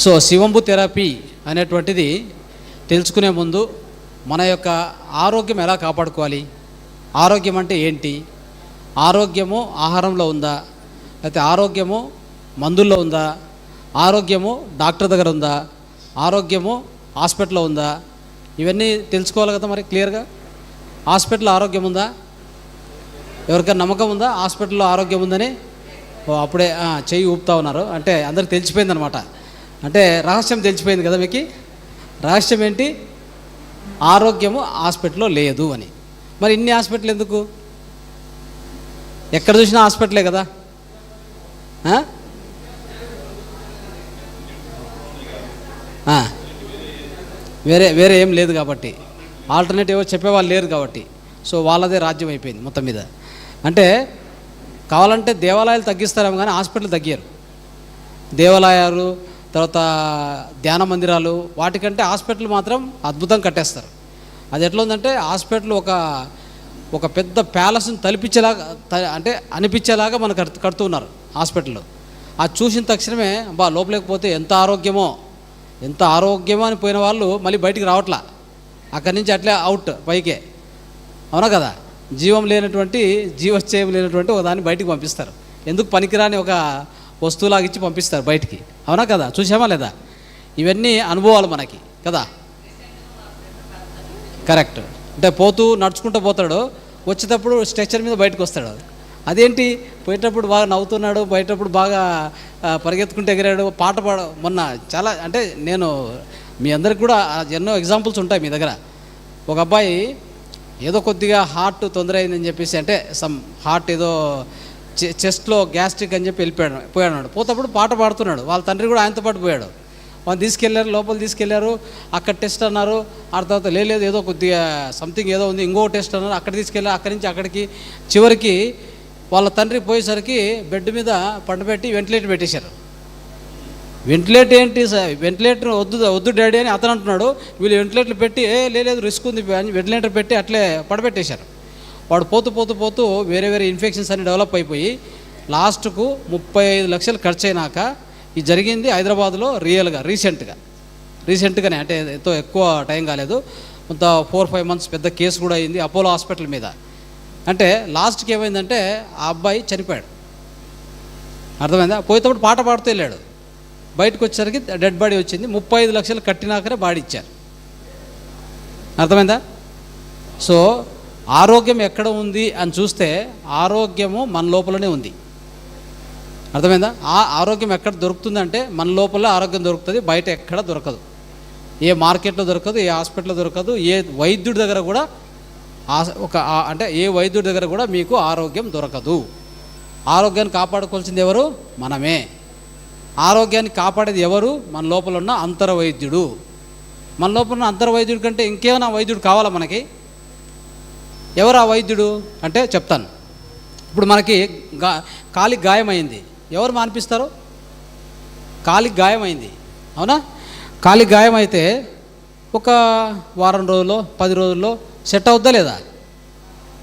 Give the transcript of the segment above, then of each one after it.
So శివంబు therapy అనేటువంటిది తెలుసుకునే ముందు మన యొక్క ఆరోగ్యం ఎలా కాపాడుకోవాలి, ఆరోగ్యం అంటే ఏంటి, ఆరోగ్యము ఆహారంలో ఉందా, అయితే ఆరోగ్యము మందుల్లో ఉందా, ఆరోగ్యము డాక్టర్ దగ్గర ఉందా, ఆరోగ్యము హాస్పిటల్లో ఉందా, ఇవన్నీ తెలుసుకోవాలి కదా. మరి క్లియర్గా హాస్పిటల్లో ఆరోగ్యం ఉందా, ఎవరికైనా నమ్మకం ఉందా హాస్పిటల్లో ఆరోగ్యం ఉందని? అప్పుడే చెయ్యి ఊపుతా ఉన్నారు, అంటే అందరికి తెలిసిపోయింది అనమాట. అంటే రహస్యం తెలిసిపోయింది కదా మీకు. రహస్యం ఏంటి? ఆరోగ్యము హాస్పిటల్లో లేదు అని. మరి ఇన్ని హాస్పిటల్ ఎందుకు? ఎక్కడ చూసినా హాస్పిటలే కదా. వేరే ఏం లేదు కాబట్టి, ఆల్టర్నేటివ్ చెప్పేవాళ్ళు లేరు కాబట్టి. సో వాళ్ళదే రాజ్యం అయిపోయింది మొత్తం మీద. అంటే కావాలంటే దేవాలయాలు తగ్గిస్తారేమో కానీ హాస్పిటల్ తగ్గారు. దేవాలయాలు, తర్వాత ధ్యాన మందిరాలు, వాటికంటే హాస్పిటల్ మాత్రం అద్భుతంగా కట్టేస్తారు. అది ఎట్లా ఉందంటే హాస్పిటల్ ఒక పెద్ద ప్యాలెస్ని తలిపించేలాగా, అంటే అనిపించేలాగా మనకు కడుతున్నారు హాస్పిటల్లో. అది చూసిన తక్షణమే లోపలేకపోతే ఎంత ఆరోగ్యమో అని పోయిన వాళ్ళు మళ్ళీ బయటికి రావట్లా, అక్కడి నుంచి అట్లే అవుట్ పైకే. అవునా కదా? జీవశ్చయం లేనటువంటి ఒక దాన్ని బయటికి పంపిస్తారు. ఎందుకు పనికిరాని ఒక వస్తువులాగా ఇచ్చి పంపిస్తారు బయటికి. అవునా కదా? చూసామా లేదా? ఇవన్నీ అనుభవాలు మనకి కదా. కరెక్ట్. అంటే నడుచుకుంటూ పోతాడు, వచ్చేటప్పుడు స్ట్రెచర్ మీద బయటకు వస్తాడు. అదేంటి? పోయేటప్పుడు బాగా నవ్వుతున్నాడు, పోయేటప్పుడు బాగా పరిగెత్తుకుంటూ ఎగిరాడు, పాట మొన్న చాలా, అంటే నేను మీ అందరికి కూడా ఎన్నో ఎగ్జాంపుల్స్ ఉంటాయి మీ దగ్గర. ఒక అబ్బాయి ఏదో కొద్దిగా హార్ట్ తొందర అయిందని చెప్పేసి, అంటే హార్ట్ ఏదో చెస్ట్లో గ్యాస్ట్రిక్ అని చెప్పి పోయాడు. పోతప్పుడు పాట పాడుతున్నాడు. వాళ్ళ తండ్రి కూడా ఆయనతో పాటు పోయాడు. వాళ్ళు తీసుకెళ్లారు, లోపల తీసుకెళ్లారు. అక్కడ టెస్ట్ అన్నారు. ఆ తర్వాత లేదు ఏదో కొద్దిగా సంథింగ్ ఏదో ఉంది, ఇంకో టెస్ట్ అన్నారు. అక్కడ తీసుకెళ్ళారు, అక్కడి నుంచి అక్కడికి. చివరికి వాళ్ళ తండ్రి పోయేసరికి బెడ్ మీద పండబెట్టి వెంటిలేటర్ పెట్టేశారు. వెంటిలేటర్ ఏంటి సార్, వెంటిలేటర్ వద్దు డాడీ అని అతను అంటున్నాడు. వీళ్ళు వెంటిలేటర్ పెట్టి లేదు రిస్క్ ఉంది, వెంటిలేటర్ పెట్టి అట్లే పడబెట్టేశారు. వాడు పోతూ వేరే ఇన్ఫెక్షన్స్ అన్ని డెవలప్ అయిపోయి లాస్ట్కు 35 లక్షలు ఖర్చు అయినాక ఇది జరిగింది హైదరాబాద్లో. రీసెంట్గానే, అంటే ఎంతో ఎక్కువ టైం కాలేదు, కొంత 4-5 మంత్స్ పెద్ద కేసు కూడా అయింది అపోలో హాస్పిటల్ మీద. అంటే లాస్ట్కి ఏమైందంటే ఆ అబ్బాయి చనిపోయాడు. అర్థమైందా? పోయేటప్పుడు పాట పాడుతూ వెళ్ళాడు, బయటకు వచ్చేసరికి డెడ్ బాడీ వచ్చింది. 35 లక్షలు కట్టినాకనే బాడీ ఇచ్చారు. అర్థమైందా? సో ఆరోగ్యం ఎక్కడ ఉంది అని చూస్తే ఆరోగ్యము మన లోపలనే ఉంది. అర్థమైందా? ఆ ఆరోగ్యం ఎక్కడ దొరుకుతుందంటే మన లోపల ఆరోగ్యం దొరుకుతుంది, బయట ఎక్కడ దొరకదు. ఏ మార్కెట్లో దొరకదు, ఏ హాస్పిటల్లో దొరకదు, ఏ వైద్యుడి దగ్గర కూడా ఏ వైద్యుడి దగ్గర కూడా మీకు ఆరోగ్యం దొరకదు. ఆరోగ్యాన్ని కాపాడుకోవాల్సింది ఎవరు? మనమే. ఆరోగ్యాన్ని కాపాడేది ఎవరు? మన లోపల ఉన్న అంతర్వైద్యుడు. మన లోపల ఉన్న అంతర్వైద్యుడి కంటే ఇంకేమైనా వైద్యుడు కావాలా మనకి? ఎవరు ఆ వైద్యుడు అంటే చెప్తాను. ఇప్పుడు మనకి కాలికి గాయమైంది, ఎవరు మాన్పిస్తారు? కాలికి గాయమైంది, అవునా? కాలికి గాయమైతే ఒక వారం రోజుల్లో 10 రోజుల్లో సెట్ అవుద్దా లేదా?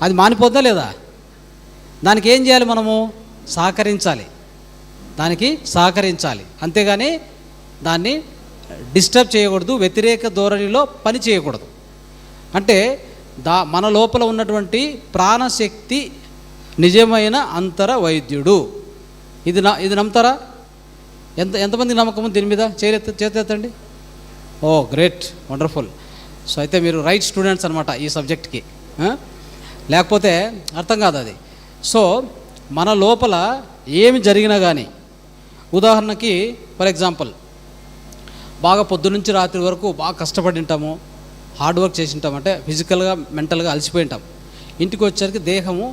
అది మానిపోద్దా లేదా? దానికి ఏం చేయాలి? మనము సహకరించాలి. అంతేగాని దాన్ని డిస్టర్బ్ చేయకూడదు, వ్యతిరేక ధోరణిలో పని చేయకూడదు. అంటే మన లోపల ఉన్నటువంటి ప్రాణశక్తి నిజమైన అంతర వైద్యుడు. ఇది నమ్ముతారా? ఎంతమంది నమ్మకం దీని మీద? చేతెత్తండి. ఓ గ్రేట్, వండర్ఫుల్. సో అయితే మీరు రైట్ స్టూడెంట్స్ అనమాట ఈ సబ్జెక్ట్కి. లేకపోతే అర్థం కాదు అది. సో మన లోపల ఏమి జరిగినా కానీ, ఉదాహరణకి ఫర్ ఎగ్జాంపుల్ బాగా పొద్దునుంచి రాత్రి వరకు బాగా కష్టపడి ఉంటాము, హార్డ్ వర్క్ చేసి ఉంటాం, అంటే ఫిజికల్గా మెంటల్గా అలసిపోయి ఉంటాం. ఇంటికి వచ్చేసరికి దేహము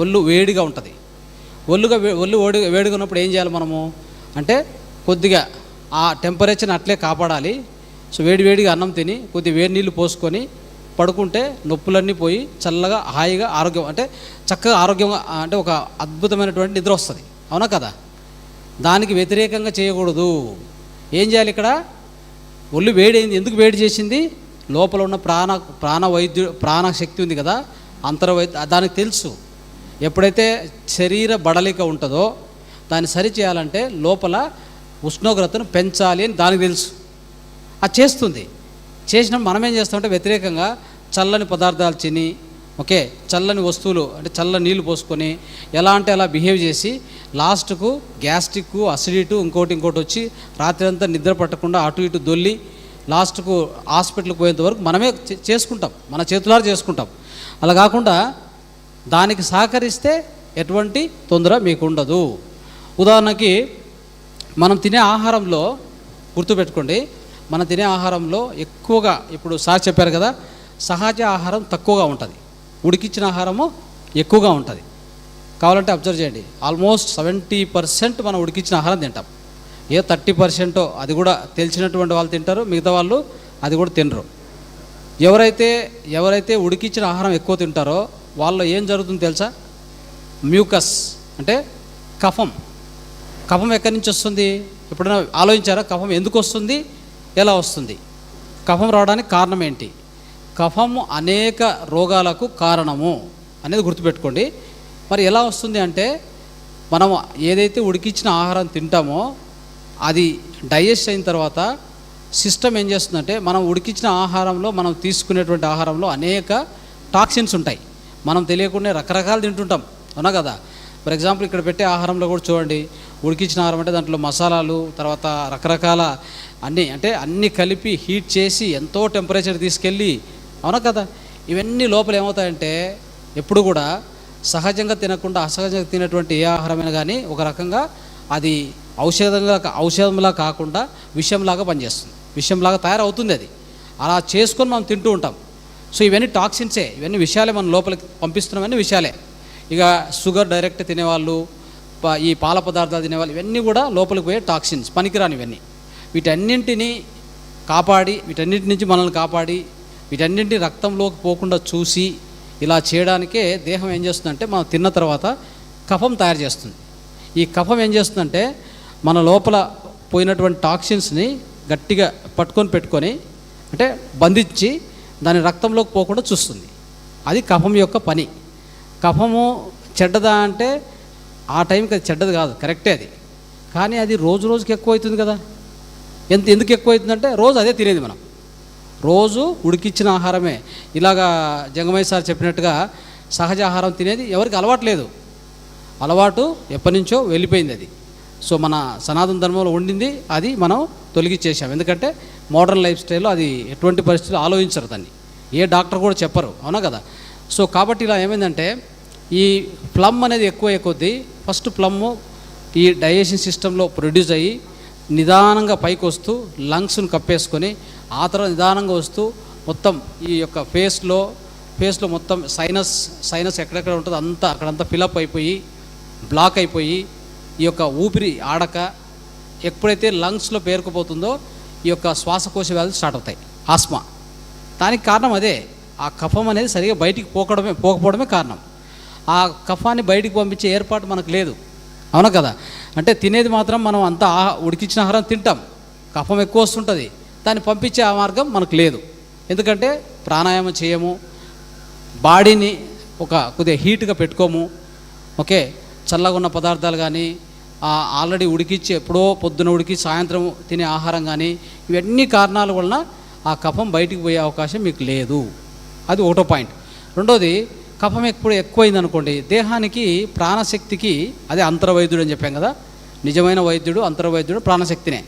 ఒళ్ళు వేడిగా ఉంటుంది. ఒళ్ళు వేడిగా ఉన్నప్పుడు ఏం చేయాలి మనము అంటే కొద్దిగా ఆ టెంపరేచర్ని అట్లే కాపాడాలి. సో వేడిగా అన్నం తిని కొద్దిగా వేడి నీళ్ళు పోసుకొని పడుకుంటే నొప్పులన్నీ పోయి చల్లగా హాయిగా ఆరోగ్యం, అంటే చక్కగా ఆరోగ్యంగా, అంటే ఒక అద్భుతమైనటువంటి నిద్ర వస్తుంది. అవునా కదా? దానికి వ్యతిరేకంగా చేయకూడదు. ఏం చేయాలి? ఇక్కడ ఒళ్ళు వేడైంది, ఎందుకు వేడి చేసింది? లోపల ఉన్న ప్రాణశక్తి ఉంది కదా, అంతర్వైద్య, దానికి తెలుసు. ఎప్పుడైతే శరీర బడలిక ఉంటుందో దాన్ని సరి చేయాలంటే లోపల ఉష్ణోగ్రతను పెంచాలి అని దానికి తెలుసు. అది చేస్తుంది. చేసినప్పుడు మనం ఏం చేస్తామంటే వ్యతిరేకంగా చల్లని పదార్థాలు తిని, ఓకే, చల్లని వస్తువులు అంటే చల్లని నీళ్ళు పోసుకొని ఎలా అంటే అలా బిహేవ్ చేసి లాస్ట్కు గ్యాస్ట్రిక్, అసిడిటీ, ఇంకోటి వచ్చి రాత్రి అంతా నిద్ర పట్టకుండా అటు ఇటు దొల్లి లాస్ట్కు హాస్పిటల్కి పోయేంత వరకు మనమే చేసుకుంటాం, మన చేతులారా చేసుకుంటాం. అలా కాకుండా దానికి సహకరిస్తే ఎటువంటి తొందర మీకు ఉండదు. ఉదాహరణకి మనం తినే ఆహారంలో గుర్తుపెట్టుకోండి, మనం తినే ఆహారంలో ఎక్కువగా ఇప్పుడు సార్ చెప్పారు కదా, సహజ ఆహారం తక్కువగా ఉంటుంది, ఉడికించిన ఆహారము ఎక్కువగా ఉంటుంది. కావాలంటే అబ్జర్వ్ చేయండి, ఆల్మోస్ట్ 70% మనం ఉడికించిన ఆహారం తింటాం. 30% అది కూడా తెలిసినటువంటి వాళ్ళు తింటారు, మిగతా వాళ్ళు అది కూడా తినరు. ఎవరైతే ఉడికించిన ఆహారం ఎక్కువ తింటారో వాళ్ళు ఏం జరుగుతుందో తెలుసా? మ్యూకస్ అంటే కఫం. కఫం ఎక్కడి నుంచి వస్తుంది? ఎప్పుడైనా ఆలోచించారా? కఫం ఎందుకు వస్తుంది, ఎలా వస్తుంది? కఫం రావడానికి కారణం ఏంటి? కఫము అనేక రోగాలకు కారణము అనేది గుర్తుపెట్టుకోండి. మరి ఎలా వస్తుంది అంటే, మనం ఏదైతే ఉడికించిన ఆహారం తింటామో అది డైజెస్ట్ అయిన తర్వాత సిస్టమ్ ఏం చేస్తుందంటే, మనం ఉడికించిన ఆహారంలో మనం తీసుకునేటువంటి ఆహారంలో అనేక టాక్సిన్స్ ఉంటాయి. మనం తెలియకుండా రకరకాలు తింటుంటాం, అవునా కదా? ఫర్ ఎగ్జాంపుల్ ఇక్కడ పెట్టే ఆహారంలో కూడా చూడండి, ఉడికించిన ఆహారం అంటే దాంట్లో మసాలాలు, తర్వాత రకరకాల అన్నీ కలిపి హీట్ చేసి ఎంతో టెంపరేచర్ తీసుకెళ్ళి, అవునా కదా? ఇవన్నీ లోపల ఏమవుతాయంటే, ఎప్పుడు కూడా సహజంగా తినకుండా అసహజంగా తినేటువంటి ఏ ఆహారమైనా కానీ ఒక రకంగా అది ఔషధంలా కాకుండా విషంలాగా పనిచేస్తుంది, విషంలాగా తయారవుతుంది. అది అలా చేసుకొని మనం తింటూ ఉంటాం. సో ఇవన్నీ టాక్సిన్సే, ఇవన్నీ విషయాలే మనం లోపలికి పంపిస్తున్నామని విషయాలే. ఇక షుగర్ డైరెక్ట్ తినేవాళ్ళు, ఈ పాల పదార్థాలు తినేవాళ్ళు, ఇవన్నీ కూడా లోపలికి పోయే టాక్సిన్స్, పనికిరాని ఇవన్నీ. వీటన్నింటినీ కాపాడి, వీటన్నింటి నుంచి మనల్ని కాపాడి, వీటన్నింటినీ రక్తంలోకి పోకుండా చూసి ఇలా చేయడానికే దేహం ఏం చేస్తుందంటే, మనం తిన్న తర్వాత కఫం తయారు చేస్తుంది. ఈ కఫం ఏం చేస్తుందంటే, మన లోపల పోయినటువంటి టాక్సిన్స్ని గట్టిగా పెట్టుకొని అంటే బంధించి దాని రక్తంలోకి పోకుండా చూస్తుంది. అది కఫం యొక్క పని. కఫము చెడ్డదా అంటే ఆ టైంకి అది చెడ్డది కాదు, కరెక్టే అది. కానీ అది రోజుకి ఎక్కువ అవుతుంది కదా. ఎందుకు ఎక్కువ అవుతుందంటే, రోజు అదే తినేది మనం, రోజు ఉడికిచ్చిన ఆహారమే. ఇలాగా జంగమయ్య సార్ చెప్పినట్టుగా సహజ ఆహారం తినేది ఎవరికి అలవాటు లేదు, అలవాటు ఎప్పటి నుంచో వెళ్ళిపోయింది అది. సో మన సనాతన ధర్మంలో ఉండింది, అది మనం తొలగించేసాం. ఎందుకంటే మోడర్న్ లైఫ్ స్టైల్లో అది ఎటువంటి పరిస్థితులు ఆలోచించరు, దాన్ని ఏ డాక్టర్ కూడా చెప్పరు, అవునా కదా? సో కాబట్టి ఇలా ఏమైందంటే, ఈ ప్లమ్ అనేది ఎక్కువ కొద్దీ ఫస్ట్ ప్లమ్ ఈ డైజెషన్ సిస్టంలో ప్రొడ్యూస్ అయ్యి నిదానంగా పైకి వస్తూ లంగ్స్ను కప్పేసుకొని, ఆ తర్వాత నిదానంగా వస్తూ మొత్తం ఈ యొక్క ఫేస్లో మొత్తం సైనస్ ఎక్కడెక్కడ ఉంటుందో అంతా అక్కడంతా ఫిలప్ అయిపోయి బ్లాక్ అయిపోయి ఈ యొక్క ఊపిరి ఆడక ఎప్పుడైతే లంగ్స్లో పేరుకుపోతుందో ఈ యొక్క శ్వాసకోశ వ్యాధులు స్టార్ట్ అవుతాయి, ఆస్మా. దానికి కారణం అదే, ఆ కఫం అనేది సరిగా బయటికి పోకపోవడమే కారణం. ఆ కఫాన్ని బయటికి పంపించే ఏర్పాటు మనకు లేదు, అవునా కదా? అంటే తినేది మాత్రం మనం అంతా ఉడికించిన ఆహారం తింటాం, కఫం ఎక్కువ వస్తుంటుంది, దాన్ని పంపించే ఆ మార్గం మనకు లేదు. ఎందుకంటే ప్రాణాయామం చేయము, బాడీని కొద్దిగా హీట్గా పెట్టుకోము, ఓకే, చల్లగా ఉన్న పదార్థాలు కానీ ఆల్రెడీ ఉడికిచ్చి ఎప్పుడో పొద్దున ఉడికి సాయంత్రం తినే ఆహారం కానీ, ఇవన్నీ కారణాల వలన ఆ కఫం బయటికి పోయే అవకాశం మీకు లేదు. అది ఒకటో పాయింట్. రెండోది, కఫం ఎక్కువైంది అనుకోండి, దేహానికి ప్రాణశక్తికి, అదే అంతర్వైద్యుడు అని చెప్పాం కదా, నిజమైన వైద్యుడు అంతర్వైద్యుడు ప్రాణశక్తినే.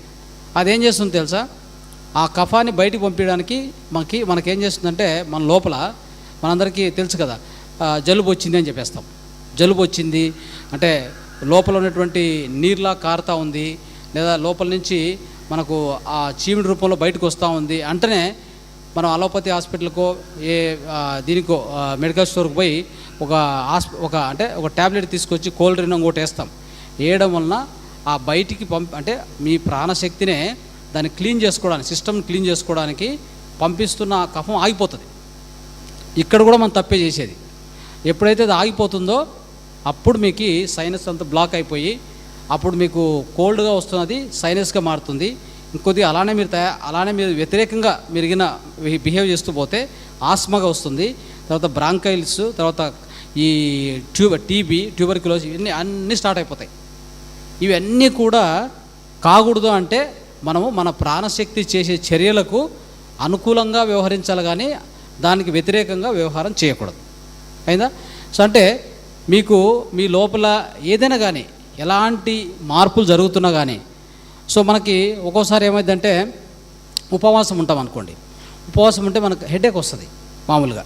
అదేం చేస్తుంది తెలుసా? ఆ కఫాన్ని బయటికి పంపించడానికి మనకేం చేస్తుందంటే, మన లోపల మనందరికీ తెలుసు కదా, జలుబు వచ్చింది అని చెప్పేస్తాం. జలుబు వచ్చింది అంటే లోపల ఉన్నటువంటి నీరులా కారుతూ ఉంది, లేదా లోపల నుంచి మనకు ఆ చీమిడి రూపంలో బయటకు వస్తూ ఉంది అంటేనే మనం అలోపతి హాస్పిటల్కో దీనికో మెడికల్ స్టోర్కి పోయి ఒక ట్యాబ్లెట్ తీసుకొచ్చి కోల్డ్ డ్రింక్ ఇంకోటి వేస్తాం. వేయడం వలన ఆ బయటికి అంటే మీ ప్రాణశక్తినే దాన్ని క్లీన్ చేసుకోవడానికి, సిస్టమ్ని క్లీన్ చేసుకోవడానికి పంపిస్తున్న కఫం ఆగిపోతుంది. ఇక్కడ కూడా మనం తప్పే చేసేది. ఎప్పుడైతే అది ఆగిపోతుందో అప్పుడు మీకు సైనస్ అంతా బ్లాక్ అయిపోయి అప్పుడు మీకు కోల్డ్గా వస్తున్నది సైనస్గా మారుతుంది. ఇంకొద్దిగా అలానే మీరు వ్యతిరేకంగా బిహేవ్ చేస్తూ పోతే ఆస్మాగా వస్తుంది, తర్వాత బ్రాంకైల్స్, తర్వాత ఈ టీబీ, ట్యూబర్క్యులోసిస్, ఇవన్నీ స్టార్ట్ అయిపోతాయి. ఇవన్నీ కూడా కాకూడదు అంటే మనము మన ప్రాణశక్తి చేసే చర్యలకు అనుకూలంగా వ్యవహరించాలి, కానీ దానికి వ్యతిరేకంగా వ్యవహారం చేయకూడదు. అయిందా? సో అంటే మీకు మీ లోపల ఏదైనా కానీ ఎలాంటి మార్పులు జరుగుతున్నా కానీ, సో మనకి ఒక్కోసారి ఏమైందంటే ఉపవాసం ఉంటాం అనుకోండి, ఉపవాసం ఉంటే మనకు హెడేక్ వస్తుంది మామూలుగా.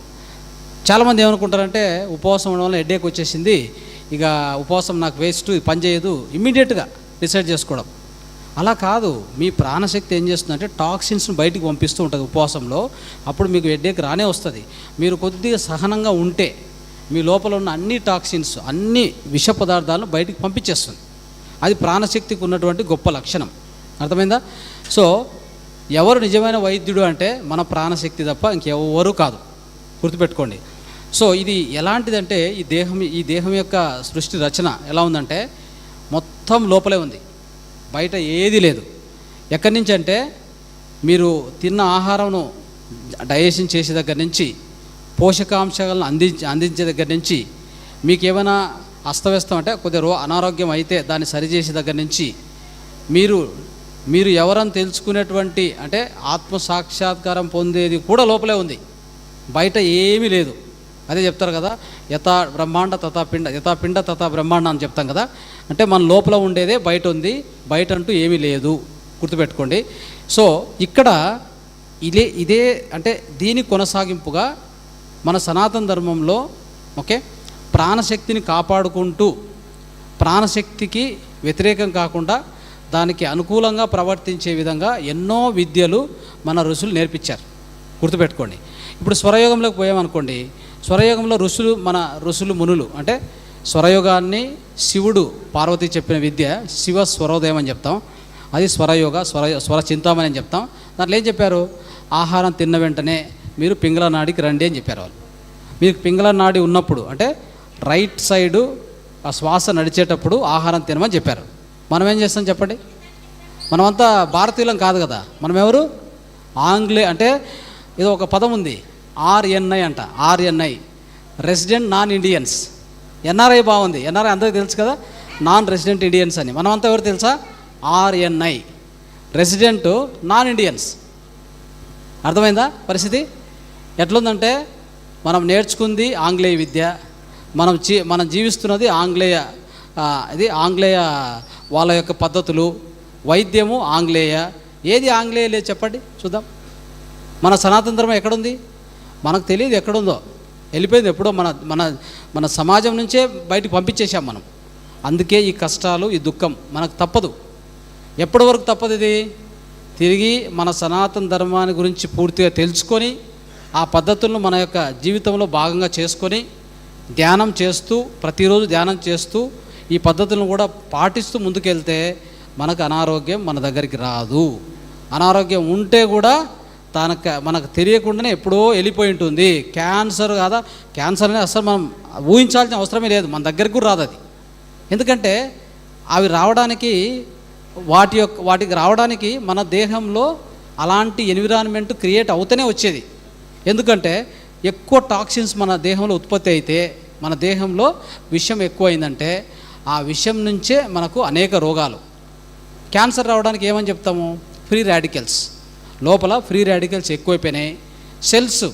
చాలామంది ఏమనుకుంటారంటే ఉపవాసం ఉండడం వల్ల హెడేక్ వచ్చేసింది, ఇక ఉపవాసం నాకు వేస్ట్, పని చేయదు, ఇమ్మీడియట్గా డిసైడ్ చేసుకోవడం. అలా కాదు. మీ ప్రాణశక్తి ఏం చేస్తుందంటే టాక్సిన్స్ని బయటికి పంపిస్తూ ఉంటుంది ఉపవాసంలో. అప్పుడు మీకు హెడేక్ రానే వస్తుంది. మీరు కొద్దిగా సహనంగా ఉంటే మీ లోపల ఉన్న అన్ని టాక్సిన్స్, అన్ని విష పదార్థాలను బయటికి పంపించేస్తుంది. అది ప్రాణశక్తికి ఉన్నటువంటి గొప్ప లక్షణం. అర్థమైందా? సో ఎవరు నిజమైన వైద్యుడు అంటే మన ప్రాణశక్తి తప్ప ఇంకెవరు కాదు, గుర్తుపెట్టుకోండి. సో ఇది ఎలాంటిదంటే ఈ దేహం యొక్క సృష్టి రచన ఎలా ఉందంటే మొత్తం లోపలే ఉంది, బయట ఏది లేదు. ఎక్కడి నుంచి అంటే మీరు తిన్న ఆహారంను డైజెషన్ చేసే దగ్గర నుంచి, పోషకాంశాలను అందించే దగ్గర నుంచి, మీకు ఏమైనా అస్తవ్యస్తం అంటే కొద్దిగా అనారోగ్యం అయితే దాన్ని సరిచేసే దగ్గర నుంచి, మీరు ఎవరని తెలుసుకునేటువంటి అంటే ఆత్మ సాక్షాత్కారం పొందేది కూడా లోపలే ఉంది, బయట ఏమీ లేదు. అదే చెప్తారు కదా, యథా బ్రహ్మాండ తథా పిండ, యథా పిండ తథా బ్రహ్మాండ అని చెప్తాం కదా. అంటే మన లోపల ఉండేదే బయట ఉంది, బయట అంటూ ఏమీ లేదు, గుర్తుపెట్టుకోండి. సో ఇక్కడ ఇదే అంటే దీని కొనసాగింపుగా మన సనాతన ధర్మంలో ఓకే ప్రాణశక్తిని కాపాడుకుంటూ, ప్రాణశక్తికి వ్యతిరేకం కాకుండా దానికి అనుకూలంగా ప్రవర్తించే విధంగా ఎన్నో విద్యలు మన ఋషులు నేర్పించారు, గుర్తుపెట్టుకోండి. ఇప్పుడు స్వరయోగంలోకి పోయామనుకోండి, స్వరయోగంలో మన ఋషులు మునులు అంటే స్వరయోగాన్ని శివుడు పార్వతి చెప్పిన విద్య శివ స్వరోదయం అని చెప్తాం. అది స్వరయోగ, స్వర చింతామణి అని చెప్తాం. దాంట్లో ఏం చెప్పారు? ఆహారం తిన్న వెంటనే మీరు పింగళ నాడికి రండి అని చెప్పారు వాళ్ళు. మీకు పింగళ నాడి ఉన్నప్పుడు అంటే రైట్ సైడు ఆ శ్వాస నడిచేటప్పుడు ఆహారం తినమని చెప్పారు. మనం ఏం చేస్తాం చెప్పండి? మనమంతా భారతీయులం కాదు కదా, మనం ఎవరు? అంటే ఏదో ఒక పదం ఉంది ఆర్ఎన్ఐ అంట, RNI resident non Indians. NRI బాగుంది, ఎన్ఆర్ఐ అందరికీ తెలుసు కదా, నాన్ రెసిడెంట్ ఇండియన్స్ అని. మనమంతా ఎవరు తెలుసా? RNI resident non Indians. అర్థమైందా పరిస్థితి? ఎట్లుందంటే మనం నేర్చుకుంది ఆంగ్లేయ విద్య, మనం జీవిస్తున్నది ఆంగ్లేయ వాళ్ళ యొక్క పద్ధతులు, వైద్యము ఆంగ్లేయ. ఏది ఆంగ్లేయ లేదు చెప్పండి చూద్దాం. మన సనాతన ధర్మం ఎక్కడుంది? మనకు తెలియదు ఎక్కడుందో, వెళ్ళిపోయింది ఎప్పుడో. మన సమాజం నుంచే బయటికి పంపించేసాం మనం. అందుకే ఈ కష్టాలు, ఈ దుఃఖం మనకు తప్పదు. ఎప్పటి వరకు తప్పదు ఇది? తిరిగి మన సనాతన ధర్మాన్ని గురించి పూర్తిగా తెలుసుకొని ఆ పద్ధతులను మన యొక్క జీవితంలో భాగంగా చేసుకొని ధ్యానం చేస్తూ, ప్రతిరోజు ధ్యానం చేస్తూ ఈ పద్ధతులను కూడా పాటిస్తూ ముందుకెళ్తే మనకు అనారోగ్యం మన దగ్గరికి రాదు. అనారోగ్యం ఉంటే కూడా మనకు తెలియకుండానే ఎప్పుడో వెళ్ళిపోయి ఉంటుంది. క్యాన్సర్ కాదా, క్యాన్సర్ అనేది అసలు మనం ఊహించాల్సిన అవసరమే లేదు, మన దగ్గరికి కూడా రాదు అది. ఎందుకంటే అవి రావడానికి వాటికి రావడానికి మన దేహంలో అలాంటి ఎన్విరాన్మెంట్ క్రియేట్ అవుతూనే వచ్చేది. ఎందుకంటే ఎక్కువ టాక్సిన్స్ మన దేహంలో ఉత్పత్తి అయితే, మన దేహంలో విషం ఎక్కువైందంటే ఆ విషం నుంచే మనకు అనేక రోగాలు. క్యాన్సర్ రావడానికి ఏమని చెప్తాము? Free radicals. లోపల ఫ్రీ రాడికల్స్ ఎక్కువైపోయినాయి. సెల్స్,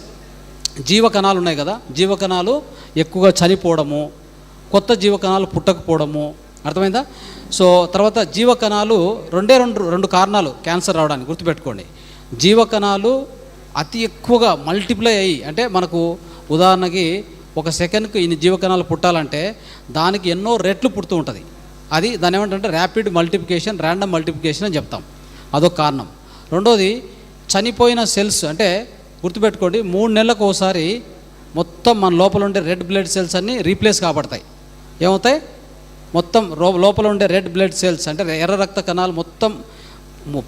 జీవకణాలు ఉన్నాయి కదా, జీవకణాలు ఎక్కువగా చనిపోవడము, కొత్త జీవకణాలు పుట్టకపోవడము. అర్థమైందా? సో తర్వాత జీవకణాలు రెండు కారణాలు క్యాన్సర్ రావడానికి, గుర్తుపెట్టుకోండి. జీవకణాలు అతి ఎక్కువగా మల్టిప్లై అయ్యి, అంటే మనకు ఉదాహరణకి ఒక సెకండ్కి ఇన్ని జీవకణాలు పుట్టాలంటే దానికి ఎన్నో రెట్లు పుడుతూ ఉంటుంది. దాన్ని ఏమంటే ర్యాపిడ్ మల్టిప్లికేషన్, ర్యాండమ్ మల్టిప్లికేషన్ అని చెప్తాం. అదొక కారణం. రెండోది చనిపోయిన సెల్స్, అంటే గుర్తుపెట్టుకోండి 3 నెలలకు ఒకసారి మొత్తం మన లోపల ఉండే రెడ్ బ్లడ్ సెల్స్ అన్నీ రీప్లేస్ కాబడతాయి. ఏమవుతాయి? మొత్తం లోపల ఉండే రెడ్ బ్లడ్ సెల్స్ అంటే ఎర్ర రక్త కణాలు మొత్తం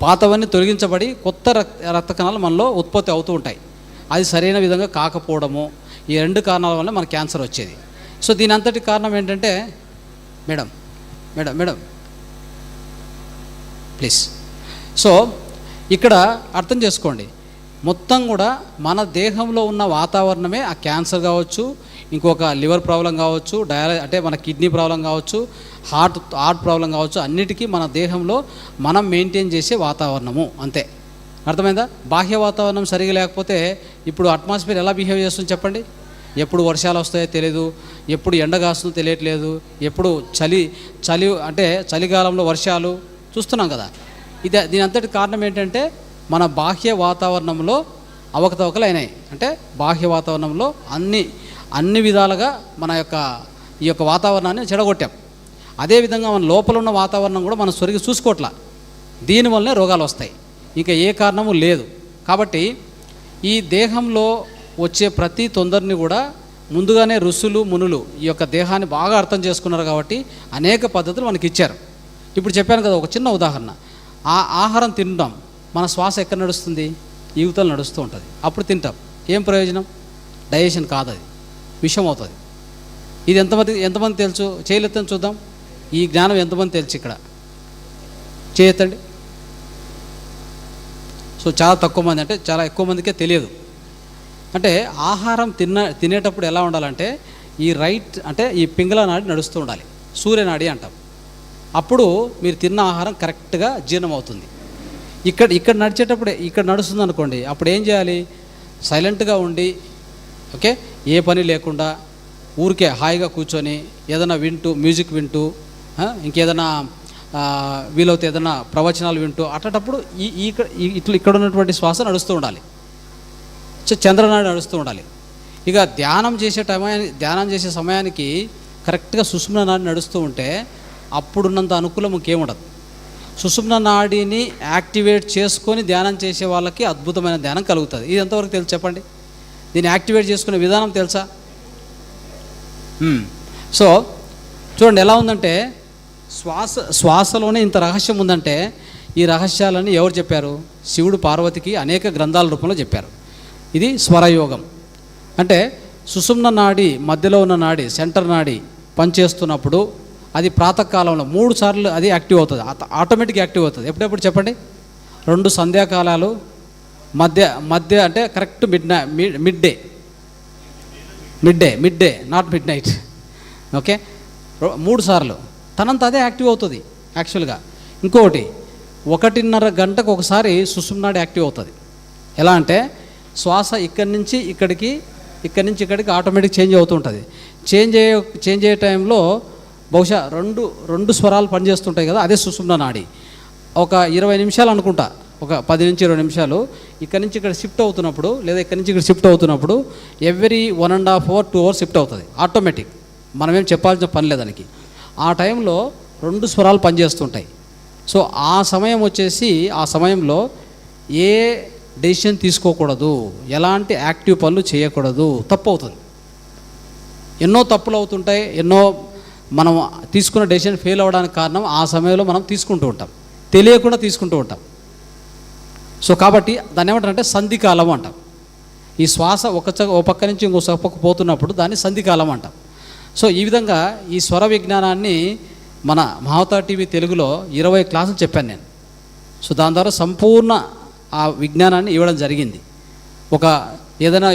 పాతవన్నీ తొలగించబడి కొత్త రక్త కణాలు మనలో ఉత్పత్తి అవుతూ ఉంటాయి. అది సరైన విధంగా కాకపోవడము, ఈ 2 కారణాల వల్ల మనకు క్యాన్సర్ వచ్చేది. సో దీని అంతటి కారణం ఏంటంటే మేడం ప్లీజ్. సో ఇక్కడ అర్థం చేసుకోండి, మొత్తం కూడా మన దేహంలో ఉన్న వాతావరణమే ఆ క్యాన్సర్ కావచ్చు, ఇంకొక లివర్ ప్రాబ్లం కావచ్చు, అంటే మన కిడ్నీ ప్రాబ్లం కావచ్చు, హార్ట్ ప్రాబ్లం కావచ్చు, అన్నిటికీ మన దేహంలో మనం మెయింటైన్ చేసే వాతావరణము అంతే. అర్థమైందా? బాహ్య వాతావరణం సరిగా లేకపోతే ఇప్పుడు అట్మాస్ఫియర్ ఎలా బిహేవ్ చేస్తుంది చెప్పండి. ఎప్పుడు వర్షాలు వస్తాయో తెలియదు, ఎప్పుడు ఎండ కాస్తుందో తెలియట్లేదు, ఎప్పుడు చలి అంటే చలికాలంలో వర్షాలు చూస్తున్నాం కదా. దీని అంతటి కారణం ఏంటంటే మన బాహ్య వాతావరణంలో అవకతవకలు అయినాయి. అంటే బాహ్య వాతావరణంలో అన్ని విధాలుగా మన ఈ యొక్క వాతావరణాన్ని చెడగొట్టాం. అదేవిధంగా మన లోపల ఉన్న వాతావరణం కూడా మనం సరిగ్గా చూసుకోవట్లా. దీనివల్లనే రోగాలు వస్తాయి, ఇంకా ఏ కారణము లేదు. కాబట్టి ఈ దేహంలో వచ్చే ప్రతి తొందరని కూడా ముందుగానే ఋషులు మునులు ఈ యొక్క దేహాన్ని బాగా అర్థం చేసుకున్నారు కాబట్టి అనేక పద్ధతులు మనకి ఇచ్చారు. ఇప్పుడు చెప్పాను కదా, ఒక చిన్న ఉదాహరణ. ఆహారం తింటాం, మన శ్వాస ఎక్కడ నడుస్తుంది? ఈగుతలు నడుస్తూ ఉంటుంది. అప్పుడు తింటాం, ఏం ప్రయోజనం? డైజెషన్ కాదు, అది విషం అవుతుంది. ఇది ఎంతమంది తెలుసు? చేయలేదని చూద్దాం. ఈ జ్ఞానం ఎంతమంది తెలుసు ఇక్కడ? చేయొద్దండి. సో చాలా తక్కువ మంది, అంటే చాలా ఎక్కువ మందికే తెలియదు. అంటే ఆహారం తినేటప్పుడు ఎలా ఉండాలంటే అంటే ఈ పింగళ నాడి నడుస్తూ ఉండాలి, సూర్యనాడి అంటాం. అప్పుడు మీరు తిన్న ఆహారం కరెక్ట్గా జీర్ణం అవుతుంది. ఇక్కడ నడిచేటప్పుడు ఇక్కడ నడుస్తుంది అనుకోండి, అప్పుడు ఏం చేయాలి? సైలెంట్గా ఉండి, ఓకే, ఏ పని లేకుండా ఊరికే హాయిగా కూర్చొని ఏదైనా వింటూ, మ్యూజిక్ వింటూ, ఇంకేదైనా వీలవుతే ఏదైనా ప్రవచనాలు వింటూ అట్టేటప్పుడు ఇక్కడ ఉన్నటువంటి శ్వాస నడుస్తూ ఉండాలి, చంద్రనాడి నడుస్తూ ఉండాలి. ఇక ధ్యానం చేసే సమయానికి కరెక్ట్గా సుషుమ్న నాడి నడుస్తూ ఉంటే అప్పుడున్నంత అనుకూలం ఇంకేముండదు. సుషుమ్న నాడిని యాక్టివేట్ చేసుకొని ధ్యానం చేసే వాళ్ళకి అద్భుతమైన ధ్యానం కలుగుతుంది. ఇది ఎంతవరకు తెలుసు చెప్పండి? దీన్ని యాక్టివేట్ చేసుకునే విధానం తెలుసా? సో చూడండి ఎలా ఉందంటే, శ్వాసలోనే ఇంత రహస్యం ఉందంటే ఈ రహస్యాలని ఎవరు చెప్పారు? శివుడు పార్వతికి అనేక గ్రంథాల రూపంలో చెప్పారు. ఇది స్వరయోగం. అంటే సుషుమ్న నాడి మధ్యలో ఉన్న నాడి, సెంటర్ నాడి పనిచేస్తున్నప్పుడు అది ప్రాతకాలంలో 3 సార్లు అది యాక్టివ్ అవుతుంది, ఆటోమేటిక్ యాక్టివ్ అవుతుంది. ఎప్పుడెప్పుడు చెప్పండి? 2 సంధ్యాకాలాలు మధ్య అంటే correct mid day not mid night, okay, 3 సార్లు తనంత అదే యాక్టివ్ అవుతుంది యాక్చువల్గా. ఇంకొకటి 1.5 గంటకు ఒకసారి సుషుమ్నాడి యాక్టివ్ అవుతుంది. ఎలా అంటే శ్వాస ఇక్కడి నుంచి ఇక్కడికి ఆటోమేటిక్ చేంజ్ అవుతూ ఉంటుంది. చేంజ్ అయ్యే టైంలో బహుశా రెండు స్వరాలు పనిచేస్తుంటాయి కదా, అదే సుషుమ్న నాడి. ఒక 20 నిమిషాలు అనుకుంటా, ఒక 10 నుంచి 20 నిమిషాలు ఇక్కడి నుంచి ఇక్కడ షిఫ్ట్ అవుతున్నప్పుడు, లేదా ఇక్కడి నుంచి ఇక్కడ షిఫ్ట్ అవుతున్నప్పుడు ఎవ్రీ 1.5 hour 2 hours షిఫ్ట్ అవుతుంది ఆటోమేటిక్. మనమేం చెప్పాల్సిన పని లేదానికి. ఆ టైంలో 2 స్వరాలు పనిచేస్తుంటాయి. సో ఆ సమయంలో ఏ డెసిషన్ తీసుకోకూడదు, ఎలాంటి యాక్టివ్ పనులు చేయకూడదు, తప్పు అవుతుంది. ఎన్నో తప్పులు అవుతుంటాయి, ఎన్నో మనం తీసుకున్న డెసిషన్ ఫెయిల్ అవ్వడానికి కారణం ఆ సమయంలో మనం తీసుకుంటూ ఉంటాం, తెలియకుండా తీసుకుంటూ ఉంటాం. సో కాబట్టి దాన్ని ఏమంటారంటే సంధికాలం అంటాం. ఈ శ్వాస ఒక పక్క నుంచి ఇంకో పక్క పోతున్నప్పుడు దాన్ని సంధికాలం అంటాం. సో ఈ విధంగా ఈ స్వర విజ్ఞానాన్ని మన మహావతార్ టీవీ తెలుగులో 20 క్లాసులు చెప్పాను నేను. సో దాని ద్వారా సంపూర్ణ ఆ విజ్ఞానాన్ని ఇవ్వడం జరిగింది.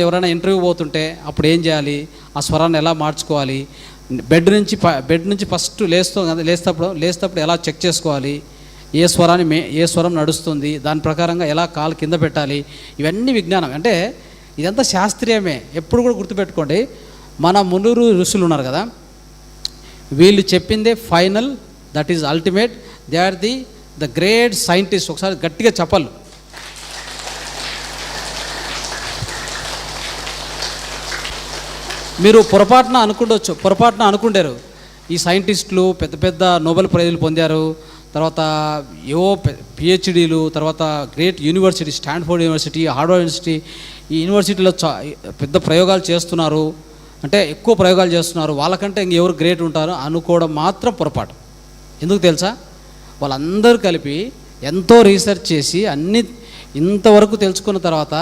ఎవరైనా ఇంటర్వ్యూ పోతుంటే అప్పుడు ఏం చేయాలి, ఆ స్వరాన్ని ఎలా మార్చుకోవాలి, బెడ్ నుంచి ఫస్ట్ లేస్తప్పుడు ఎలా చెక్ చేసుకోవాలి, ఏ స్వరం నడుస్తుంది, దాని ప్రకారంగా ఎలా కాలు కింద పెట్టాలి, ఇవన్నీ విజ్ఞానం. అంటే ఇదంతా శాస్త్రీయమే. ఎప్పుడు కూడా గుర్తుపెట్టుకోండి, మన మునురు ఋషులు ఉన్నారు కదా, వీళ్ళు చెప్పిందే final, that is ultimate, they are the great scientist. ఒకసారి గట్టిగా చెప్పాలి. మీరు పొరపాటున అనుకుంటారు ఈ సైంటిస్టులు పెద్ద పెద్ద నోబెల్ ప్రైజులు పొందారు, తర్వాత ఏవో పిహెచ్డీలు, తర్వాత great university, Stanford university, Harvard university, ఈ యూనివర్సిటీలో పెద్ద ప్రయోగాలు చేస్తున్నారు, అంటే ఎక్కువ ప్రయోగాలు చేస్తున్నారు, వాళ్ళకంటే ఇంకెవరు గ్రేట్ ఉంటారు అనుకోవడం మాత్రం పొరపాటు. ఎందుకు తెలుసా? వాళ్ళందరూ కలిపి ఎంతో రీసెర్చ్ చేసి ఇంతవరకు తెలుసుకున్న తర్వాత,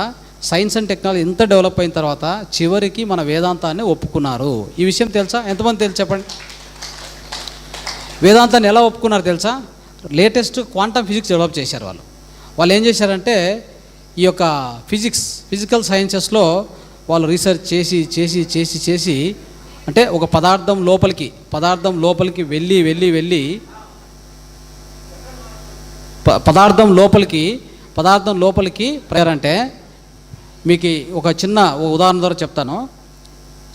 సైన్స్ అండ్ టెక్నాలజీ ఇంత డెవలప్ అయిన తర్వాత చివరికి మన వేదాంతాన్ని ఒప్పుకున్నారు. ఈ విషయం తెలుసా? ఎంతమంది తెలుసు చెప్పండి? వేదాంతాన్ని ఎలా ఒప్పుకున్నారు తెలుసా? లేటెస్ట్ క్వాంటమ్ ఫిజిక్స్ డెవలప్ చేశారు వాళ్ళు ఏం చేశారంటే, ఈ యొక్క ఫిజికల్ సైన్సెస్లో వాళ్ళు రీసెర్చ్ చేసి చేసి చేసి చేసి అంటే ఒక పదార్థం లోపలికి వెళ్ళి పదార్థం లోపలికి అంటే మీకు ఒక చిన్న ఉదాహరణ ద్వారా చెప్తాను.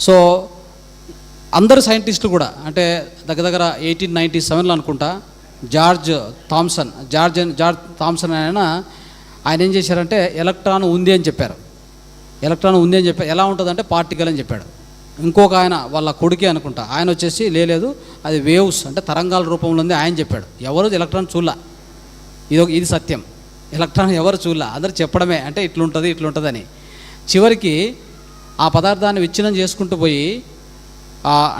సో అందరు సైంటిస్టులు కూడా అంటే దగ్గర 1897లో అనుకుంటా జార్జ్ థామ్సన్ ఆయన ఏం చేశారంటే ఎలక్ట్రాన్ ఉంది అని చెప్పారు. ఎలా ఉంటుందంటే పార్టికల్ అని చెప్పాడు. ఇంకొక ఆయన వాళ్ళ కొడుకే అనుకుంటా, ఆయన వచ్చేసి లేదు అది వేవ్స్ అంటే తరంగాల రూపంలో ఉంది ఆయన చెప్పాడు. ఎవరు ఎలక్ట్రాన్ చూడలా, ఇది సత్యం. ఎలక్ట్రాన్ ఎవరు చూడలా, అందరు చెప్పడమే అంటే ఇట్లుంటుందని. చివరికి ఆ పదార్థాన్ని విచ్ఛిన్నం చేసుకుంటూ పోయి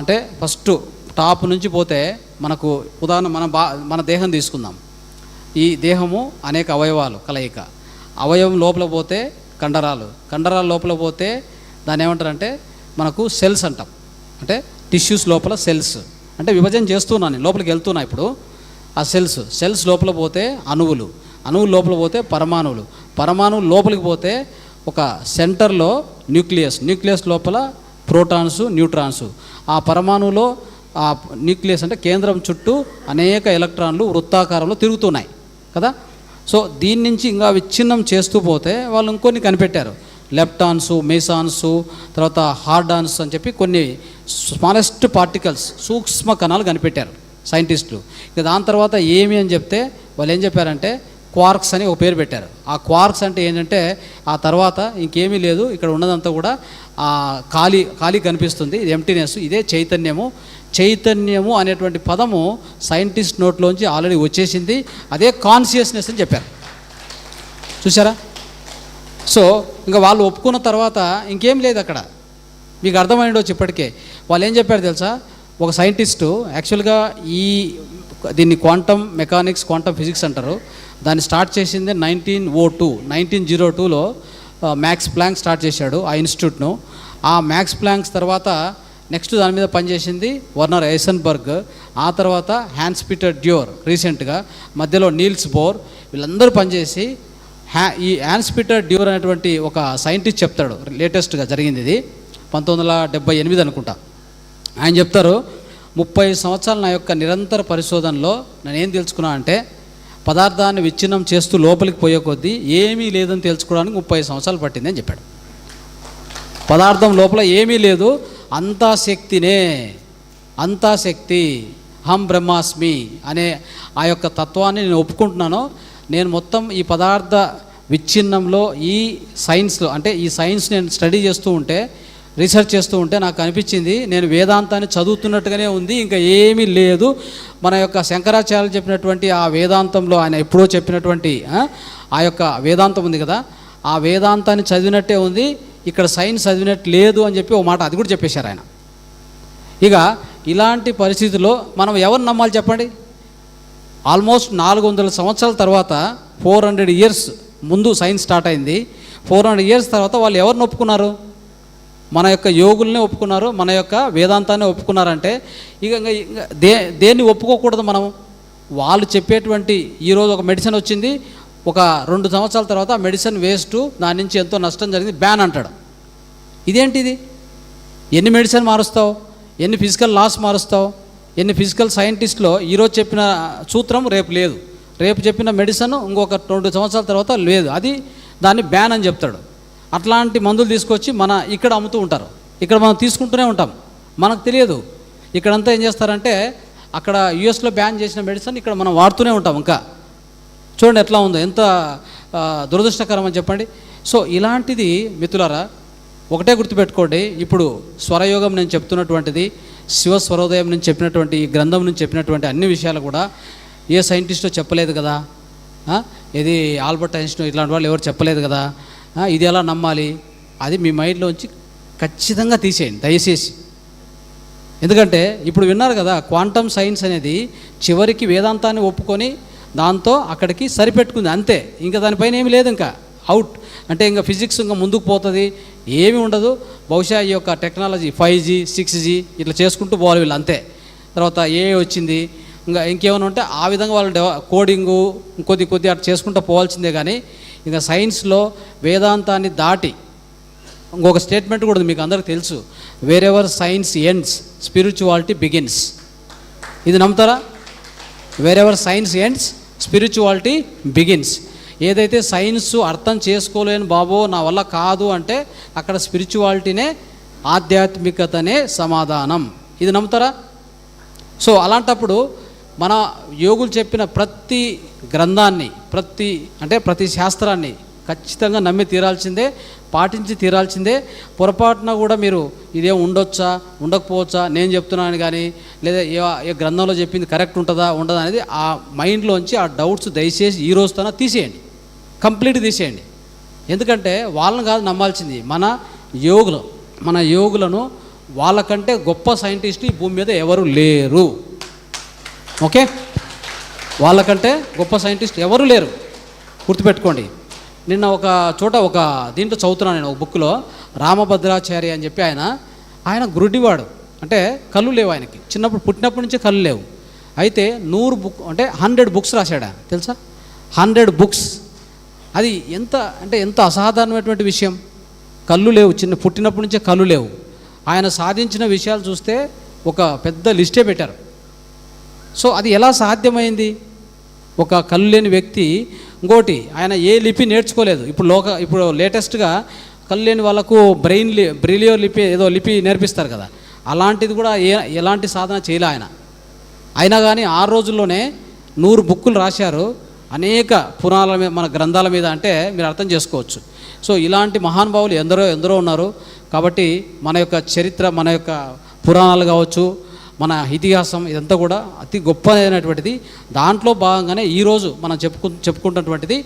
అంటే ఫస్ట్ టాప్ నుంచి పోతే మనకు ఉదాహరణ మన దేహం తీసుకుందాం. ఈ దేహము అనేక అవయవాలు కలయిక. అవయవం లోపల పోతే కండరాల లోపల పోతే దాన్ని ఏమంటారంటే మనకు సెల్స్ అంటాం. అంటే టిష్యూస్ లోపల సెల్స్ అంటే విభజన చేస్తున్నాను, లోపలికి వెళ్తున్నా. ఇప్పుడు ఆ సెల్స్ లోపల పోతే అణువులు లోపల పోతే పరమాణువులు లోపలికి పోతే ఒక సెంటర్లో న్యూక్లియస్ లోపల ప్రోటాన్స్, న్యూట్రాన్స్. ఆ పరమాణువులో ఆ న్యూక్లియస్ అంటే కేంద్రం చుట్టూ అనేక ఎలక్ట్రాన్లు వృత్తాకారంలో తిరుగుతున్నాయి కదా. సో దీని నుంచి ఇంకా విచ్ఛిన్నం చేస్తూ పోతే వాళ్ళు ఇంకొన్ని కనిపెట్టారు. లెప్టాన్స్, మెసాన్స్, తర్వాత హార్డాన్స్ అని చెప్పి కొన్ని స్మాలెస్ట్ పార్టికల్స్, సూక్ష్మ కణాలు కనిపెట్టారు సైంటిస్టులు. ఇక దాని తర్వాత ఏమి అని చెప్తే వాళ్ళు ఏం చెప్పారంటే క్వార్క్స్ అని ఒక పేరు పెట్టారు. ఆ క్వార్క్స్ అంటే ఏంటంటే ఆ తర్వాత ఇంకేమీ లేదు, ఇక్కడ ఉన్నదంతా కూడా ఖాళీ కనిపిస్తుంది, ఇది ఎంప్టీనెస్, ఇదే చైతన్యము అనేటువంటి పదము సైంటిస్ట్ నోట్లోంచి ఆల్రెడీ వచ్చేసింది. అదే కాన్షియస్నెస్ అని చెప్పారు. చూసారా? సో ఇంకా వాళ్ళు ఒప్పుకున్న తర్వాత ఇంకేం లేదు అక్కడ. మీకు అర్థమైండొచ్చు ఇప్పటికే. వాళ్ళు ఏం చెప్పారు తెలుసా? ఒక సైంటిస్టు యాక్చువల్గా దీన్ని క్వాంటమ్ మెకానిక్స్, క్వాంటమ్ ఫిజిక్స్ అంటారు. దాన్ని స్టార్ట్ చేసింది 1902లో మ్యాక్స్ ప్లాంక్ స్టార్ట్ చేశాడు ఆ ఇన్స్టిట్యూట్ను. ఆ మ్యాక్స్ ప్లాంక్స్ తర్వాత నెక్స్ట్ దాని మీద పనిచేసింది వర్నర్ హైసెన్బర్గ్, ఆ తర్వాత హ్యాన్స్ పీటర్ డ్యూర్ రీసెంట్గా, మధ్యలో నీల్స్ బోర్, వీళ్ళందరూ పనిచేసి ఈ హ్యాన్స్ పీటర్ డ్యూర్ అనేటువంటి ఒక సైంటిస్ట్ చెప్తాడు, లేటెస్ట్గా జరిగింది ఇది 1978 అనుకుంటా. ఆయన చెప్తారు 30 సంవత్సరాలు నా యొక్క నిరంతర పరిశోధనలో నేనేం తెలుసుకున్నా అంటే పదార్థాన్ని విచ్ఛిన్నం చేస్తూ లోపలికి పోయే కొద్దీ ఏమీ లేదని తెలుసుకోవడానికి 30 సంవత్సరాలు పట్టింది అని చెప్పాడు. పదార్థం లోపల ఏమీ లేదు, అంతా శక్తి, హం బ్రహ్మాస్మి అనే ఆ యొక్క తత్వాన్ని నేను ఒప్పుకుంటున్నాను. నేను మొత్తం ఈ పదార్థ విచ్ఛిన్నంలో ఈ సైన్స్లో అంటే ఈ సైన్స్ నేను స్టడీ చేస్తూ ఉంటే, రీసెర్చ్ చేస్తూ ఉంటే నాకు అనిపించింది నేను వేదాంతాన్ని చదువుతున్నట్టుగానే ఉంది, ఇంకా ఏమీ లేదు. మన యొక్క శంకరాచార్యులు చెప్పినటువంటి ఆ వేదాంతంలో ఆయన ఎప్పుడో చెప్పినటువంటి ఆ యొక్క వేదాంతం ఉంది కదా, ఆ వేదాంతాన్ని చదివినట్టే ఉంది, ఇక్కడ సైన్స్ చదివినట్టు లేదు అని చెప్పి ఒక మాట అది కూడా చెప్పేశారు ఆయన. ఇక ఇలాంటి పరిస్థితుల్లో మనం ఎవరు నమ్మాలి చెప్పండి? ఆల్మోస్ట్ 400 సంవత్సరాల తర్వాత 400 ఇయర్స్ ముందు సైన్స్ స్టార్ట్ అయింది. 400 ఇయర్స్ తర్వాత వాళ్ళు ఎవరిని ఒప్పుకున్నారు? మన యొక్క యోగుల్ని ఒప్పుకున్నారు, మన యొక్క వేదాంతాన్ని ఒప్పుకున్నారంటే ఇక దేన్ని ఒప్పుకోకూడదు మనం? వాళ్ళు చెప్పేటువంటి ఈరోజు ఒక మెడిసిన్ వచ్చింది, ఒక 2 సంవత్సరాల తర్వాత ఆ మెడిసిన్ వేస్ట్, దాని నుంచి ఎంతో నష్టం జరిగింది, బ్యాన్ అంటాడు. ఇదేంటిది? ఎన్ని మెడిసిన్ మారుస్తావు, ఎన్ని ఫిజికల్ లాస్ మారుస్తావు, ఎన్ని ఫిజికల్ సైంటిస్ట్లో ఈరోజు చెప్పిన సూత్రం రేపు లేదు, రేపు చెప్పిన మెడిసిన్ ఇంకొక 2 సంవత్సరాల తర్వాత లేదు, అది దాన్ని బ్యాన్ అని చెప్తాడు. అట్లాంటి మందులు తీసుకొచ్చి ఇక్కడ అమ్ముతూ ఉంటారు, ఇక్కడ మనం తీసుకుంటూనే ఉంటాం, మనకు తెలియదు. ఇక్కడంతా ఏం చేస్తారంటే అక్కడ యుఎస్లో బ్యాన్ చేసిన మెడిసిన్ ఇక్కడ మనం వాడుతూనే ఉంటాం. ఇంకా చూడండి ఎట్లా ఉందో, ఎంత దురదృష్టకరం అని చెప్పండి. సో ఇలాంటిది మిత్రులారా ఒకటే గుర్తుపెట్టుకోండి, ఇప్పుడు స్వరయోగం నేను చెప్తున్నటువంటిది, శివస్వరోదయం నుంచి చెప్పినటువంటి ఈ గ్రంథం నుంచి చెప్పినటువంటి అన్ని విషయాలు కూడా ఏ సైంటిస్టో చెప్పలేదు కదా, ఇది ఆల్బర్ట్ ఐన్స్టీన్ ఇట్లాంటి వాళ్ళు ఎవరు చెప్పలేదు కదా, ఇది ఎలా నమ్మాలి? అది మీ మైండ్లోంచి ఖచ్చితంగా తీసేయండి దయచేసి. ఎందుకంటే ఇప్పుడు విన్నారు కదా, క్వాంటమ్ సైన్స్ అనేది చివరికి వేదాంతాన్ని ఒప్పుకొని దాంతో అక్కడికి సరిపెట్టుకుంది అంతే, ఇంకా దానిపైన ఏమి లేదు, ఇంకా అవుట్. అంటే ఇంకా ఫిజిక్స్ ఇంకా ముందుకు పోతుంది, ఏమి ఉండదు. బహుశా ఈ యొక్క టెక్నాలజీ 5G 6G ఇట్లా చేసుకుంటూ పోవాలి వీళ్ళు అంతే. తర్వాత AI వచ్చింది, ఇంకేమైనా ఉంటే ఆ విధంగా వాళ్ళు కోడింగు కొద్ది అట్లా చేసుకుంటూ పోవాల్సిందే. కానీ ఇంకా సైన్స్లో వేదాంతాన్ని దాటి ఇంకొక స్టేట్మెంట్ కూడా ఉంది, మీకు అందరికీ తెలుసు, wear ever science ends spirituality begins. ఇది నమ్ముతారా? Wear ever science ends spirituality begins. ఏదైతే సైన్స్ అర్థం చేసుకోలేని బాబో నా వల్ల కాదు అంటే అక్కడ స్పిరిచువాలిటీనే, ఆధ్యాత్మికతనే సమాధానం. ఇది నమ్ముతారా? సో అలాంటప్పుడు మన యోగులు చెప్పిన ప్రతి గ్రంథాన్ని, ప్రతి శాస్త్రాన్ని ఖచ్చితంగా నమ్మి తీరాల్సిందే, పాటించి తీరాల్సిందే. పొరపాటున కూడా మీరు ఇదేం ఉండొచ్చా ఉండకపోవచ్చా నేను చెప్తున్నాను కానీ, లేదా ఏ గ్రంథంలో చెప్పింది కరెక్ట్ ఉంటుందా ఉండదా అనేది ఆ మైండ్లోంచి ఆ డౌట్స్ దయచేసి ఈ రోజుతోన తీసేయండి, కంప్లీట్గా తీసేయండి. ఎందుకంటే వాళ్ళని కాదు నమ్మాల్సింది, మన యోగులను. వాళ్ళకంటే గొప్ప సైంటిస్ట్ ఈ భూమి మీద ఎవరు లేరు. ఓకే, వాళ్ళకంటే గొప్ప సైంటిస్ట్ ఎవరు లేరు, గుర్తుపెట్టుకోండి. నిన్న ఒక చోట ఒక దీంట్లో చదువుతున్నాను నేను, ఒక బుక్లో, రామభద్రాచార్య అని చెప్పి ఆయన గురుడివాడు, అంటే కళ్ళు లేవు ఆయనకి, పుట్టినప్పటి నుంచే కళ్ళు లేవు. అయితే 100 బుక్స్ రాశాడు ఆయన, తెలుసా? 100 బుక్స్. అది ఎంత అసాధారణమైనటువంటి విషయం. కళ్ళు లేవు, పుట్టినప్పటి నుంచే కళ్ళు లేవు. ఆయన సాధించిన విషయాలు చూస్తే ఒక పెద్ద లిస్టే పెట్టారు. సో అది ఎలా సాధ్యమైంది? ఒక కళ్ళు లేని వ్యక్తి. ఇంకోటి, ఆయన ఏ లిపి నేర్చుకోలేదు. ఇప్పుడు లేటెస్ట్గా కళ్ళు లేని వాళ్ళకు బ్రెయిలియో లిపి ఏదో లిపి నేర్పిస్తారు కదా, అలాంటిది కూడా ఎలాంటి సాధన చేయలే ఆయన. అయినా కానీ 6 రోజుల్లోనే 100 బుక్కులు రాశారు, అనేక పురాణాల మీద, మన గ్రంథాల మీద. అంటే మీరు అర్థం చేసుకోవచ్చు. సో ఇలాంటి మహానుభావులు ఎందరో ఉన్నారు. కాబట్టి మన యొక్క చరిత్ర, మన యొక్క పురాణాలు కావచ్చు, మన ఇతిహాసం, ఇదంతా కూడా అతి గొప్పదైనటువంటిది. దాంట్లో భాగంగానే ఈరోజు మనం చెప్పుకుంటున్నటువంటిది.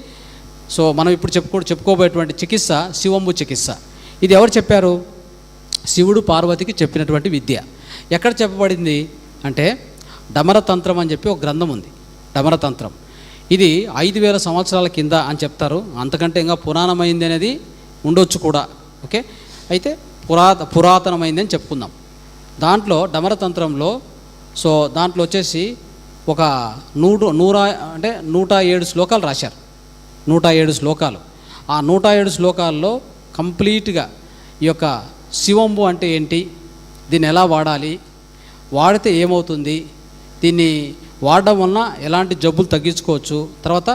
సో మనం ఇప్పుడు చెప్పుకోబోయేటువంటి చికిత్స శివంబు చికిత్స. ఇది ఎవరు చెప్పారు? శివుడు పార్వతికి చెప్పినటువంటి విద్య. ఎక్కడ చెప్పబడింది అంటే డమరతంత్రం అని చెప్పి ఒక గ్రంథం ఉంది. డమరతంత్రం ఇది 5000 సంవత్సరాల కింద అని చెప్తారు. అంతకంటే ఇంకా పురాణమైంది అనేది ఉండొచ్చు కూడా. ఓకే, అయితే పురాతనమైంది అని చెప్పుకుందాం. దాంట్లో డమరతంత్రంలో దాంట్లో వచ్చేసి ఒక 107 శ్లోకాలు రాశారు. 107 శ్లోకాలు. ఆ 107 శ్లోకాల్లో కంప్లీట్గా ఈ యొక్క శివంబు అంటే ఏంటి, దీన్ని ఎలా వాడాలి, వాడితే ఏమవుతుంది, దీన్ని వాడడం వలన ఎలాంటి జబ్బులు తగ్గించుకోవచ్చు, తర్వాత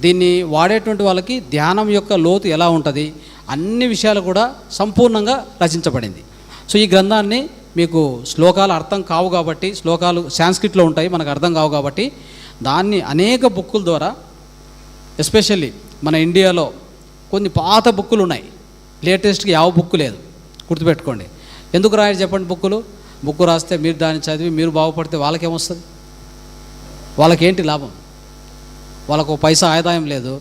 దీన్ని వాడేటువంటి వాళ్ళకి ధ్యానం యొక్క లోతు ఎలా ఉంటుంది, అన్ని విషయాలు కూడా సంపూర్ణంగా రచించబడింది. సో ఈ గ్రంథాన్ని మీకు శ్లోకాలు అర్థం కావు కాబట్టి, శ్లోకాలు సాంస్క్రిట్లో ఉంటాయి, మనకు అర్థం కావు కాబట్టి దాన్ని అనేక బుక్కుల ద్వారా, ఎస్పెషల్లీ మన ఇండియాలో కొన్ని పాత బుక్కులు ఉన్నాయి, లేటెస్ట్గా ಯಾವ బుక్కు లేదు. గుర్తుపెట్టుకోండి. ఎందుకు రాయాలి చెప్పండి? బుక్కు రాస్తే మీరు దాన్ని చదివి మీరు బాగుపడితే వాళ్ళకేమొస్తుంది? వాళ్ళకేంటి లాభం? వాళ్ళకు పైసా ఆదాయం లేదు.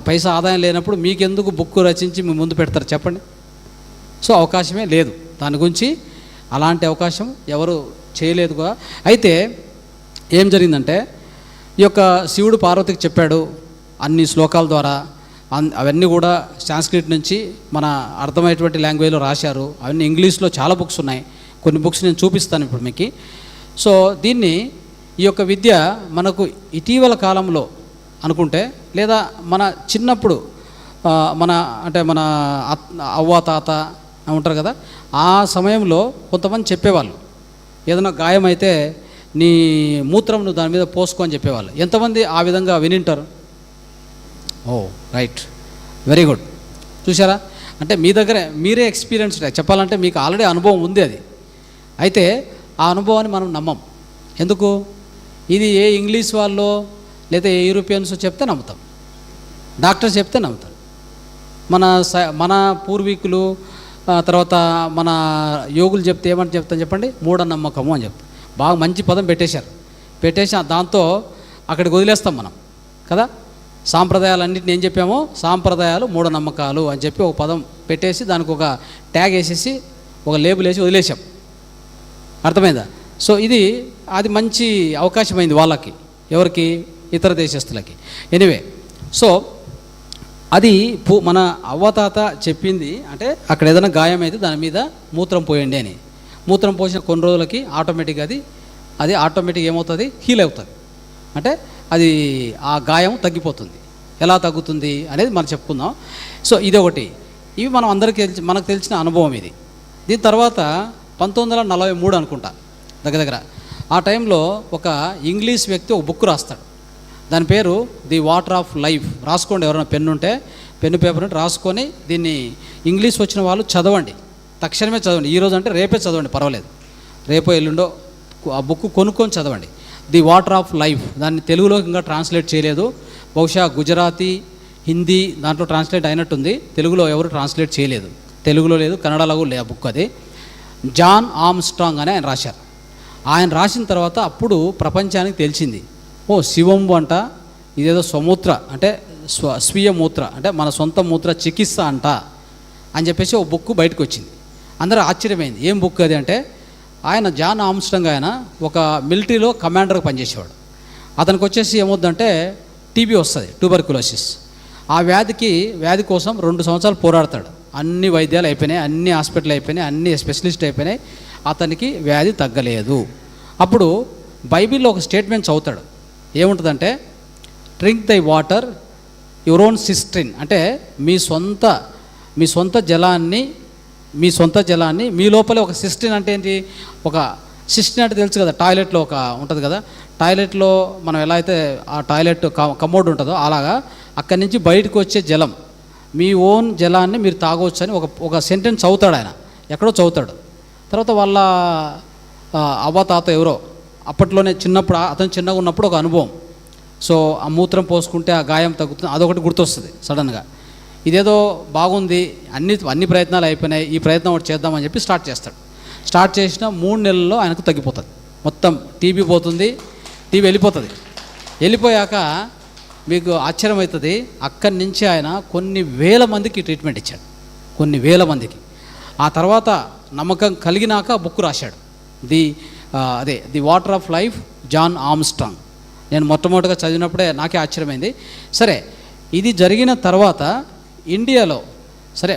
పైసా ఆదాయం లేనప్పుడు మీకెందుకు బుక్కు రచించి మీ ముందు పెడతారు చెప్పండి? సో అవకాశమే లేదు దాని గురించి. అలాంటి అవకాశం ఎవరు చేయలేదుగా. అయితే ఏం జరిగిందంటే, ఈ యొక్క శివుడు పార్వతికి చెప్పాడు అన్ని శ్లోకాల ద్వారా. అవన్నీ కూడా సాంస్క్రిట్ నుంచి మన అర్థమయ్యేటువంటి లాంగ్వేజ్లో రాశారు. అవన్నీ ఇంగ్లీష్లో చాలా బుక్స్ ఉన్నాయి. కొన్ని బుక్స్ నేను చూపిస్తాను ఇప్పుడు మీకు. సో ఈ యొక్క విద్య మనకు ఇటీవల కాలంలో అనుకుంటే, లేదా మన చిన్నప్పుడు మన అవ్వ తాత ఉంటారు కదా, ఆ సమయంలో కొంతమంది చెప్పేవాళ్ళు, ఏదైనా గాయం అయితే నీ మూత్రం నువ్వు దాని మీద పోసుకో అని చెప్పేవాళ్ళు. ఎంతమంది ఆ విధంగా వినింటారు? ఓ రైట్, వెరీ గుడ్. చూసారా? అంటే మీ దగ్గర మీరే ఎక్స్పీరియన్స్ చెప్పాలంటే మీకు ఆల్రెడీ అనుభవం ఉంది అది. అయితే ఆ అనుభవాన్ని మనం నమ్మం. ఎందుకు? ఇది ఏ ఇంగ్లీష్ వాళ్ళు లేదా ఏ యూరోపియన్స్ చెప్తే నమ్ముతాం, డాక్టర్స్ చెప్తే నమ్ముతాం. మన పూర్వీకులు తర్వాత మన యోగులు చెప్తే ఏమంటే చెప్తాను చెప్పండి? మూఢనమ్మకము అని చెప్తాం. బాగా మంచి పదం పెట్టేసి దాంతో అక్కడికి వదిలేస్తాం మనం కదా. సాంప్రదాయాలన్నింటిని ఏం చెప్పామో, సాంప్రదాయాలు మూఢనమ్మకాలు అని చెప్పి ఒక పదం పెట్టేసి దానికి ఒక ట్యాగ్ వేసేసి ఒక లేబుల్ వేసి వదిలేసాం. అర్థమైందా? సో అది మంచి అవకాశమైంది వాళ్ళకి. ఎవరికి? ఇతర దేశస్తులకి. ఎనివే, సో అది మన అవ్వతాత చెప్పింది. అంటే అక్కడ ఏదైనా గాయం అయితే దాని మీద మూత్రం పోయండి అని. మూత్రం పోసిన కొన్ని రోజులకి ఆటోమేటిక్గా అది ఆటోమేటిక్గా ఏమవుతుంది? హీల్ అవుతుంది. అంటే అది ఆ గాయం తగ్గిపోతుంది. ఎలా తగ్గుతుంది అనేది మనం చెప్పుకుందాం. సో ఇది ఒకటి. ఇవి మనం అందరికీ మనకు తెలిసిన అనుభవం ఇది. దీని తర్వాత 1943 అనుకుంటా దగ్గర ఆ టైంలో ఒక ఇంగ్లీష్ వ్యక్తి ఒక బుక్ రాస్తాడు. దాని పేరు ది వాటర్ ఆఫ్ లైఫ్. రాసుకోండి, ఎవరైనా పెన్ను ఉంటే పెన్ను పేపర్ ఉంటే రాసుకొని దీన్ని ఇంగ్లీష్ వచ్చిన వాళ్ళు చదవండి, తక్షణమే చదవండి. ఈరోజు అంటే రేపే చదవండి, పర్వాలేదు, రేపో ఎల్లుండో ఆ బుక్ కొనుక్కొని చదవండి. The water of life. దాన్ని తెలుగులో ఇంకా ట్రాన్స్లేట్ చేయలేదు, బహుశా గుజరాతీ, హిందీ దాంట్లో ట్రాన్స్లేట్ అయినట్టుంది. తెలుగులో ఎవరు ట్రాన్స్లేట్ చేయలేదు, తెలుగులో లేదు, కన్నడలో లే ఆ బుక్. అది జాన్ ఆర్మ్స్ట్రాంగ్ అని ఆయన రాశారు. ఆయన రాసిన తర్వాత అప్పుడు ప్రపంచానికి తెలిసింది, ఓ శివంబు అంట, ఇదేదో స్వమూత్ర అంటే స్వీయ మూత్ర అంటే మన సొంత మూత్ర చికిత్స అంట అని చెప్పేసి ఒక బుక్ బయటకు వచ్చింది. అందరూ ఆశ్చర్యమైంది, ఏం బుక్ అది అంటే, ఆయన జాన్ ఆర్మ్స్ట్రాంగ్ ఆయన ఒక మిలిటరీలో కమాండర్గా పనిచేసేవాడు. అతనికి వచ్చేసి ఏమవుతుందంటే టీబీ వస్తుంది, ట్యూబర్కులోసిస్. ఆ వ్యాధి కోసం 2 సంవత్సరాలు పోరాడతాడు. అన్ని వైద్యాలు అయిపోయినాయి, అన్ని హాస్పిటల్ అయిపోయినాయి, అన్ని స్పెషలిస్ట్ అయిపోయినాయి, అతనికి వ్యాధి తగ్గలేదు. అప్పుడు బైబిల్లో ఒక స్టేట్మెంట్ చదువుతాడు, ఏముంటుందంటే డ్రింక్ దై వాటర్ యువర్ ఓన్ సిస్ట్రిన్, అంటే మీ సొంత జలాన్ని మీ లోపలే ఒక సిస్ట్రిన్ అంటే ఏంటి, ఒక సిస్ట్రిన్ అంటే తెలుసు కదా, టాయిలెట్లో ఒక ఉంటుంది కదా, టాయిలెట్లో మనం ఎలా అయితే ఆ టాయిలెట్ కమోడ్ ఉంటుందో అలాగా అక్కడి నుంచి బయటకు వచ్చే జలం, మీ ఓన్ జలాన్ని మీరు తాగవచ్చు అని ఒక సెంటెన్స్ చదువుతాడు ఆయన, ఎక్కడో చదువుతాడు. తర్వాత వాళ్ళ అవ్వతాత ఎవరో అప్పట్లోనే చిన్నప్పుడు, అతను చిన్నగా ఉన్నప్పుడు ఒక అనుభవం, సో ఆ మూత్రం పోసుకుంటే ఆ గాయం తగ్గుతుంది, అదొకటి గుర్తొస్తుంది సడన్గా. ఇదేదో బాగుంది, అన్ని ప్రయత్నాలు అయిపోయినాయి, ఈ ప్రయత్నం ఒకటి చేద్దామని చెప్పి స్టార్ట్ చేసిన 3 నెలల్లో ఆయనకు తగ్గిపోతుంది, మొత్తం టీబీ పోతుంది, టీబీ వెళ్ళిపోయాక మీకు ఆశ్చర్యం అవుతుంది, అక్కడి నుంచి ఆయన కొన్ని వేల మందికి ట్రీట్మెంట్ ఇచ్చాడు, కొన్ని వేల మందికి. ఆ తర్వాత నమ్మకం కలిగినాక బుక్ రాశాడు, the water of life, John Armstrong. నేను మొట్టమొదటిగా చదివినప్పుడే నాకే ఆశ్చర్యమైంది. సరే, ఇది జరిగిన తర్వాత ఇండియాలో సరే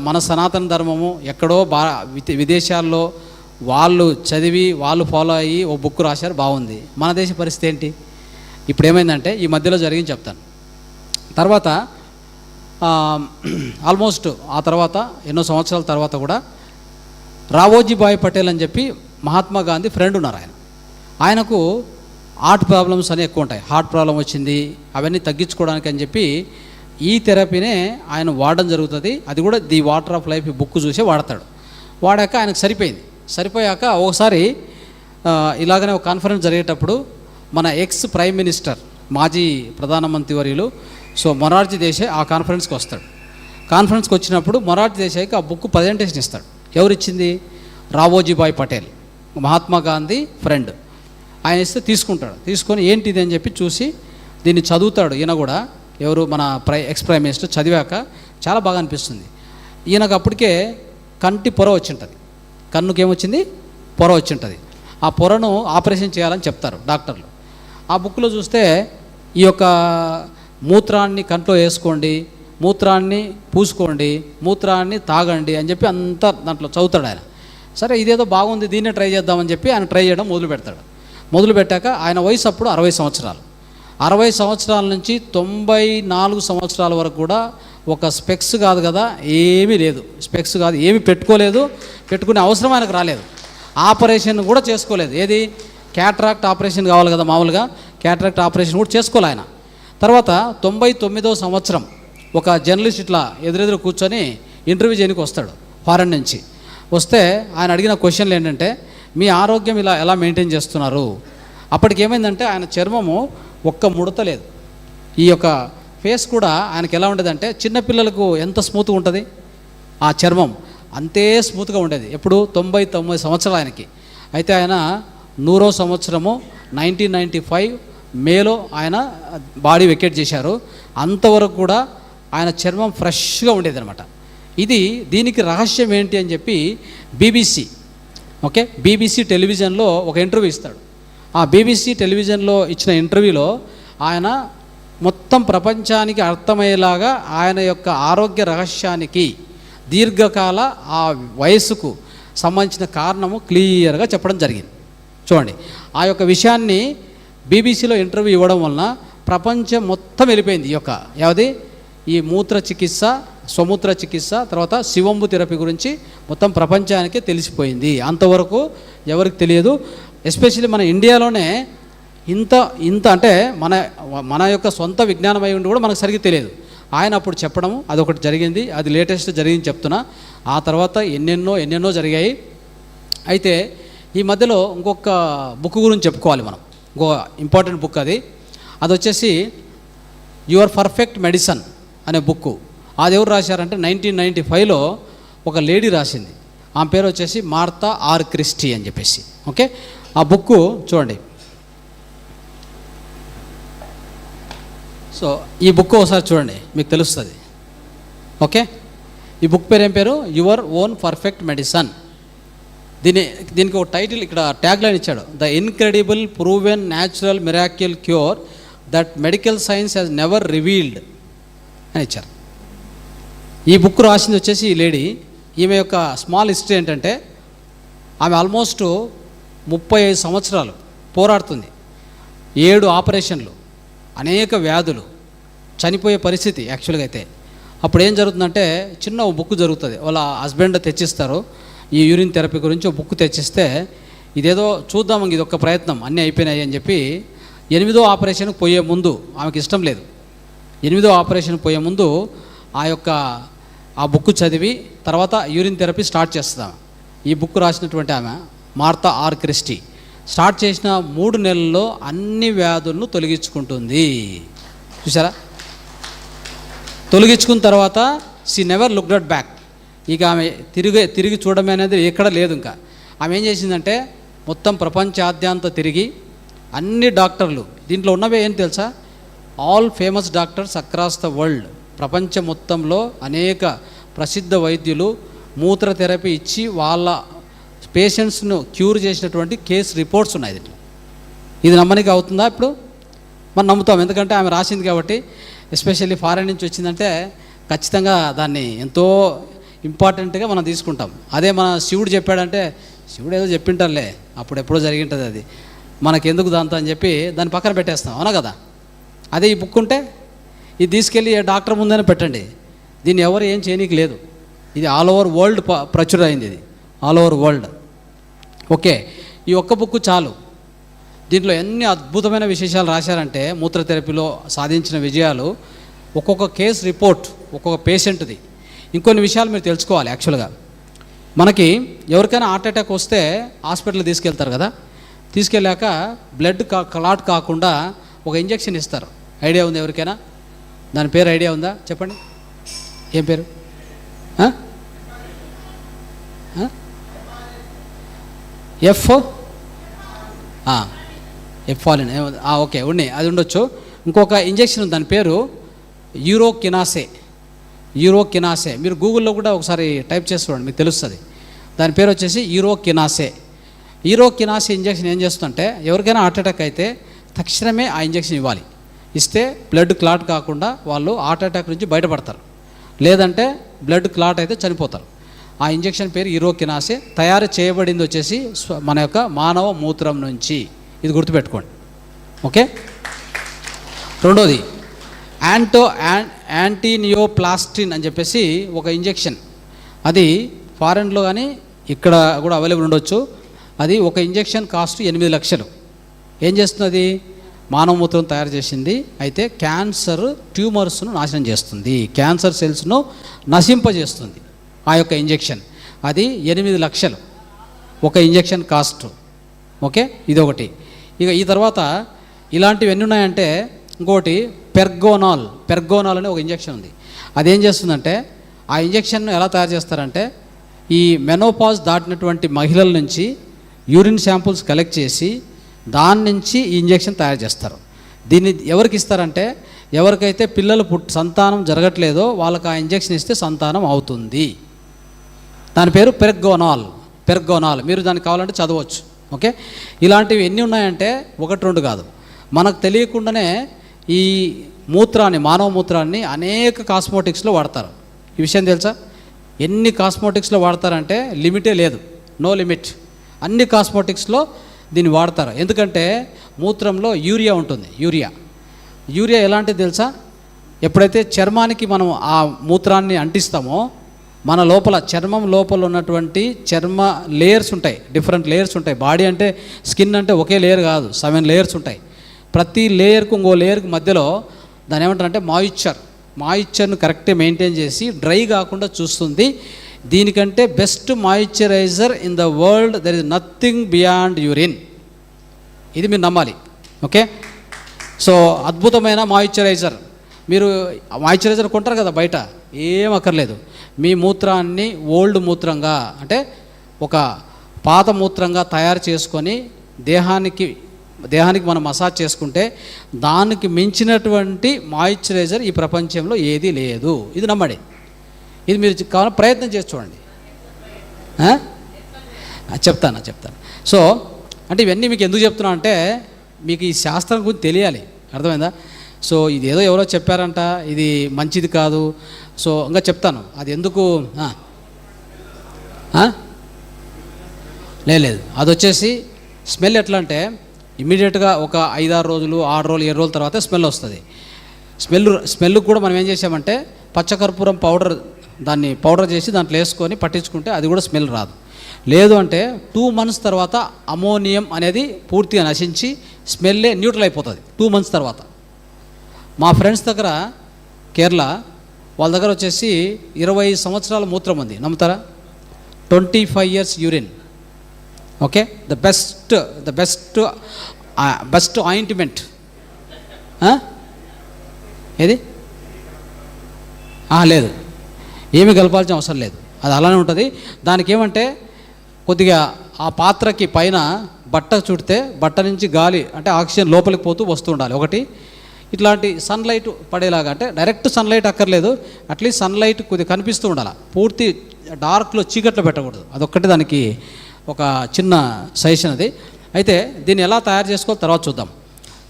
మన సనాతన ధర్మము ఎక్కడో విదేశాల్లో వాళ్ళు చదివి వాళ్ళు ఫాలో అయ్యి ఓ బుక్ రాశారు, బాగుంది. మన దేశ పరిస్థితి ఏంటి? ఇప్పుడు ఏమైందంటే ఈ మధ్యలో జరిగింది చెప్తాను. తర్వాత ఆల్మోస్ట్ ఆ తర్వాత ఎన్నో సంవత్సరాల తర్వాత కూడా రావోజీభాయ్ పటేల్ అని చెప్పి మహాత్మా గాంధీ ఫ్రెండ్ ఉన్నారు. ఆయనకు హార్ట్ ప్రాబ్లమ్స్ అనేవి ఎక్కువ ఉంటాయి, హార్ట్ ప్రాబ్లం వచ్చింది, అవన్నీ తగ్గించుకోవడానికి అని చెప్పి ఈ థెరపీనే ఆయన వాడడం జరుగుతుంది. అది కూడా the water of life book చూసే వాడతాడు. వాడాక ఆయనకు సరిపోయాక ఒకసారి ఇలాగనే ఒక కాన్ఫరెన్స్ జరిగేటప్పుడు మన ఎక్స్ ప్రైమ్ మినిస్టర్, మాజీ ప్రధానమంత్రి వర్యులు మొరార్జీ దేశాయ్ ఆ కాన్ఫరెన్స్కి వస్తాడు. కాన్ఫరెన్స్కి వచ్చినప్పుడు మొరార్జీ దేశాయ్కి ఆ బుక్ ప్రజెంటేషన్ ఇస్తాడు. ఎవరిచ్చింది? రావోజీభాయ్ పటేల్, మహాత్మా గాంధీ ఫ్రెండ్. ఆయన ఇస్తే తీసుకొని ఏంటిది అని చెప్పి చూసి దీన్ని చదువుతాడు. ఈయన కూడా ఎవరు మన ఎక్స్ ప్రైమ్ మినిస్టర్. చదివాక చాలా బాగా అనిపిస్తుంది. ఈయనకు అప్పటికే కంటి పొర వచ్చింటుంది, కన్నుకి ఏమొచ్చింది? పొర వచ్చింటుంది. ఆ పొరను ఆపరేషన్ చేయాలని చెప్తారు డాక్టర్లు. ఆ బుక్లో చూస్తే ఈ యొక్క మూత్రాన్ని కంట్లో వేసుకోండి, మూత్రాన్ని పూసుకోండి, మూత్రాన్ని తాగండి అని చెప్పి అంతా దాంట్లో చదువుతాడు ఆయన. సరే, ఇదేదో బాగుంది, దీన్నే ట్రై చేద్దామని చెప్పి ఆయన ట్రై చేయడం మొదలుపెట్టాక ఆయన వయసు అప్పుడు 60 సంవత్సరాలు. 60 సంవత్సరాల నుంచి 94 సంవత్సరాల వరకు కూడా ఒక స్పెక్స్ కాదు కదా, ఏమీ లేదు, స్పెక్స్ కాదు, ఏమీ పెట్టుకునే అవసరం ఆయనకు రాలేదు. ఆపరేషన్ కూడా చేసుకోలేదు. ఏది? క్యాటరాక్ట్ ఆపరేషన్ కావాలి కదా, మామూలుగా క్యాటరాక్ట్ ఆపరేషన్ కూడా చేసుకోవాలి ఆయన. తర్వాత 99వ సంవత్సరం ఒక జర్నలిస్ట్ ఇట్లా ఎదురెదురు కూర్చొని ఇంటర్వ్యూ చేయడానికి వస్తాడు ఫారెన్ నుంచి. వస్తే ఆయన అడిగిన క్వశ్చన్లు ఏంటంటే, మీ ఆరోగ్యం ఎలా మెయింటైన్ చేస్తున్నారు? అప్పటికేమైందంటే ఆయన చర్మము ఒక్క ముడత లేదు. ఈ యొక్క ఫేస్ కూడా ఆయనకి ఎలా ఉండేదంటే, చిన్నపిల్లలకు ఎంత స్మూత్గా ఉంటుంది ఆ చర్మం, అంతే స్మూత్గా ఉండేది. ఎప్పుడు? 99 సంవత్సరాలు ఆయనకి. అయితే ఆయన 100వ సంవత్సరము 1995 మేలో ఆయన బాడీ వెకేట్ చేశారు. అంతవరకు కూడా ఆయన చర్మం ఫ్రెష్గా ఉండేది అనమాట. దీనికి రహస్యం ఏంటి అని చెప్పి బీబీసీ టెలివిజన్లో ఒక ఇంటర్వ్యూ ఇస్తాడు. ఆ బీబీసీ టెలివిజన్లో ఇచ్చిన ఇంటర్వ్యూలో ఆయన మొత్తం ప్రపంచానికి అర్థమయ్యేలాగా ఆయన యొక్క ఆరోగ్య రహస్యానికి, దీర్ఘకాల ఆ వయస్సుకు సంబంధించిన కారణము క్లియర్గా చెప్పడం జరిగింది. చూడండి, ఆ యొక్క విషయాన్ని బీబీసీలో ఇంటర్వ్యూ ఇవ్వడం వలన ప్రపంచం మొత్తం వెళ్ళిపోయింది. ఈ మూత్ర చికిత్స, స్వమూత్ర చికిత్స, తర్వాత శివంబు థెరపీ గురించి మొత్తం ప్రపంచానికే తెలిసిపోయింది. అంతవరకు ఎవరికి తెలియదు. ఎస్పెషల్లీ మన ఇండియాలోనే ఇంత అంటే మన యొక్క సొంత విజ్ఞానం అయి ఉండి కూడా మనకు సరిగ్గా తెలియదు. ఆయన అప్పుడు చెప్పడము అదొకటి జరిగింది, అది లేటెస్ట్ జరిగింది చెప్తున్నా. ఆ తర్వాత ఎన్నెన్నో జరిగాయి. అయితే ఈ మధ్యలో ఇంకొక బుక్ గురించి చెప్పుకోవాలి మనం, ఇంకో ఇంపార్టెంట్ బుక్. అది వచ్చేసి యువర్ పర్ఫెక్ట్ మెడిసిన్ అనే బుక్. అది ఎవరు రాశారంటే 1995లో ఒక లేడీ రాసింది. ఆమె పేరు వచ్చేసి మార్తా ఆర్ క్రిస్టీ అని చెప్పేసి. ఓకే, ఆ బుక్ చూడండి. సో ఈ బుక్ ఒకసారి చూడండి, మీకు తెలుస్తుంది. ఓకే, ఈ బుక్ పేరు ఏం పేరు? Your own perfect medicine. దీనికి ఒక టైటిల్, ఇక్కడ ట్యాగ్ లైన్ ఇచ్చాడు, the incredible proven natural miracle cure that medical science has never revealed అని ఇచ్చారు. ఈ బుక్ రాసింది వచ్చేసి ఈ లేడీ. ఈమె యొక్క స్మాల్ హిస్టరీ ఏంటంటే, ఆమె ఆల్మోస్ట్ 35 సంవత్సరాలు పోరాడుతుంది. 7 ఆపరేషన్లు, అనేక వ్యాధులు, చనిపోయే పరిస్థితి యాక్చువల్గా. అయితే అప్పుడు ఏం జరుగుతుందంటే, చిన్న ఒక బుక్ జరుగుతుంది, వాళ్ళ హస్బెండ్ తెచ్చిస్తారు ఈ యూరిన్ థెరపీ గురించి. ఒక బుక్ తెచ్చిస్తే, ఇదేదో చూద్దాం, ఇది ఒక ప్రయత్నం, అన్నీ అయిపోయినాయి అని చెప్పి 8వ ఆపరేషన్కి పోయే ముందు, ఆమెకి ఇష్టం లేదు, 8వ ఆపరేషన్కి పోయే ముందు ఆ బుక్ చదివి తర్వాత యూరిన్ థెరపీ స్టార్ట్ చేస్తాం. ఈ బుక్ రాసినటువంటి ఆమె మార్తా ఆర్ క్రిస్టీ స్టార్ట్ చేసిన 3 నెలల్లో అన్ని వ్యాధులను తొలగించుకుంటుంది. చూసారా? తొలగించుకున్న తర్వాత she never looked at back. ఇక ఆమె తిరిగి చూడమే అనేది ఎక్కడ లేదు. ఇంకా ఆమె ఏం చేసిందంటే, మొత్తం ప్రపంచాద్యంత తిరిగి అన్ని డాక్టర్లు, దీంట్లో ఉన్నవే ఏం తెలుసా, all famous doctors across the world, ప్రపంచం మొత్తంలో అనేక ప్రసిద్ధ వైద్యులు మూత్ర థెరపీ ఇచ్చి వాళ్ళ పేషెంట్స్ను క్యూర్ చేసినటువంటి కేస్ రిపోర్ట్స్ ఉన్నాయి దీంట్లో. ఇది నమ్మనికి అవుతుందా? ఇప్పుడు మనం నమ్ముతాం, ఎందుకంటే ఆమె రాసింది కాబట్టి. ఎస్పెషల్లీ ఫారెన్ నుంచి వచ్చిందంటే ఖచ్చితంగా దాన్ని ఎంతో ఇంపార్టెంట్గా మనం తీసుకుంటాం. అదే మన శివుడు చెప్పాడంటే, శివుడు ఏదో చెప్పింటారులే, అప్పుడు ఎప్పుడో జరిగింటుంది, అది మనకెందుకు దాంతో అని చెప్పి దాన్ని పక్కన పెట్టేస్తాం, అవునా కదా? అదే ఈ బుక్ ఉంటే, ఇది తీసుకెళ్ళి డాక్టర్ ముందైనా పెట్టండి, దీన్ని ఎవరు ఏం చేయనీకి లేదు. ఇది ఆల్ ఓవర్ వరల్డ్ ప్రచురైంది, ఇది ఆల్ ఓవర్ వరల్డ్. ఓకే, ఈ ఒక్క బుక్ చాలు. దీంట్లో ఎన్ని అద్భుతమైన విశేషాలు రాశారంటే, మూత్ర థెరపీలో సాధించిన విజయాలు, ఒక్కొక్క కేస్ రిపోర్ట్ ఒక్కొక్క పేషెంట్ది. ఇంకొన్ని విషయాలు మీరు తెలుసుకోవాలి. యాక్చువల్గా మనకి ఎవరికైనా హార్ట్ అటాక్ వస్తే హాస్పిటల్ తీసుకెళ్తారు కదా, తీసుకెళ్ళాక బ్లడ్ క్లాట్ కాకుండా ఒక ఇంజెక్షన్ ఇస్తారు. ఐడియా ఉంది ఎవరికైనా? దాని పేరు ఐడియా ఉందా? చెప్పండి, ఏం పేరు? ఎఫాలిన్. ఓకే, ఉన్నాయి, అది ఉండొచ్చు. ఇంకొక ఇంజెక్షన్ ఉంది, దాని పేరు యూరోకినాసే. మీరు గూగుల్లో కూడా ఒకసారి టైప్ చేసి చూడండి, మీకు తెలుస్తుంది. దాని పేరు వచ్చేసి యూరోకినాసే ఇంజెక్షన్ ఏం చేస్తుందంటే, ఎవరికైనా హార్ట్ అటాక్ అయితే తక్షణమే ఆ ఇంజెక్షన్ ఇవ్వాలి. ఇస్తే బ్లడ్ క్లాట్ కాకుండా వాళ్ళు హార్ట్ అటాక్ నుంచి బయటపడతారు, లేదంటే బ్లడ్ క్లాట్ అయితే చనిపోతారు. ఆ ఇంజెక్షన్ పేరు యూరోకినాసే. తయారు చేయబడింది వచ్చేసి మన యొక్క మానవ మూత్రం నుంచి. ఇది గుర్తుపెట్టుకోండి. ఓకే, రెండోది యాంటీనియోప్లాస్టిన్ అని చెప్పేసి ఒక ఇంజెక్షన్. అది ఫారెన్లో కానీ ఇక్కడ కూడా అవైలబుల్ ఉండొచ్చు. అది ఒక ఇంజెక్షన్ కాస్ట్ 8 లక్షలు. ఏం చేస్తుంది? మానవ మూత్రం తయారు చేసింది. అయితే క్యాన్సర్ ట్యూమర్స్ను నాశనం చేస్తుంది, క్యాన్సర్ సెల్స్ను నశింపజేస్తుంది ఆ యొక్క ఇంజెక్షన్. అది 8 లక్షలు ఒక ఇంజెక్షన్ కాస్ట్. ఓకే, ఇదొకటి. ఇక ఈ తర్వాత ఇలాంటివి ఎన్ని ఉన్నాయంటే, ఇంకోటి పెర్గోనాల్ అనే ఒక ఇంజెక్షన్ ఉంది. అదేం చేస్తుందంటే, ఆ ఇంజెక్షన్ను ఎలా తయారు చేస్తారంటే, ఈ మెనోపాజ్ దాటినటువంటి మహిళల నుంచి యూరిన్ శాంపుల్స్ కలెక్ట్ చేసి దాని నుంచి ఈ ఇంజెక్షన్ తయారు చేస్తారు. దీన్ని ఎవరికి ఇస్తారంటే, ఎవరికైతే పిల్లలు సంతానం జరగట్లేదో వాళ్ళకి ఆ ఇంజెక్షన్ ఇస్తే సంతానం అవుతుంది. దాని పేరు పెర్గోనాల్. మీరు దానికి కావాలంటే చదవచ్చు. ఓకే, ఇలాంటివి ఎన్ని ఉన్నాయంటే 1-2 కాదు. మనకు తెలియకుండానే ఈ మానవ మూత్రాన్ని అనేక కాస్మోటిక్స్లో వాడతారు. ఈ విషయం తెలుసా? ఎన్ని కాస్మోటిక్స్లో వాడతారంటే లిమిటే లేదు, నో లిమిట్. అన్ని కాస్మోటిక్స్లో దీన్ని వాడతారు. ఎందుకంటే మూత్రంలో యూరియా ఉంటుంది. యూరియా ఎలాంటిది తెలుసా? ఎప్పుడైతే చర్మానికి మనం ఆ మూత్రాన్ని అంటిస్తామో మన లోపల చర్మం లోపల ఉన్నటువంటి చర్మ లేయర్స్ ఉంటాయి, డిఫరెంట్ లేయర్స్ ఉంటాయి. బాడీ అంటే స్కిన్ అంటే ఒకే లేయర్ కాదు, 7 లేయర్స్ ఉంటాయి. ప్రతి లేయర్కు ఇంకో లేయర్కి మధ్యలో దాని ఏమంటారంటే మాయిశ్చర్ను కరెక్ట్గా మెయింటైన్ చేసి డ్రై కాకుండా చూస్తుంది. దీనికంటే best moisturiser in the world there is nothing beyond urine. ఇది మీరు నమ్మాలి. ఓకే, సో అద్భుతమైన మాయిశ్చరైజర్. మీరు మాయిశ్చరైజర్ కొంటారు కదా బయట, ఏం అక్కర్లేదు. మీ మూత్రాన్ని ఓల్డ్ మూత్రంగా అంటే ఒక పాత మూత్రంగా తయారు చేసుకొని దేహానికి మనం మసాజ్ చేసుకుంటే దానికి మించినటువంటి మాయిశ్చరైజర్ ఈ ప్రపంచంలో ఏదీ లేదు. ఇది నమ్మడి. ఇది మీరు కావాలని ప్రయత్నం చేసి చూడండి. చెప్తాను. సో అంటే ఇవన్నీ మీకు ఎందుకు చెప్తున్నా అంటే మీకు ఈ శాస్త్రం గురించి తెలియాలి. అర్థమైందా? సో ఇది ఏదో ఎవరో చెప్పారంట, ఇది మంచిది కాదు. సో ఇంకా చెప్తాను అది ఎందుకు. లేదు, అది వచ్చేసి స్మెల్ ఎట్లా అంటే ఇమ్మీడియట్గా ఒక 5-6 రోజులు 6 రోజులు 7 రోజుల తర్వాత స్మెల్ వస్తుంది. స్మెల్ కూడా మనం ఏం చేసామంటే పచ్చకర్పూరం పౌడర్, దాన్ని పౌడర్ చేసి దాంట్లో వేసుకొని పట్టించుకుంటే అది కూడా స్మెల్ రాదు. లేదు అంటే 2 months తర్వాత అమోనియం అనేది పూర్తిగా నశించి స్మెల్లే న్యూట్రల్ అయిపోతుంది 2 months తర్వాత. మా ఫ్రెండ్స్ దగ్గర కేరళ వాళ్ళ దగ్గర వచ్చేసి 20 సంవత్సరాల మూత్రం ఉంది, నమ్ముతారా? 25 years urine. Okay, the best ointment. ఏది లేదు, ఏమి కలపాల్సిన అవసరం లేదు, అది అలానే ఉంటుంది. దానికి ఏమంటే కొద్దిగా ఆ పాత్రకి పైన బట్ట చుడితే బట్ట నుంచి గాలి అంటే ఆక్సిజన్ లోపలికి పోతూ వస్తూ ఉండాలి. ఒకటి ఇట్లాంటి సన్లైట్ పడేలాగా, అంటే డైరెక్ట్ సన్లైట్ అక్కర్లేదు, అట్లీస్ట్ సన్లైట్ కొద్దిగా కనిపిస్తూ ఉండాలి. పూర్తి డార్క్లో చీకట్లో పెట్టకూడదు. అదొక్కటి దానికి ఒక చిన్న సజెషన్ అది. అయితే దీన్ని ఎలా తయారు చేసుకోవాలో తర్వాత చూద్దాం.